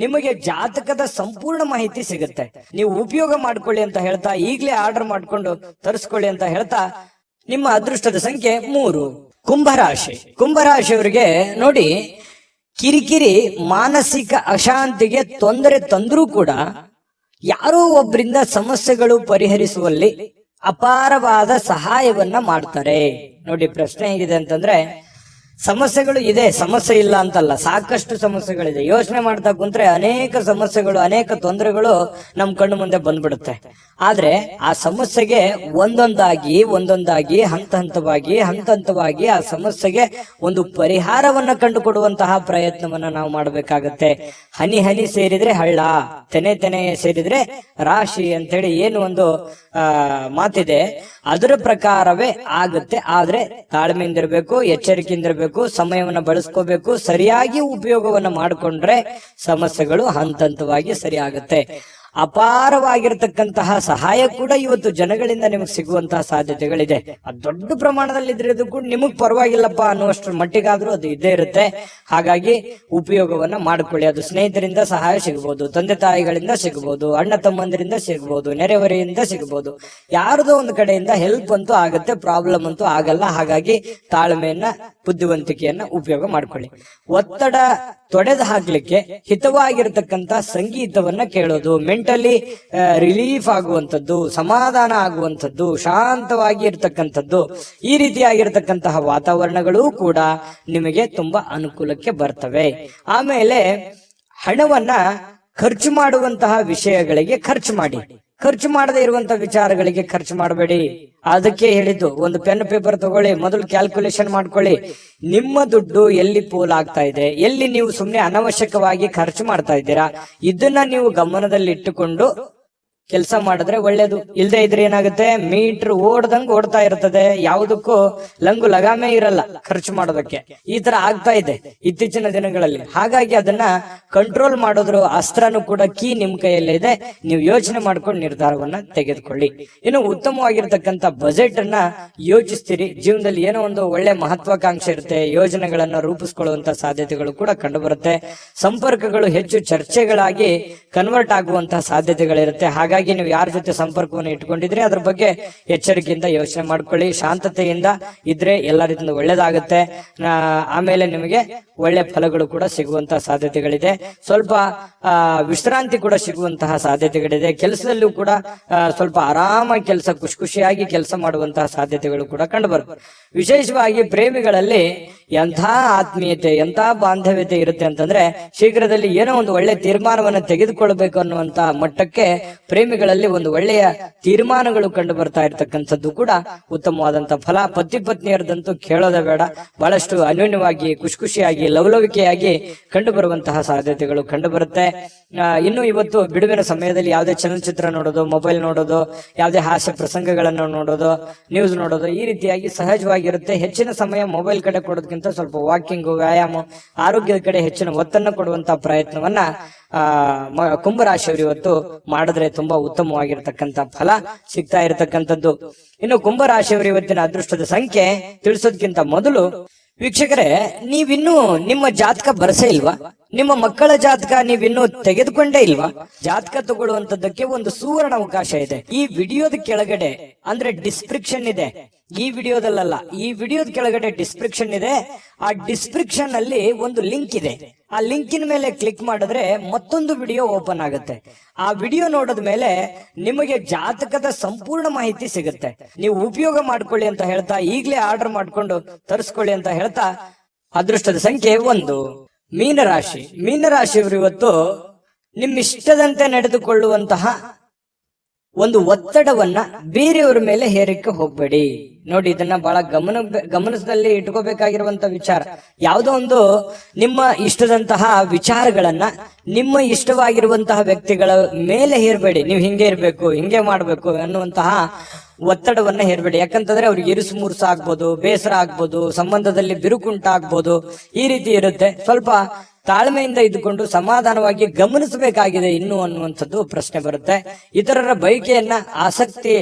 ನಿಮಗೆ ಜಾತಕದ ಸಂಪೂರ್ಣ ಮಾಹಿತಿ ಸಿಗುತ್ತೆ. ನೀವು ಉಪಯೋಗ ಮಾಡ್ಕೊಳ್ಳಿ ಅಂತ ಹೇಳ್ತಾ, ಈಗಲೇ ಆರ್ಡರ್ ಮಾಡ್ಕೊಂಡು ತರಿಸ್ಕೊಳ್ಳಿ ಅಂತ ಹೇಳ್ತಾ, ನಿಮ್ಮ ಅದೃಷ್ಟದ ಸಂಖ್ಯೆ 3. ಕುಂಭರಾಶಿಯವರಿಗೆ ನೋಡಿ, ಕಿರಿಕಿರಿ ಮಾನಸಿಕ ಅಶಾಂತಿಗೆ ತೊಂದರೆ ತಂದ್ರೂ ಕೂಡ ಯಾರೋ ಒಬ್ಬರಿಂದ ಸಮಸ್ಯೆಗಳು ಪರಿಹರಿಸುವಲ್ಲಿ ಅಪಾರವಾದ ಸಹಾಯವನ್ನ ಮಾಡ್ತಾರೆ. ನೋಡಿ, ಪ್ರಶ್ನೆ ಹೇಗಿದೆ ಅಂತಂದ್ರೆ, ಸಮಸ್ಯೆಗಳು ಇದೆ, ಸಮಸ್ಯೆ ಇಲ್ಲ ಅಂತಲ್ಲ, ಸಾಕಷ್ಟು ಸಮಸ್ಯೆಗಳಿದೆ. ಯೋಚನೆ ಮಾಡ್ತಾ ಕುಂತ್ರೆ ಅನೇಕ ಸಮಸ್ಯೆಗಳು, ಅನೇಕ ತೊಂದರೆಗಳು ನಮ್ ಕಣ್ಣು ಮುಂದೆ ಬಂದ್ಬಿಡುತ್ತೆ. ಆದ್ರೆ ಆ ಸಮಸ್ಯೆಗೆ ಒಂದೊಂದಾಗಿ ಹಂತ ಹಂತವಾಗಿ ಆ ಸಮಸ್ಯೆಗೆ ಒಂದು ಪರಿಹಾರವನ್ನ ಕಂಡುಕೊಡುವಂತಹ ಪ್ರಯತ್ನವನ್ನ ನಾವು ಮಾಡಬೇಕಾಗತ್ತೆ. ಹನಿ ಹನಿ ಸೇರಿದ್ರೆ ಹಳ್ಳ, ತೆನೆ ಸೇರಿದ್ರೆ ರಾಶಿ ಅಂತೇಳಿ ಏನು ಒಂದು ಮಾತಿದೆ, ಅದರ ಪ್ರಕಾರವೇ ಆಗುತ್ತೆ. ಆದ್ರೆ ತಾಳ್ಮೆಯಿಂದಿರ್ಬೇಕು, ಎಚ್ಚರಿಕೆಯಿಂದಿರ್ಬೇಕು, ಸಮಯವನ್ನ ಬಳಸ್ಕೋಬೇಕು. ಸರಿಯಾಗಿ ಉಪಯೋಗವನ್ನ ಮಾಡಿಕೊಂಡ್ರೆ ಸಮಸ್ಯೆಗಳು ಹಂತವಾಗಿ ಸರಿ ಆಗುತ್ತೆ. ಅಪಾರವಾಗಿರ್ತಕ್ಕಂತಹ ಸಹಾಯ ಕೂಡ ಇವತ್ತು ಜನಗಳಿಂದ ನಿಮಗೆ ಸಿಗುವಂತಹ ಸಾಧ್ಯತೆಗಳಿದೆ. ಅದು ದೊಡ್ಡ ಪ್ರಮಾಣದಲ್ಲಿ ಇದ್ರದ್ದು ಕೂಡ ನಿಮಗ್ ಪರವಾಗಿಲ್ಲಪ್ಪ ಅನ್ನುವಷ್ಟರ ಮಟ್ಟಿಗಾದ್ರೂ ಅದು ಇದ್ದೇ ಇರುತ್ತೆ. ಹಾಗಾಗಿ ಉಪಯೋಗವನ್ನ ಮಾಡ್ಕೊಳ್ಳಿ. ಅದು ಸ್ನೇಹಿತರಿಂದ ಸಹಾಯ ಸಿಗಬಹುದು, ತಂದೆ ತಾಯಿಗಳಿಂದ ಸಿಗಬಹುದು, ಅಣ್ಣ ತಮ್ಮಂದರಿಂದ ಸಿಗಬಹುದು, ನೆರೆಹೊರೆಯಿಂದ ಸಿಗಬಹುದು. ಯಾರದೋ ಒಂದು ಕಡೆಯಿಂದ ಹೆಲ್ಪ್ ಅಂತೂ ಆಗುತ್ತೆ, ಪ್ರಾಬ್ಲಮ್ ಅಂತೂ ಆಗಲ್ಲ. ಹಾಗಾಗಿ ತಾಳ್ಮೆಯನ್ನ, ಬುದ್ಧಿವಂತಿಕೆಯನ್ನ ಉಪಯೋಗ ಮಾಡ್ಕೊಳ್ಳಿ. ಒತ್ತಡ ತೊಡೆದು ಹಾಕ್ಲಿಕ್ಕೆ ಹಿತವಾಗಿರ್ತಕ್ಕಂತ ಸಂಗೀತವನ್ನ ಕೇಳೋದು, ಮೆಂಟಲಿ ರಿಲೀಫ್ ಆಗುವಂಥದ್ದು, ಸಮಾಧಾನ ಆಗುವಂಥದ್ದು, ಶಾಂತವಾಗಿ ಇರ್ತಕ್ಕಂಥದ್ದು, ಈ ರೀತಿಯಾಗಿರ್ತಕ್ಕಂತಹ ವಾತಾವರಣಗಳು ಕೂಡ ನಿಮಗೆ ತುಂಬಾ ಅನುಕೂಲಕ್ಕೆ ಬರ್ತವೆ. ಆಮೇಲೆ ಹಣವನ್ನ ಖರ್ಚು ಮಾಡುವಂತಹ ವಿಷಯಗಳಿಗೆ ಖರ್ಚು ಮಾಡಿ, ಖರ್ಚು ಮಾಡದೇ ಇರುವಂತಹ ವಿಚಾರಗಳಿಗೆ ಖರ್ಚು ಮಾಡಬೇಡಿ. ಅದಕ್ಕೆ ಹೇಳಿದ್ದು, ಒಂದು ಪೆನ್ ಪೇಪರ್ ತಗೊಳ್ಳಿ, ಮೊದಲು ಕ್ಯಾಲ್ಕುಲೇಷನ್ ಮಾಡ್ಕೊಳ್ಳಿ. ನಿಮ್ಮ ದುಡ್ಡು ಎಲ್ಲಿ ಪೋಲ್ ಆಗ್ತಾ ಇದೆ, ಎಲ್ಲಿ ನೀವು ಸುಮ್ನೆ ಅನವಶ್ಯಕವಾಗಿ ಖರ್ಚು ಮಾಡ್ತಾ ಇದ್ದೀರಾ, ಇದನ್ನ ನೀವು ಗಮನದಲ್ಲಿ ಇಟ್ಟುಕೊಂಡು ಕೆಲಸ ಮಾಡಿದ್ರೆ ಒಳ್ಳೇದು. ಇಲ್ದೇ ಇದ್ರೆ ಏನಾಗುತ್ತೆ, ಮೀಟರ್ ಓಡ್ದಂಗ್ ಓಡ್ತಾ ಇರ್ತದೆ, ಯಾವುದಕ್ಕೂ ಲಂಗು ಲಗಾಮೆ ಇರಲ್ಲ ಖರ್ಚು ಮಾಡೋದಕ್ಕೆ. ಈ ತರ ಆಗ್ತಾ ಇದೆ ಇತ್ತೀಚಿನ ದಿನಗಳಲ್ಲಿ. ಹಾಗಾಗಿ ಅದನ್ನ ಕಂಟ್ರೋಲ್ ಮಾಡೋದ್ರ ಅಸ್ತ್ರನೂ ಕೂಡ ಕೀ ನಿಮ್ ಕೈಯಲ್ಲೇ ಇದೆ. ನೀವು ಯೋಚನೆ ಮಾಡ್ಕೊಂಡು ನಿರ್ಧಾರವನ್ನ ತೆಗೆದುಕೊಳ್ಳಿ. ಇನ್ನು ಉತ್ತಮವಾಗಿರ್ತಕ್ಕಂಥ ಬಜೆಟ್ ಅನ್ನ ಯೋಚಿಸ್ತೀರಿ. ಜೀವನದಲ್ಲಿ ಏನೋ ಒಂದು ಒಳ್ಳೆ ಮಹತ್ವಾಕಾಂಕ್ಷೆ ಇರುತ್ತೆ, ಯೋಜನೆಗಳನ್ನ ರೂಪಿಸ್ಕೊಳ್ಳುವಂತ ಸಾಧ್ಯತೆಗಳು ಕೂಡ ಕಂಡು ಬರುತ್ತೆ. ಸಂಪರ್ಕಗಳು ಹೆಚ್ಚು ಚರ್ಚೆಗಳಾಗಿ ಕನ್ವರ್ಟ್ ಆಗುವಂತಹ ಸಾಧ್ಯತೆಗಳಿರುತ್ತೆ. ಹಾಗಾಗಿ ನೀವು ಯಾರ ಜೊತೆ ಸಂಪರ್ಕವನ್ನು ಇಟ್ಕೊಂಡಿದ್ರೆ ಅದ್ರ ಬಗ್ಗೆ ಎಚ್ಚರಿಕೆಯಿಂದ ಯೋಚನೆ ಮಾಡ್ಕೊಳ್ಳಿ. ಶಾಂತತೆಯಿಂದ ಇದ್ರೆ ಎಲ್ಲ ರೀತಿಯಿಂದ ಒಳ್ಳೇದಾಗುತ್ತೆ. ಆಮೇಲೆ ನಿಮಗೆ ಒಳ್ಳೆ ಫಲಗಳು ಕೂಡ ಸಿಗುವಂತಹ ಸಾಧ್ಯತೆಗಳಿದೆ. ಸ್ವಲ್ಪ ವಿಶ್ರಾಂತಿ ಕೂಡ ಸಿಗುವಂತಹ ಸಾಧ್ಯತೆಗಳಿದೆ. ಕೆಲಸದಲ್ಲೂ ಕೂಡ ಸ್ವಲ್ಪ ಆರಾಮಾಗಿ ಕೆಲಸ, ಖುಷಿಯಾಗಿ ಕೆಲಸ ಮಾಡುವಂತಹ ಸಾಧ್ಯತೆಗಳು ಕೂಡ ಕಂಡು ಬರುತ್ತೆ. ವಿಶೇಷವಾಗಿ ಪ್ರೇಮಿಗಳಲ್ಲಿ ಎಂಥ ಆತ್ಮೀಯತೆ, ಎಂಥ ಬಾಂಧವ್ಯತೆ ಇರುತ್ತೆ ಅಂತಂದ್ರೆ, ಶೀಘ್ರದಲ್ಲಿ ಏನೋ ಒಂದು ಒಳ್ಳೆ ತೀರ್ಮಾನವನ್ನು ತೆಗೆದುಕೊಳ್ಬೇಕು ಅನ್ನುವಂತ ಮಟ್ಟಕ್ಕೆ ಪ್ರೇಮಿಗಳಲ್ಲಿ ಒಂದು ಒಳ್ಳೆಯ ತೀರ್ಮಾನಗಳು ಕಂಡು ಬರ್ತಾ ಇರತಕ್ಕಂಥದ್ದು ಕೂಡ ಉತ್ತಮವಾದಂತಹ ಫಲ. ಪತಿ ಪತ್ನಿಯರದಂತೂ ಕೇಳೋದೇ ಬೇಡ, ಬಹಳಷ್ಟು ಅನ್ಯೋನ್ಯವಾಗಿ ಖುಷಿಯಾಗಿ ಲವಲವಿಕೆಯಾಗಿ ಕಂಡು ಬರುವಂತಹ ಸಾಧ್ಯತೆಗಳು ಕಂಡು ಬರುತ್ತೆ. ಇನ್ನು ಇವತ್ತು ಬಿಡುವಿನ ಸಮಯದಲ್ಲಿ ಯಾವುದೇ ಚಲನಚಿತ್ರ ನೋಡೋದು, ಮೊಬೈಲ್ ನೋಡೋದು, ಯಾವುದೇ ಹಾಸ್ಯ ಪ್ರಸಂಗಗಳನ್ನು ನೋಡೋದು, ನ್ಯೂಸ್ ನೋಡೋದು, ಈ ರೀತಿಯಾಗಿ ಸಹಜವಾಗಿರುತ್ತೆ. ಹೆಚ್ಚಿನ ಸಮಯ ಮೊಬೈಲ್ ಕಡೆ ಕೊಡೋದಕ್ಕಿಂತ ಸ್ವಲ್ಪ ವಾಕಿಂಗ್, ವ್ಯಾಯಾಮ, ಆರೋಗ್ಯದ ಕಡೆ ಹೆಚ್ಚಿನ ಒತ್ತನ್ನು ಕೊಡುವಂತಹ ಪ್ರಯತ್ನವನ್ನ ಕುಂಭರಾಶಿಯವರು ಇವತ್ತು ಮಾಡಿದ್ರೆ ತುಂಬಾ ಉತ್ತಮವಾಗಿರ್ತಕ್ಕಂಥ ಫಲ ಸಿಗ್ತಾ ಇರತಕ್ಕಂಥದ್ದು. ಇನ್ನು ಕುಂಭರಾಶಿಯವರು ಇವತ್ತಿನ ಅದೃಷ್ಟದ ಸಂಖ್ಯೆ ತಿಳಿಸೋದಕ್ಕಿಂತ ಮೊದಲು ವೀಕ್ಷಕರೇ, ನೀವಿನ್ನೂ ನಿಮ್ಮ ಜಾತಕ ಬರಸೇ ಇಲ್ವಾ? ನಿಮ್ಮ ಮಕ್ಕಳ ಜಾತಕ ನೀವಿನ್ನೂ ತೆಗೆದುಕೊಂಡೇ ಇಲ್ವಾ? ಜಾತಕ ತಗೊಳ್ಳುವಂತದ್ದಕ್ಕೆ ಒಂದು ಸುವರ್ಣ ಅವಕಾಶ ಇದೆ. ಈ ವಿಡಿಯೋದ ಕೆಳಗಡೆ ಅಂದ್ರೆ ಡಿಸ್ಕ್ರಿಪ್ಷನ್ ಇದೆ, ಈ ವಿಡಿಯೋದಲ್ಲ, ಈ ವಿಡಿಯೋದ ಕೆಳಗಡೆ ಡಿಸ್ಕ್ರಿಪ್ಷನ್ ಇದೆ. ಆ ಡಿಸ್ಕ್ರಿಪ್ಷನ್ ಅಲ್ಲಿ ಒಂದು ಲಿಂಕ್ ಇದೆ. ಆ ಲಿಂಕಿನ ಮೇಲೆ ಕ್ಲಿಕ್ ಮಾಡಿದ್ರೆ ಮತ್ತೊಂದು ವಿಡಿಯೋ ಓಪನ್ ಆಗುತ್ತೆ. ಆ ವಿಡಿಯೋ ನೋಡಿದ ಮೇಲೆ ನಿಮಗೆ ಜಾತಕದ ಸಂಪೂರ್ಣ ಮಾಹಿತಿ ಸಿಗುತ್ತೆ. ನೀವು ಉಪಯೋಗ ಮಾಡ್ಕೊಳ್ಳಿ ಅಂತ ಹೇಳ್ತಾ, ಈಗಲೇ ಆರ್ಡರ್ ಮಾಡ್ಕೊಂಡು ತರಿಸ್ಕೊಳ್ಳಿ ಅಂತ ಹೇಳ್ತಾ, ಅದೃಷ್ಟದ ಸಂಖ್ಯೆ 1 ಮೀನರಾಶಿ. ಮೀನರಾಶಿಯವರು ಇವತ್ತು ನಿಮ್ಮಿಷ್ಟದಂತೆ ನಡೆದುಕೊಳ್ಳುವಂತಹ ಒಂದು ಒತ್ತಡವನ್ನ ಬೇರೆಯವರ ಮೇಲೆ ಹೇರಕ್ಕೆ ಹೋಗ್ಬೇಡಿ. ನೋಡಿ, ಇದನ್ನ ಬಹಳ ಗಮನದಲ್ಲಿ ಇಟ್ಕೋಬೇಕಾಗಿರುವಂತ ವಿಚಾರ. ಯಾವುದೋ ಒಂದು ನಿಮ್ಮ ಇಷ್ಟದಂತಹ ವಿಚಾರಗಳನ್ನ ನಿಮ್ಮ ಇಷ್ಟವಾಗಿರುವಂತಹ ವ್ಯಕ್ತಿಗಳ ಮೇಲೆ ಹೇರಬೇಡಿ. ನೀವು ಹಿಂಗೆ ಇರ್ಬೇಕು, ಹಿಂಗೆ ಮಾಡ್ಬೇಕು ಅನ್ನುವಂತಹ ಒತ್ತಡವನ್ನ ಹೇರಬೇಡಿ. ಯಾಕಂತಂದ್ರೆ ಅವ್ರಿಗೆ ಇರುಸು ಮುರುಸು ಆಗ್ಬೋದು, ಬೇಸರ ಆಗ್ಬೋದು, ಸಂಬಂಧದಲ್ಲಿ ಬಿರುಕುಂಟಾಗ್ಬೋದು, ಈ ರೀತಿ ಇರುತ್ತೆ. ಸ್ವಲ್ಪ ತಾಳ್ಮೆಯಿಂದ ಇದ್ದುಕೊಂಡು ಸಮಾಧಾನವಾಗಿ ಗಮನಿಸಬೇಕಾಗಿದೆ ಇನ್ನು ಅನ್ನುವಂಥದ್ದು ಪ್ರಶ್ನೆ ಬರುತ್ತೆ. ಇತರರ ಬಯಕೆಯನ್ನ, ಆಸಕ್ತಿ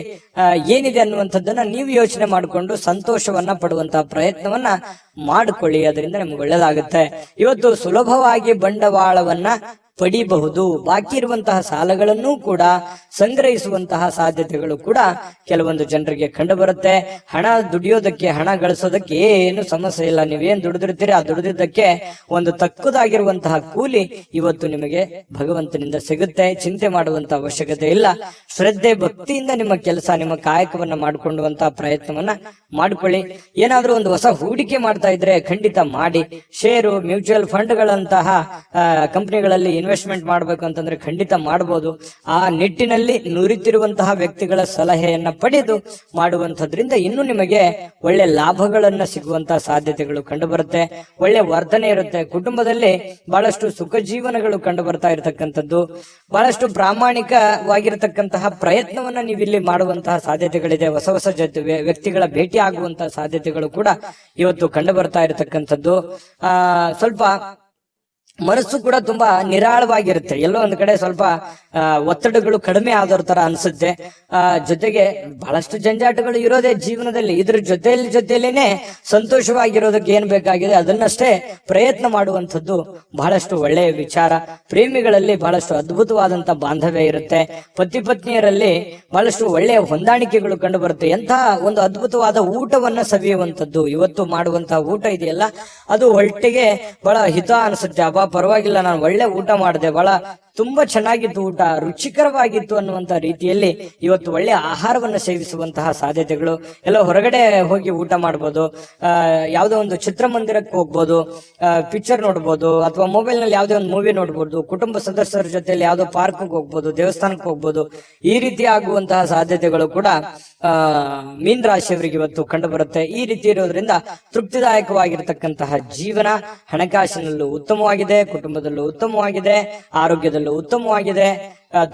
ಏನಿದೆ ಅನ್ನುವಂಥದ್ದನ್ನ ನೀವು ಯೋಚನೆ ಮಾಡಿಕೊಂಡು ಸಂತೋಷವನ್ನ ಪಡುವಂತಹ ಪ್ರಯತ್ನವನ್ನ ಮಾಡಿಕೊಳ್ಳಿ. ಅದರಿಂದ ನಿಮ್ಗೆ ಒಳ್ಳೇದಾಗುತ್ತೆ. ಇವತ್ತು ಸುಲಭವಾಗಿ ಬಂಡವಾಳವನ್ನ ಪಡಿಬಹುದು. ಬಾಕಿ ಇರುವಂತಹ ಸಾಲಗಳನ್ನು ಕೂಡ ಸಂಗ್ರಹಿಸುವಂತಹ ಸಾಧ್ಯತೆಗಳು ಕೂಡ ಕೆಲವೊಂದು ಜನರಿಗೆ ಕಂಡು ಬರುತ್ತೆ. ಹಣ ದುಡಿಯೋದಕ್ಕೆ, ಹಣ ಗಳಿಸೋದಕ್ಕೆ ಏನು ಸಮಸ್ಯೆ ಇಲ್ಲ. ನೀವೇನ್ ದುಡಿದಿರ್ತೀರಿ ಆ ದುಡಿದಿದ್ದಕ್ಕೆ ಒಂದು ತಕ್ಕದಾಗಿರುವಂತಹ ಕೂಲಿ ಇವತ್ತು ನಿಮಗೆ ಭಗವಂತನಿಂದ ಸಿಗುತ್ತೆ. ಚಿಂತೆ ಮಾಡುವಂತಹ ಅವಶ್ಯಕತೆ ಇಲ್ಲ. ಶ್ರದ್ಧೆ, ಭಕ್ತಿಯಿಂದ ನಿಮ್ಮ ಕೆಲಸ, ನಿಮ್ಮ ಕಾಯಕವನ್ನ ಮಾಡಿಕೊಳ್ಳುವಂತಹ ಪ್ರಯತ್ನವನ್ನ ಮಾಡಿಕೊಳ್ಳಿ. ಏನಾದ್ರೂ ಒಂದು ಹೊಸ ಹೂಡಿಕೆ ಮಾಡ್ತಾ ಇದ್ರೆ ಖಂಡಿತ ಮಾಡಿ. ಷೇರು, ಮ್ಯೂಚುವಲ್ ಫಂಡ್ಗಳಂತಹ ಕಂಪನಿಗಳಲ್ಲಿ ಇನ್ವೆಸ್ಟ್ಮೆಂಟ್ ಮಾಡಬೇಕು ಅಂತಂದ್ರೆ ಖಂಡಿತ ಮಾಡಬಹುದು. ಆ ನಿಟ್ಟಿನಲ್ಲಿ ನುರಿತಿರುವಂತಹ ವ್ಯಕ್ತಿಗಳ ಸಲಹೆಯನ್ನ ಪಡೆದು ಮಾಡುವಂತದ್ರಿಂದ ಇನ್ನು ನಿಮಗೆ ಒಳ್ಳೆ ಲಾಭಗಳನ್ನ ಸಿಗುವಂತಹ ಸಾಧ್ಯತೆಗಳು ಕಂಡು ಬರುತ್ತೆ. ಒಳ್ಳೆ ವರ್ತನೆ ಇರುತ್ತೆ. ಕುಟುಂಬದಲ್ಲಿ ಬಹಳಷ್ಟು ಸುಖ ಜೀವನಗಳು ಕಂಡು ಬರ್ತಾ ಇರತಕ್ಕಂಥದ್ದು, ಬಹಳಷ್ಟು ಪ್ರಾಮಾಣಿಕವಾಗಿರತಕ್ಕಂತಹ ಪ್ರಯತ್ನವನ್ನ ನೀವಿಲ್ಲಿ ಮಾಡುವಂತಹ ಸಾಧ್ಯತೆಗಳಿದೆ. ಹೊಸ ಹೊಸ ವ್ಯಕ್ತಿಗಳ ಭೇಟಿ ಆಗುವಂತಹ ಸಾಧ್ಯತೆಗಳು ಕೂಡ ಇವತ್ತು ಕಂಡು ಬರ್ತಾ ಇರತಕ್ಕಂಥದ್ದು. ಸ್ವಲ್ಪ ಮನಸ್ಸು ಕೂಡ ತುಂಬಾ ನಿರಾಳವಾಗಿರುತ್ತೆ. ಎಲ್ಲೋ ಒಂದ್ ಕಡೆ ಸ್ವಲ್ಪ ಒತ್ತಡಗಳು ಕಡಿಮೆ ಆದವ್ರ ತರ ಅನ್ಸುತ್ತೆ. ಜೊತೆಗೆ ಬಹಳಷ್ಟು ಜಂಜಾಟಗಳು ಇರೋದೇ ಜೀವನದಲ್ಲಿ. ಇದ್ರ ಜೊತೆಯಲ್ಲೇನೆ ಸಂತೋಷವಾಗಿರೋದಕ್ಕೆ ಏನ್ ಬೇಕಾಗಿದೆ ಅದನ್ನಷ್ಟೇ ಪ್ರಯತ್ನ ಮಾಡುವಂಥದ್ದು ಬಹಳಷ್ಟು ಒಳ್ಳೆಯ ವಿಚಾರ. ಪ್ರೇಮಿಗಳಲ್ಲಿ ಬಹಳಷ್ಟು ಅದ್ಭುತವಾದಂತ ಬಾಂಧವ್ಯ ಇರುತ್ತೆ. ಪತಿ ಪತ್ನಿಯರಲ್ಲಿ ಬಹಳಷ್ಟು ಒಳ್ಳೆಯ ಹೊಂದಾಣಿಕೆಗಳು ಕಂಡು ಬರುತ್ತೆ. ಎಂತಹ ಒಂದು ಅದ್ಭುತವಾದ ಊಟವನ್ನ ಸವಿಯುವಂಥದ್ದು ಇವತ್ತು ಮಾಡುವಂತಹ ಊಟ ಇದೆಯಲ್ಲ, ಅದು ಹೊಟ್ಟೆಗೆ ಬಹಳ ಹಿತ ಅನಿಸುತ್ತೆ. ಪರವಾಗಿಲ್ಲ, ನಾನು ಒಳ್ಳೆ ಊಟ ಮಾಡಿದೆ, ಬಹಳ ತುಂಬಾ ಚೆನ್ನಾಗಿತ್ತು, ಊಟ ರುಚಿಕರವಾಗಿತ್ತು ಅನ್ನುವಂತ ರೀತಿಯಲ್ಲಿ ಇವತ್ತು ಒಳ್ಳೆ ಆಹಾರವನ್ನು ಸೇವಿಸುವಂತಹ ಸಾಧ್ಯತೆಗಳು. ಎಲ್ಲ ಹೊರಗಡೆ ಹೋಗಿ ಊಟ ಮಾಡ್ಬೋದು, ಯಾವುದೋ ಒಂದು ಚಿತ್ರಮಂದಿರಕ್ಕೆ ಹೋಗ್ಬೋದು, ಪಿಕ್ಚರ್ ನೋಡ್ಬೋದು, ಅಥವಾ ಮೊಬೈಲ್ ನಲ್ಲಿ ಯಾವುದೇ ಒಂದು ಮೂವಿ ನೋಡ್ಬೋದು, ಕುಟುಂಬ ಸದಸ್ಯರ ಜೊತೆಯಲ್ಲಿ ಯಾವುದೋ ಪಾರ್ಕ್ ಹೋಗ್ಬೋದು, ದೇವಸ್ಥಾನಕ್ಕೆ ಹೋಗ್ಬೋದು. ಈ ರೀತಿ ಆಗುವಂತಹ ಸಾಧ್ಯತೆಗಳು ಕೂಡ ಮೀನ್ ರಾಶಿಯವರಿಗೆ ಇವತ್ತು ಕಂಡು ಬರುತ್ತೆ. ಈ ರೀತಿ ಇರೋದ್ರಿಂದ ತೃಪ್ತಿದಾಯಕವಾಗಿರ್ತಕ್ಕಂತಹ ಜೀವನ, ಹಣಕಾಸಿನಲ್ಲೂ ಉತ್ತಮವಾಗಿದೆ, ಕುಟುಂಬದಲ್ಲೂ ಉತ್ತಮವಾಗಿದೆ, ಆರೋಗ್ಯದಲ್ಲೂ ಉತ್ತಮವಾಗಿದೆ,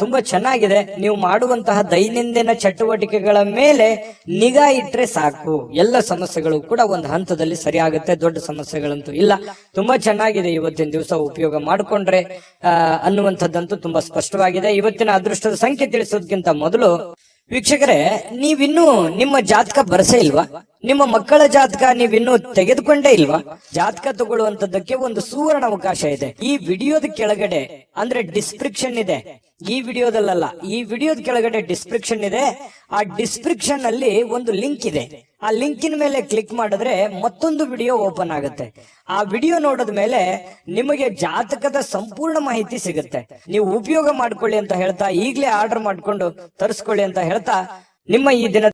ತುಂಬಾ ಚೆನ್ನಾಗಿದೆ. ನೀವು ಮಾಡುವಂತಹ ದೈನಂದಿನ ಚಟುವಟಿಕೆಗಳ ಮೇಲೆ ನಿಗಾ ಇಟ್ರೆ ಸಾಕು, ಎಲ್ಲ ಸಮಸ್ಯೆಗಳು ಕೂಡ ಒಂದು ಹಂತದಲ್ಲಿ ಸರಿಯಾಗುತ್ತೆ. ದೊಡ್ಡ ಸಮಸ್ಯೆಗಳಂತೂ ಇಲ್ಲ. ತುಂಬಾ ಚೆನ್ನಾಗಿದೆ ಇವತ್ತಿನ ದಿವಸ ಉಪಯೋಗ ಮಾಡಿಕೊಂಡ್ರೆ ಅನ್ನುವಂಥದ್ದಂತೂ ತುಂಬಾ ಸ್ಪಷ್ಟವಾಗಿದೆ. ಇವತ್ತಿನ ಅದೃಷ್ಟದ ಸಂಖ್ಯೆ ತಿಳಿಸೋದಕ್ಕಿಂತ ಮೊದಲು ವೀಕ್ಷಕರೇ, ನೀವಿನ್ನೂ ನಿಮ್ಮ ಜಾತಕ ಬರಸೇ ಇಲ್ವಾ? ನಿಮ್ಮ ಮಕ್ಕಳ ಜಾತಕ ನೀವಿನ್ನೂ ತೆಗೆದುಕೊಂಡೇ ಇಲ್ವಾ? ಜಾತಕ ತಗೊಳ್ಳುವಂತದ್ದಕ್ಕೆ ಒಂದು ಸುವರ್ಣ ಅವಕಾಶ ಇದೆ. ಈ ವಿಡಿಯೋದ ಕೆಳಗಡೆ ಅಂದ್ರೆ ಡಿಸ್ಕ್ರಿಪ್ಷನ್ ಇದೆ, ಈ ವಿಡಿಯೋದಲ್ಲ, ಈ ವಿಡಿಯೋದ ಕೆಳಗಡೆ ಡಿಸ್ಕ್ರಿಪ್ಷನ್ ಇದೆ. ಆ ಡಿಸ್ಕ್ರಿಪ್ಷನ್ ಅಲ್ಲಿ ಒಂದು ಲಿಂಕ್ ಇದೆ. ಆ ಲಿಂಕಿನ ಮೇಲೆ ಕ್ಲಿಕ್ ಮಾಡಿದ್ರೆ ಮತ್ತೊಂದು ವಿಡಿಯೋ ಓಪನ್ ಆಗುತ್ತೆ. ಆ ವಿಡಿಯೋ ನೋಡಿದ ಮೇಲೆ ನಿಮಗೆ ಜಾತಕದ ಸಂಪೂರ್ಣ ಮಾಹಿತಿ ಸಿಗುತ್ತೆ. ನೀವು ಉಪಯೋಗ ಮಾಡ್ಕೊಳ್ಳಿ ಅಂತ ಹೇಳ್ತಾ, ಈಗಲೇ ಆರ್ಡರ್ ಮಾಡ್ಕೊಂಡು ತರಿಸ್ಕೊಳ್ಳಿ ಅಂತ ಹೇಳ್ತಾ, ನಿಮ್ಮ ಈ ದಿನ